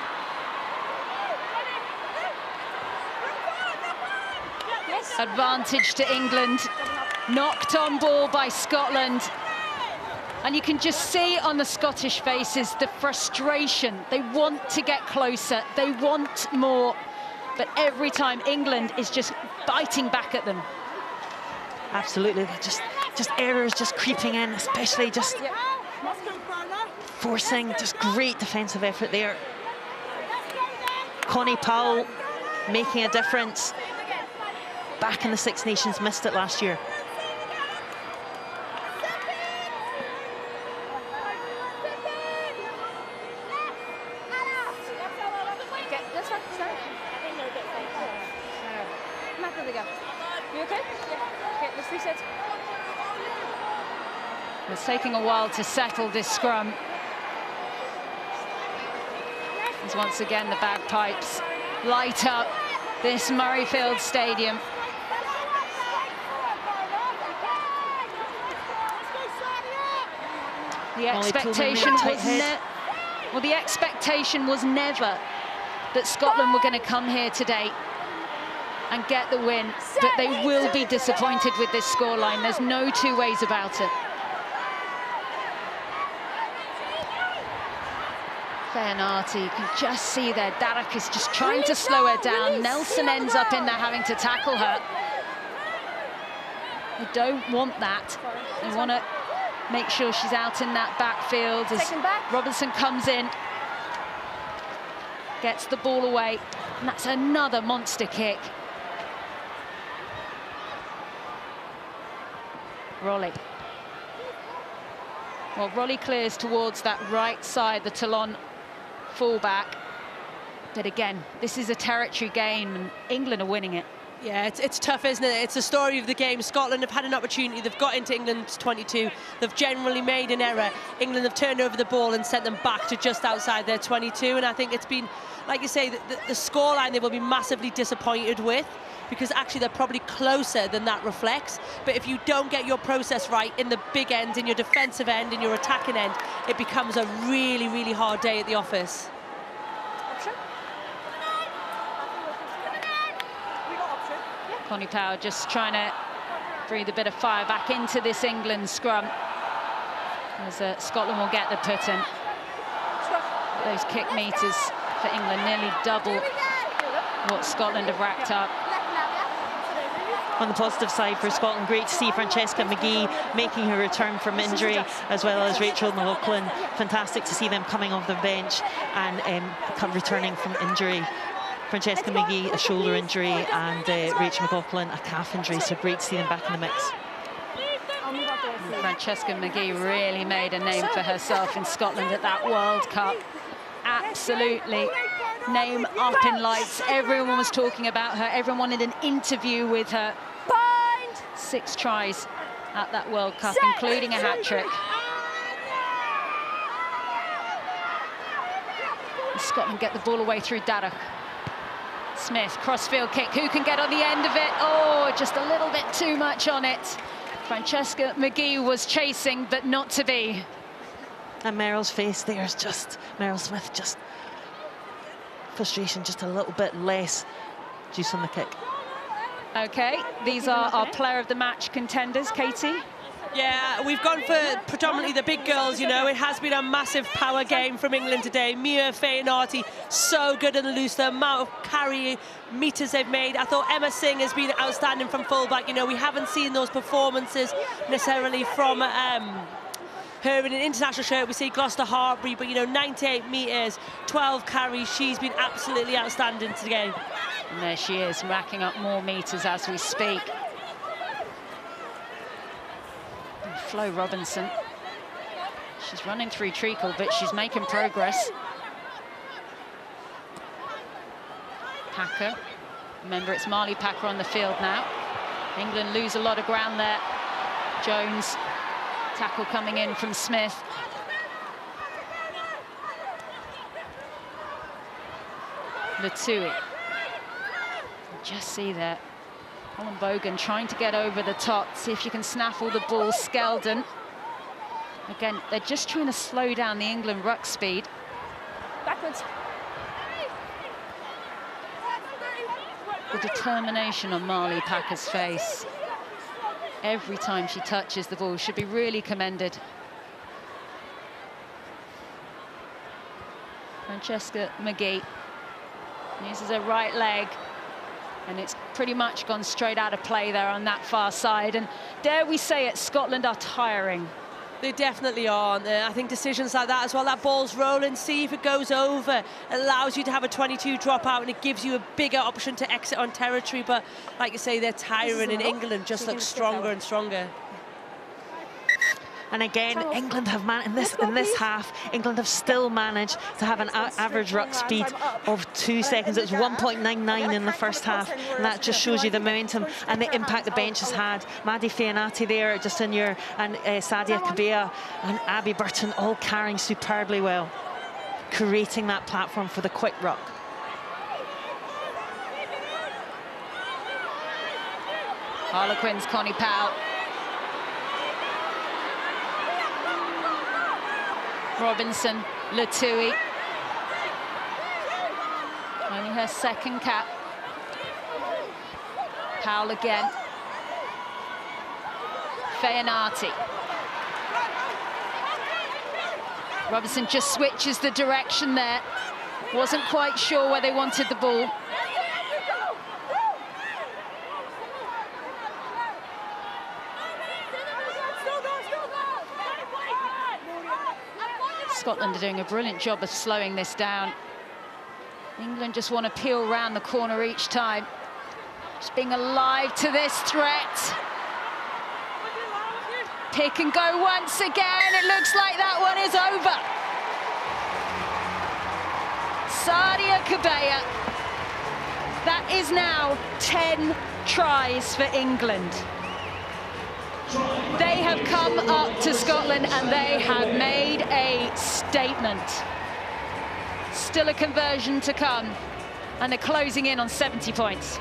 Advantage to England. Knocked on ball by Scotland. And you can just see on the Scottish faces the frustration. They want to get closer. They want more. But every time England is just biting back at them. Absolutely, just errors just creeping in, especially just forcing, just great defensive effort there. Connie Powell making a difference. Back in the Six Nations, missed it last year. You okay? Yeah. Okay, let's reset. It's taking a while to settle this scrum. As once again the bagpipes light up this Murrayfield Stadium. The expectation was never that Scotland were going to come here today and get the win, but they will be disappointed with this scoreline. There's no two ways about it. Feanati, you can just see there, Darach is just trying to slow her down. Nelson ends up in there having to tackle her. They don't want that. They want to make sure she's out in that backfield as Robinson comes in, gets the ball away, and that's another monster kick. Rolly. Well, Rolly clears towards that right side, the Toulon fullback. But again, this is a territory game, and England are winning it. Yeah, it's tough, isn't it? It's the story of the game. Scotland have had an opportunity. They've got into England's 22. They've generally made an error. England have turned over the ball and sent them back to just outside their 22. And I think it's been, like you say, the scoreline they will be massively disappointed with, because actually they're probably closer than that reflects. But if you don't get your process right in the big end, in your defensive end, in your attacking end, it becomes a really, really hard day at the office. Connie Powell just trying to breathe a bit of fire back into this England scrum, as Scotland will get the put in. Those kick meters for England nearly double what Scotland have racked up. On the positive side for Scotland, great to see Francesca McGee making her return from injury, as well as Rachel McLaughlin. Fantastic to see them coming off the bench and returning from injury. Francesca McGee, a shoulder injury, and Rachel McLaughlin, a calf injury, so great to see them back in the mix. Francesca McGee really made a name for herself in Scotland at that World Cup. Absolutely. Name up in lights. Everyone was talking about her. Everyone wanted an interview with her. 6 tries at that World Cup, including a hat-trick. Scotland get the ball away through Darach. Smith, crossfield kick. Who can get on the end of it? Oh, just a little bit too much on it. Francesca McGee was chasing, but not to be. And Meryl's face there is just, Meryl Smith, just frustration, just a little bit less juice on the kick. Okay, these are our player of the match contenders, Katie. Yeah, we've gone for predominantly the big girls, you know. It has been a massive power game from England today. Mia Feanati, so good in the loose, the amount of carry meters they've made. I thought Emma Singh has been outstanding from fullback. You know, we haven't seen those performances necessarily from her in an international shirt. We see Gloucester Hartbury, but, you know, 98 metres, 12 carries. She's been absolutely outstanding today. And there she is, racking up more metres as we speak. Flo Robinson, she's running through treacle, but she's making progress. Packer, remember it's Marley Packer on the field now. England lose a lot of ground there. Jones, tackle coming in from Smith. Latui, just see that. Colin Bogan trying to get over the top, see if you can snaffle the ball. Skeldon. Again, they're just trying to slow down the England ruck speed. Backwards. The determination on Marley Packer's face. Every time she touches the ball, should be really commended. Francesca McGee uses her right leg, and it's pretty much gone straight out of play there on that far side. And dare we say it, Scotland are tiring. They definitely are. I think decisions like that as well, that ball's rolling, see if it goes over. It allows you to have a 22 drop out and it gives you a bigger option to exit on territory. But like you say, they're tiring, and England just looks stronger and stronger. And again, England have in this half, England have still managed to have an average ruck speed of 2 seconds. It was 1.99 in the first half, and that just shows you the momentum and the impact the bench has had. Maddie Fianati there, just in your, and Sadia Kabea and Abby Burton all carrying superbly well, creating that platform for the quick ruck. Harlequins, Connie Powell. Robinson, Latui. Only her second cap. Powell again. Fianati. Robinson just switches the direction there. Wasn't quite sure where they wanted the ball. Scotland are doing a brilliant job of slowing this down. England just want to peel round the corner each time. Just being alive to this threat. Pick and go once again. It looks like that one is over. Sadia Kabea. That is now 10 tries for England. They have come up to Scotland and they have made a statement. Still a conversion to come, and they're closing in on 70 points.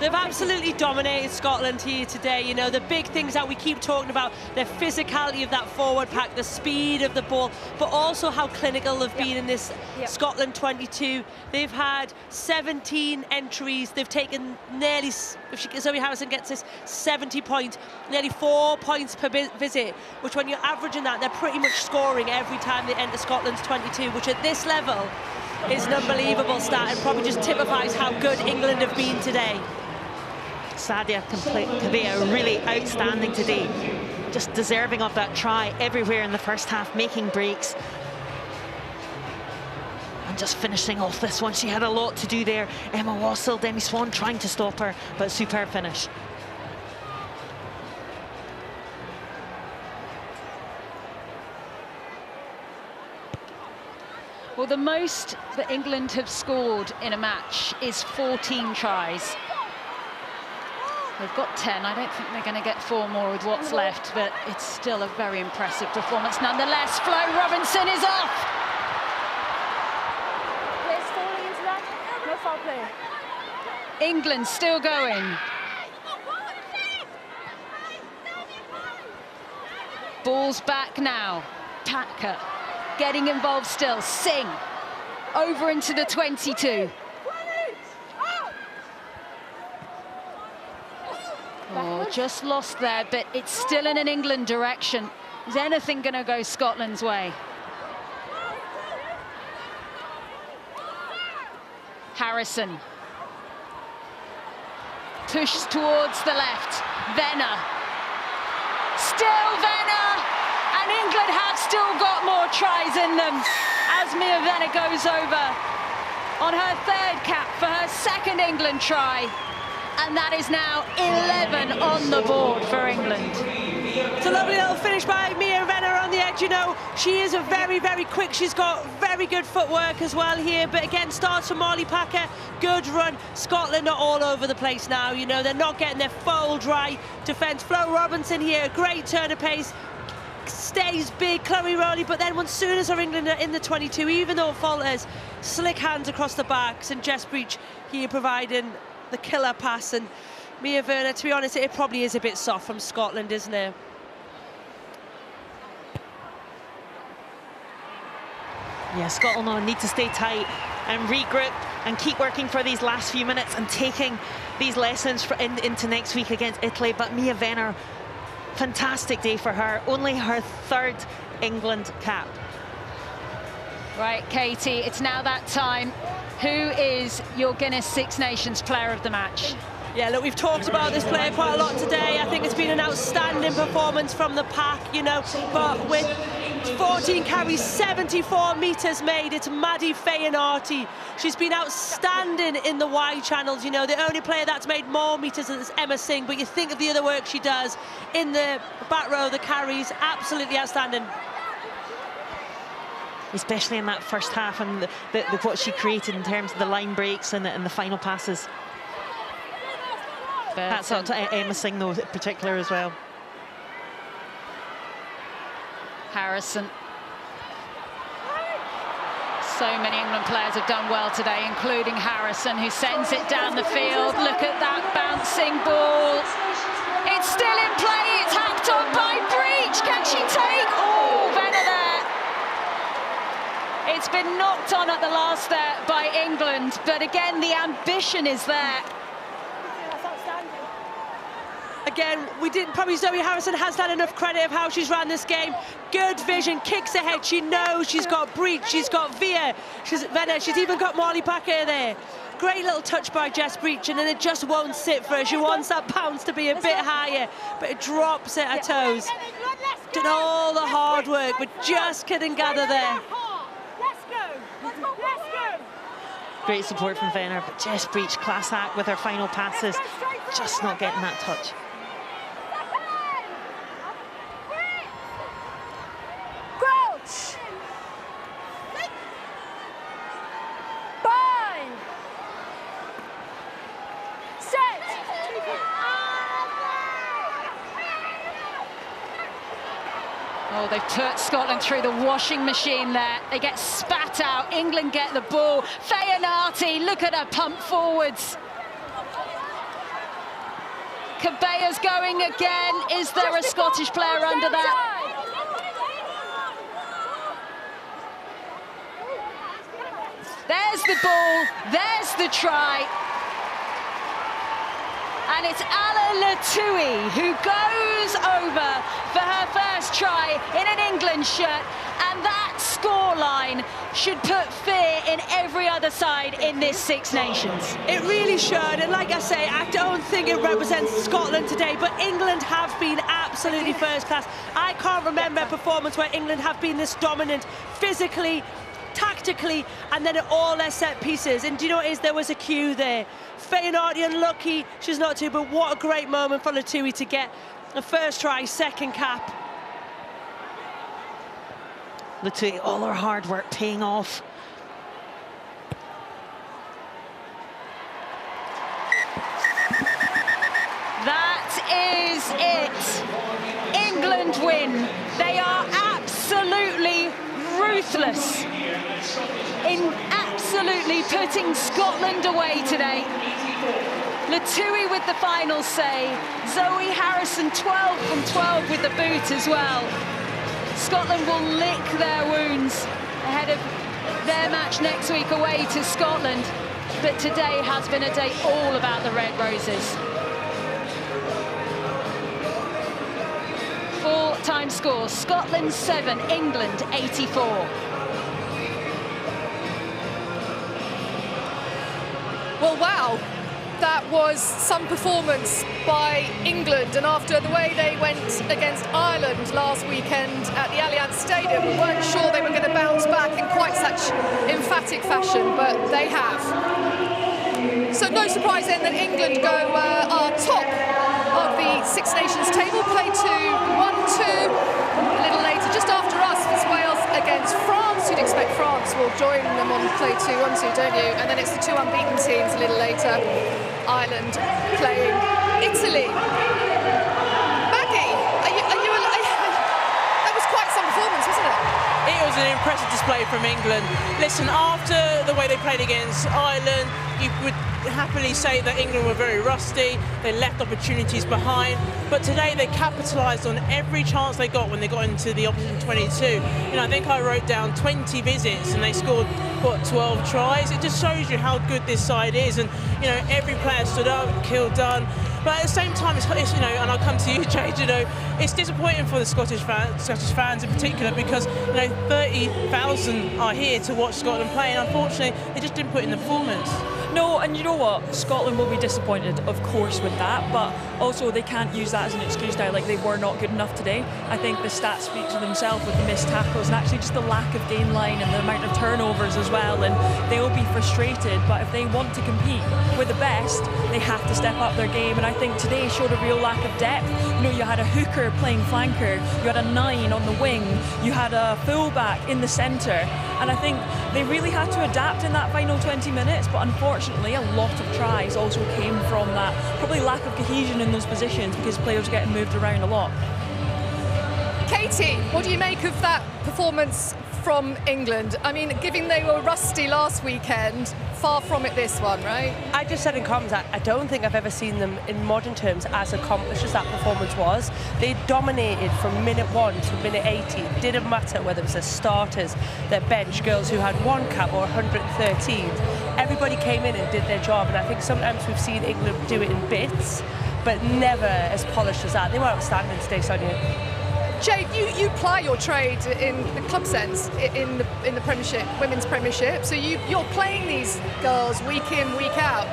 They've absolutely dominated Scotland here today. You know, the big things that we keep talking about, the physicality of that forward pack, the speed of the ball, but also how clinical they've been in this Scotland 22. They've had 17 entries. They've taken nearly, if Zoe Harrison gets this, 70 points, nearly 4 points per visit, which when you're averaging that, they're pretty much scoring every time they enter Scotland's 22, which at this level is an unbelievable stat and probably just typifies how good England have been today. Sadia Kabea really outstanding today, just deserving of that try everywhere in the first half, making breaks and just finishing off this one. She had a lot to do there. Emma Wassell, Demi Swan trying to stop her, but superb finish. Well, the most that England have scored in a match is 14 tries. They've got 10. I don't think they're going to get 4 more with what's left, but it's still a very impressive performance nonetheless. Flo Robinson is off. Players falling into that. No foul play. England still going. Ball's back now. Packer getting involved still. Singh over into the 22. Oh, just lost there, but it's still in an England direction. Is anything going to go Scotland's way? Harrison. Pushed towards the left. Venner. Still Venner! And England have still got more tries in them as Mia Venner goes over on her 3rd cap for her 2nd England try. And that is now 11 on the board for England. It's a lovely little finish by Mia Venner on the edge. You know, she is a very, very quick. She's got very good footwork as well here. But again, starts from Molly Packer. Good run. Scotland are all over the place now. You know, they're not getting their full dry defence. Flo Robinson here, great turn of pace. Stays big, Chloe Rowley, but then as soon as England are in the 22, even though it falters, slick hands across the backs, and Jess Breach here providing the killer pass. And Mia Venner, to be honest, it probably is a bit soft from Scotland, isn't it? Yeah, Scotland will need to stay tight and regroup and keep working for these last few minutes and taking these lessons into next week against Italy. But Mia Venner, fantastic day for her, only her 3rd England cap. Right, Katie, it's now that time. Who is your Guinness Six Nations Player of the Match? Yeah, look, we've talked about this player quite a lot today. I think it's been an outstanding performance from the pack, you know, but with 14 carries, 74 metres made, it's Maddie Feyenarty. She's been outstanding in the wide channels, you know. The only player that's made more metres is Emma Singh, but you think of the other work she does in the back row, the carries, absolutely outstanding. Especially in that first half and what she created in terms of the line breaks and the final passes. That's up to Emma Singh, though, in particular as well. Harrison. So many England players have done well today, including Harrison, who sends it down the field. Look at that bouncing ball. It's still in play. It's hacked on by Breach. Can she take? Oh, Venner there. It's been knocked on at the last there by England, but again, the ambition is there. Again, we didn't probably Zoe Harrison has had enough credit of how she's ran this game. Good vision, kicks ahead. She knows she's got Breach, she's got Venner, she's even got Molly Packer there. Great little touch by Jess Breach, and then it just won't sit for her. She wants that bounce to be a bit higher, but it drops at her toes. Did all the hard work, but just couldn't gather there. Great support from Venner, but Jess Breach, class act with her final passes, just not getting that touch. Oh, they've put Scotland through the washing machine there. They get spat out. England get the ball. Feyenarty, look at her pump forwards. Cabea's going again. Is there a Scottish player under that? There's the ball. There's the try. And it's Ala Latui who goes over for her first try in an England shirt, and that scoreline should put fear in every other side in this Six Nations. It really should, and like I say, I don't think it represents Scotland today, but England have been absolutely first class. I can't remember a performance where England have been this dominant physically, tactically, and then at all their set pieces. And do you know what it is? There was a cue there. Feyenarty unlucky, she's not too, but what a great moment for Latui to get the first try, second cap. Latui, all her hard work paying off. That is it. England win. They are absolutely ruthless in absolutely putting Scotland away today. Latui with the final say. Zoe Harrison 12 from 12 with the boot as well. Scotland will lick their wounds ahead of their match next week away to Scotland. But today has been a day all about the Red Roses. Full-time score, Scotland 7, England 84. Well, wow, that was some performance by England, and after the way they went against Ireland last weekend at the Allianz Stadium, we weren't sure they were going to bounce back in quite such emphatic fashion, but they have. So no surprise then that England are top of the Six Nations table, play to 1-2. A little later, just after us, it's Wales against France. You'd expect France will join them on play 2, 1-2, don't you? And then it's the two unbeaten teams a little later. Ireland playing Italy. Maggie, that was quite some performance, wasn't it? It was an impressive display from England. Listen, after the way they played against Ireland, you would happily say that England were very rusty, they left opportunities behind, but today they capitalised on every chance they got when they got into the opposition 22. You know, I think I wrote down 20 visits and they scored, what, 12 tries? It just shows you how good this side is, and, you know, every player stood up, killed done. But at the same time, it's you know, and I'll come to you, Jade, you know, it's disappointing for the Scottish fans in particular, because, you know, 30,000 are here to watch Scotland play, and unfortunately, they just didn't put in the performance. No, and you know what? Scotland will be disappointed, of course, with that, but also they can't use that as an excuse now, like they were not good enough today. I think the stats speak for themselves with the missed tackles and actually just the lack of gain line and the amount of turnovers as well, and they'll be frustrated, but if they want to compete with the best, they have to step up their game, and I think today showed a real lack of depth. You know, you had a hooker playing flanker, you had a 9 on the wing, you had a fullback in the centre, and I think they really had to adapt in that final 20 minutes, but unfortunately a lot of tries also came from that probably lack of cohesion in those positions because players are getting moved around a lot. Katie, what do you make of that performance from England? I mean, given they were rusty last weekend, far from it this one, right? I just said in comms, I don't think I've ever seen them in modern terms as accomplished as that performance was. They dominated from minute 1 to minute 80. It didn't matter whether it was their starters, their bench, girls who had 1 cap or 113. Everybody came in and did their job, and I think sometimes we've seen England do it in bits, but never as polished as that. They were outstanding today, Sonia. Jade, you ply your trade in the club sense in the Premiership, Women's Premiership. So you're playing these girls week in, week out.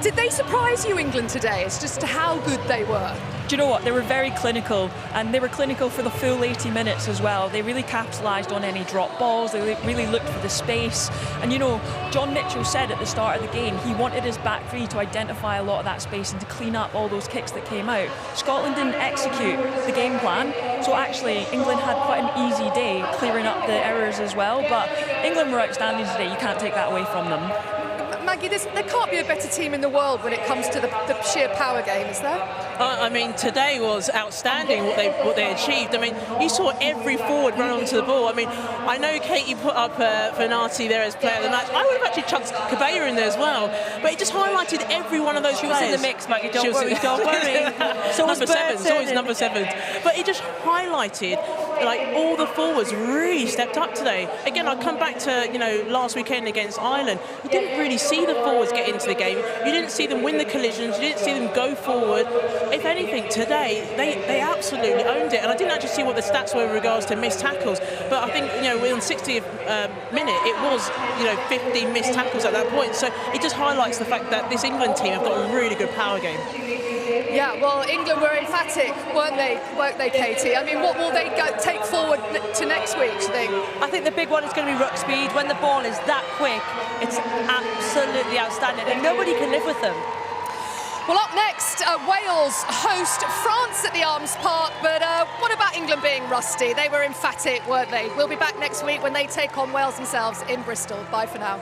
Did they surprise you, England, today, as just to how good they were? Do you know what? They were very clinical, and they were clinical for the full 80 minutes as well. They really capitalised on any drop balls. They really looked for the space. And you know, John Mitchell said at the start of the game he wanted his back three to identify a lot of that space and to clean up all those kicks that came out. Scotland didn't execute the game plan, so actually England had quite an easy day clearing up the errors as well. But England were outstanding today. You can't take that away from them. Maggie, there can't be a better team in the world when it comes to the sheer power game, is there? I mean, today was outstanding what they achieved. I mean, you saw every forward run onto the ball. I mean, I know Katie put up Fanati there as player of the match. I would have actually chucked Cabella in there as well, but it just highlighted every one of those players. She was in the mix, Maggie. Don't worry. So number 7. It's always number 7. But it just highlighted like all the forwards really stepped up today. Again, I come back to last weekend against Ireland. You didn't really see the forwards get into the game. You didn't see them win the collisions. You didn't see them go forward. If anything, today they absolutely owned it. And I didn't actually see what the stats were in regards to missed tackles. But I think within the 60th minute, it was 50 missed tackles at that point. So it just highlights the fact that this England team have got a really good power game. Yeah, well, England were emphatic, weren't they, Katie? I mean, what will they take forward to next week, do you think? I think the big one is going to be ruck speed. When the ball is that quick, it's absolutely outstanding, and nobody can live with them. Well, up next, Wales host France at the Arms Park, but what about England being rusty? They were emphatic, weren't they? We'll be back next week when they take on Wales themselves in Bristol. Bye for now.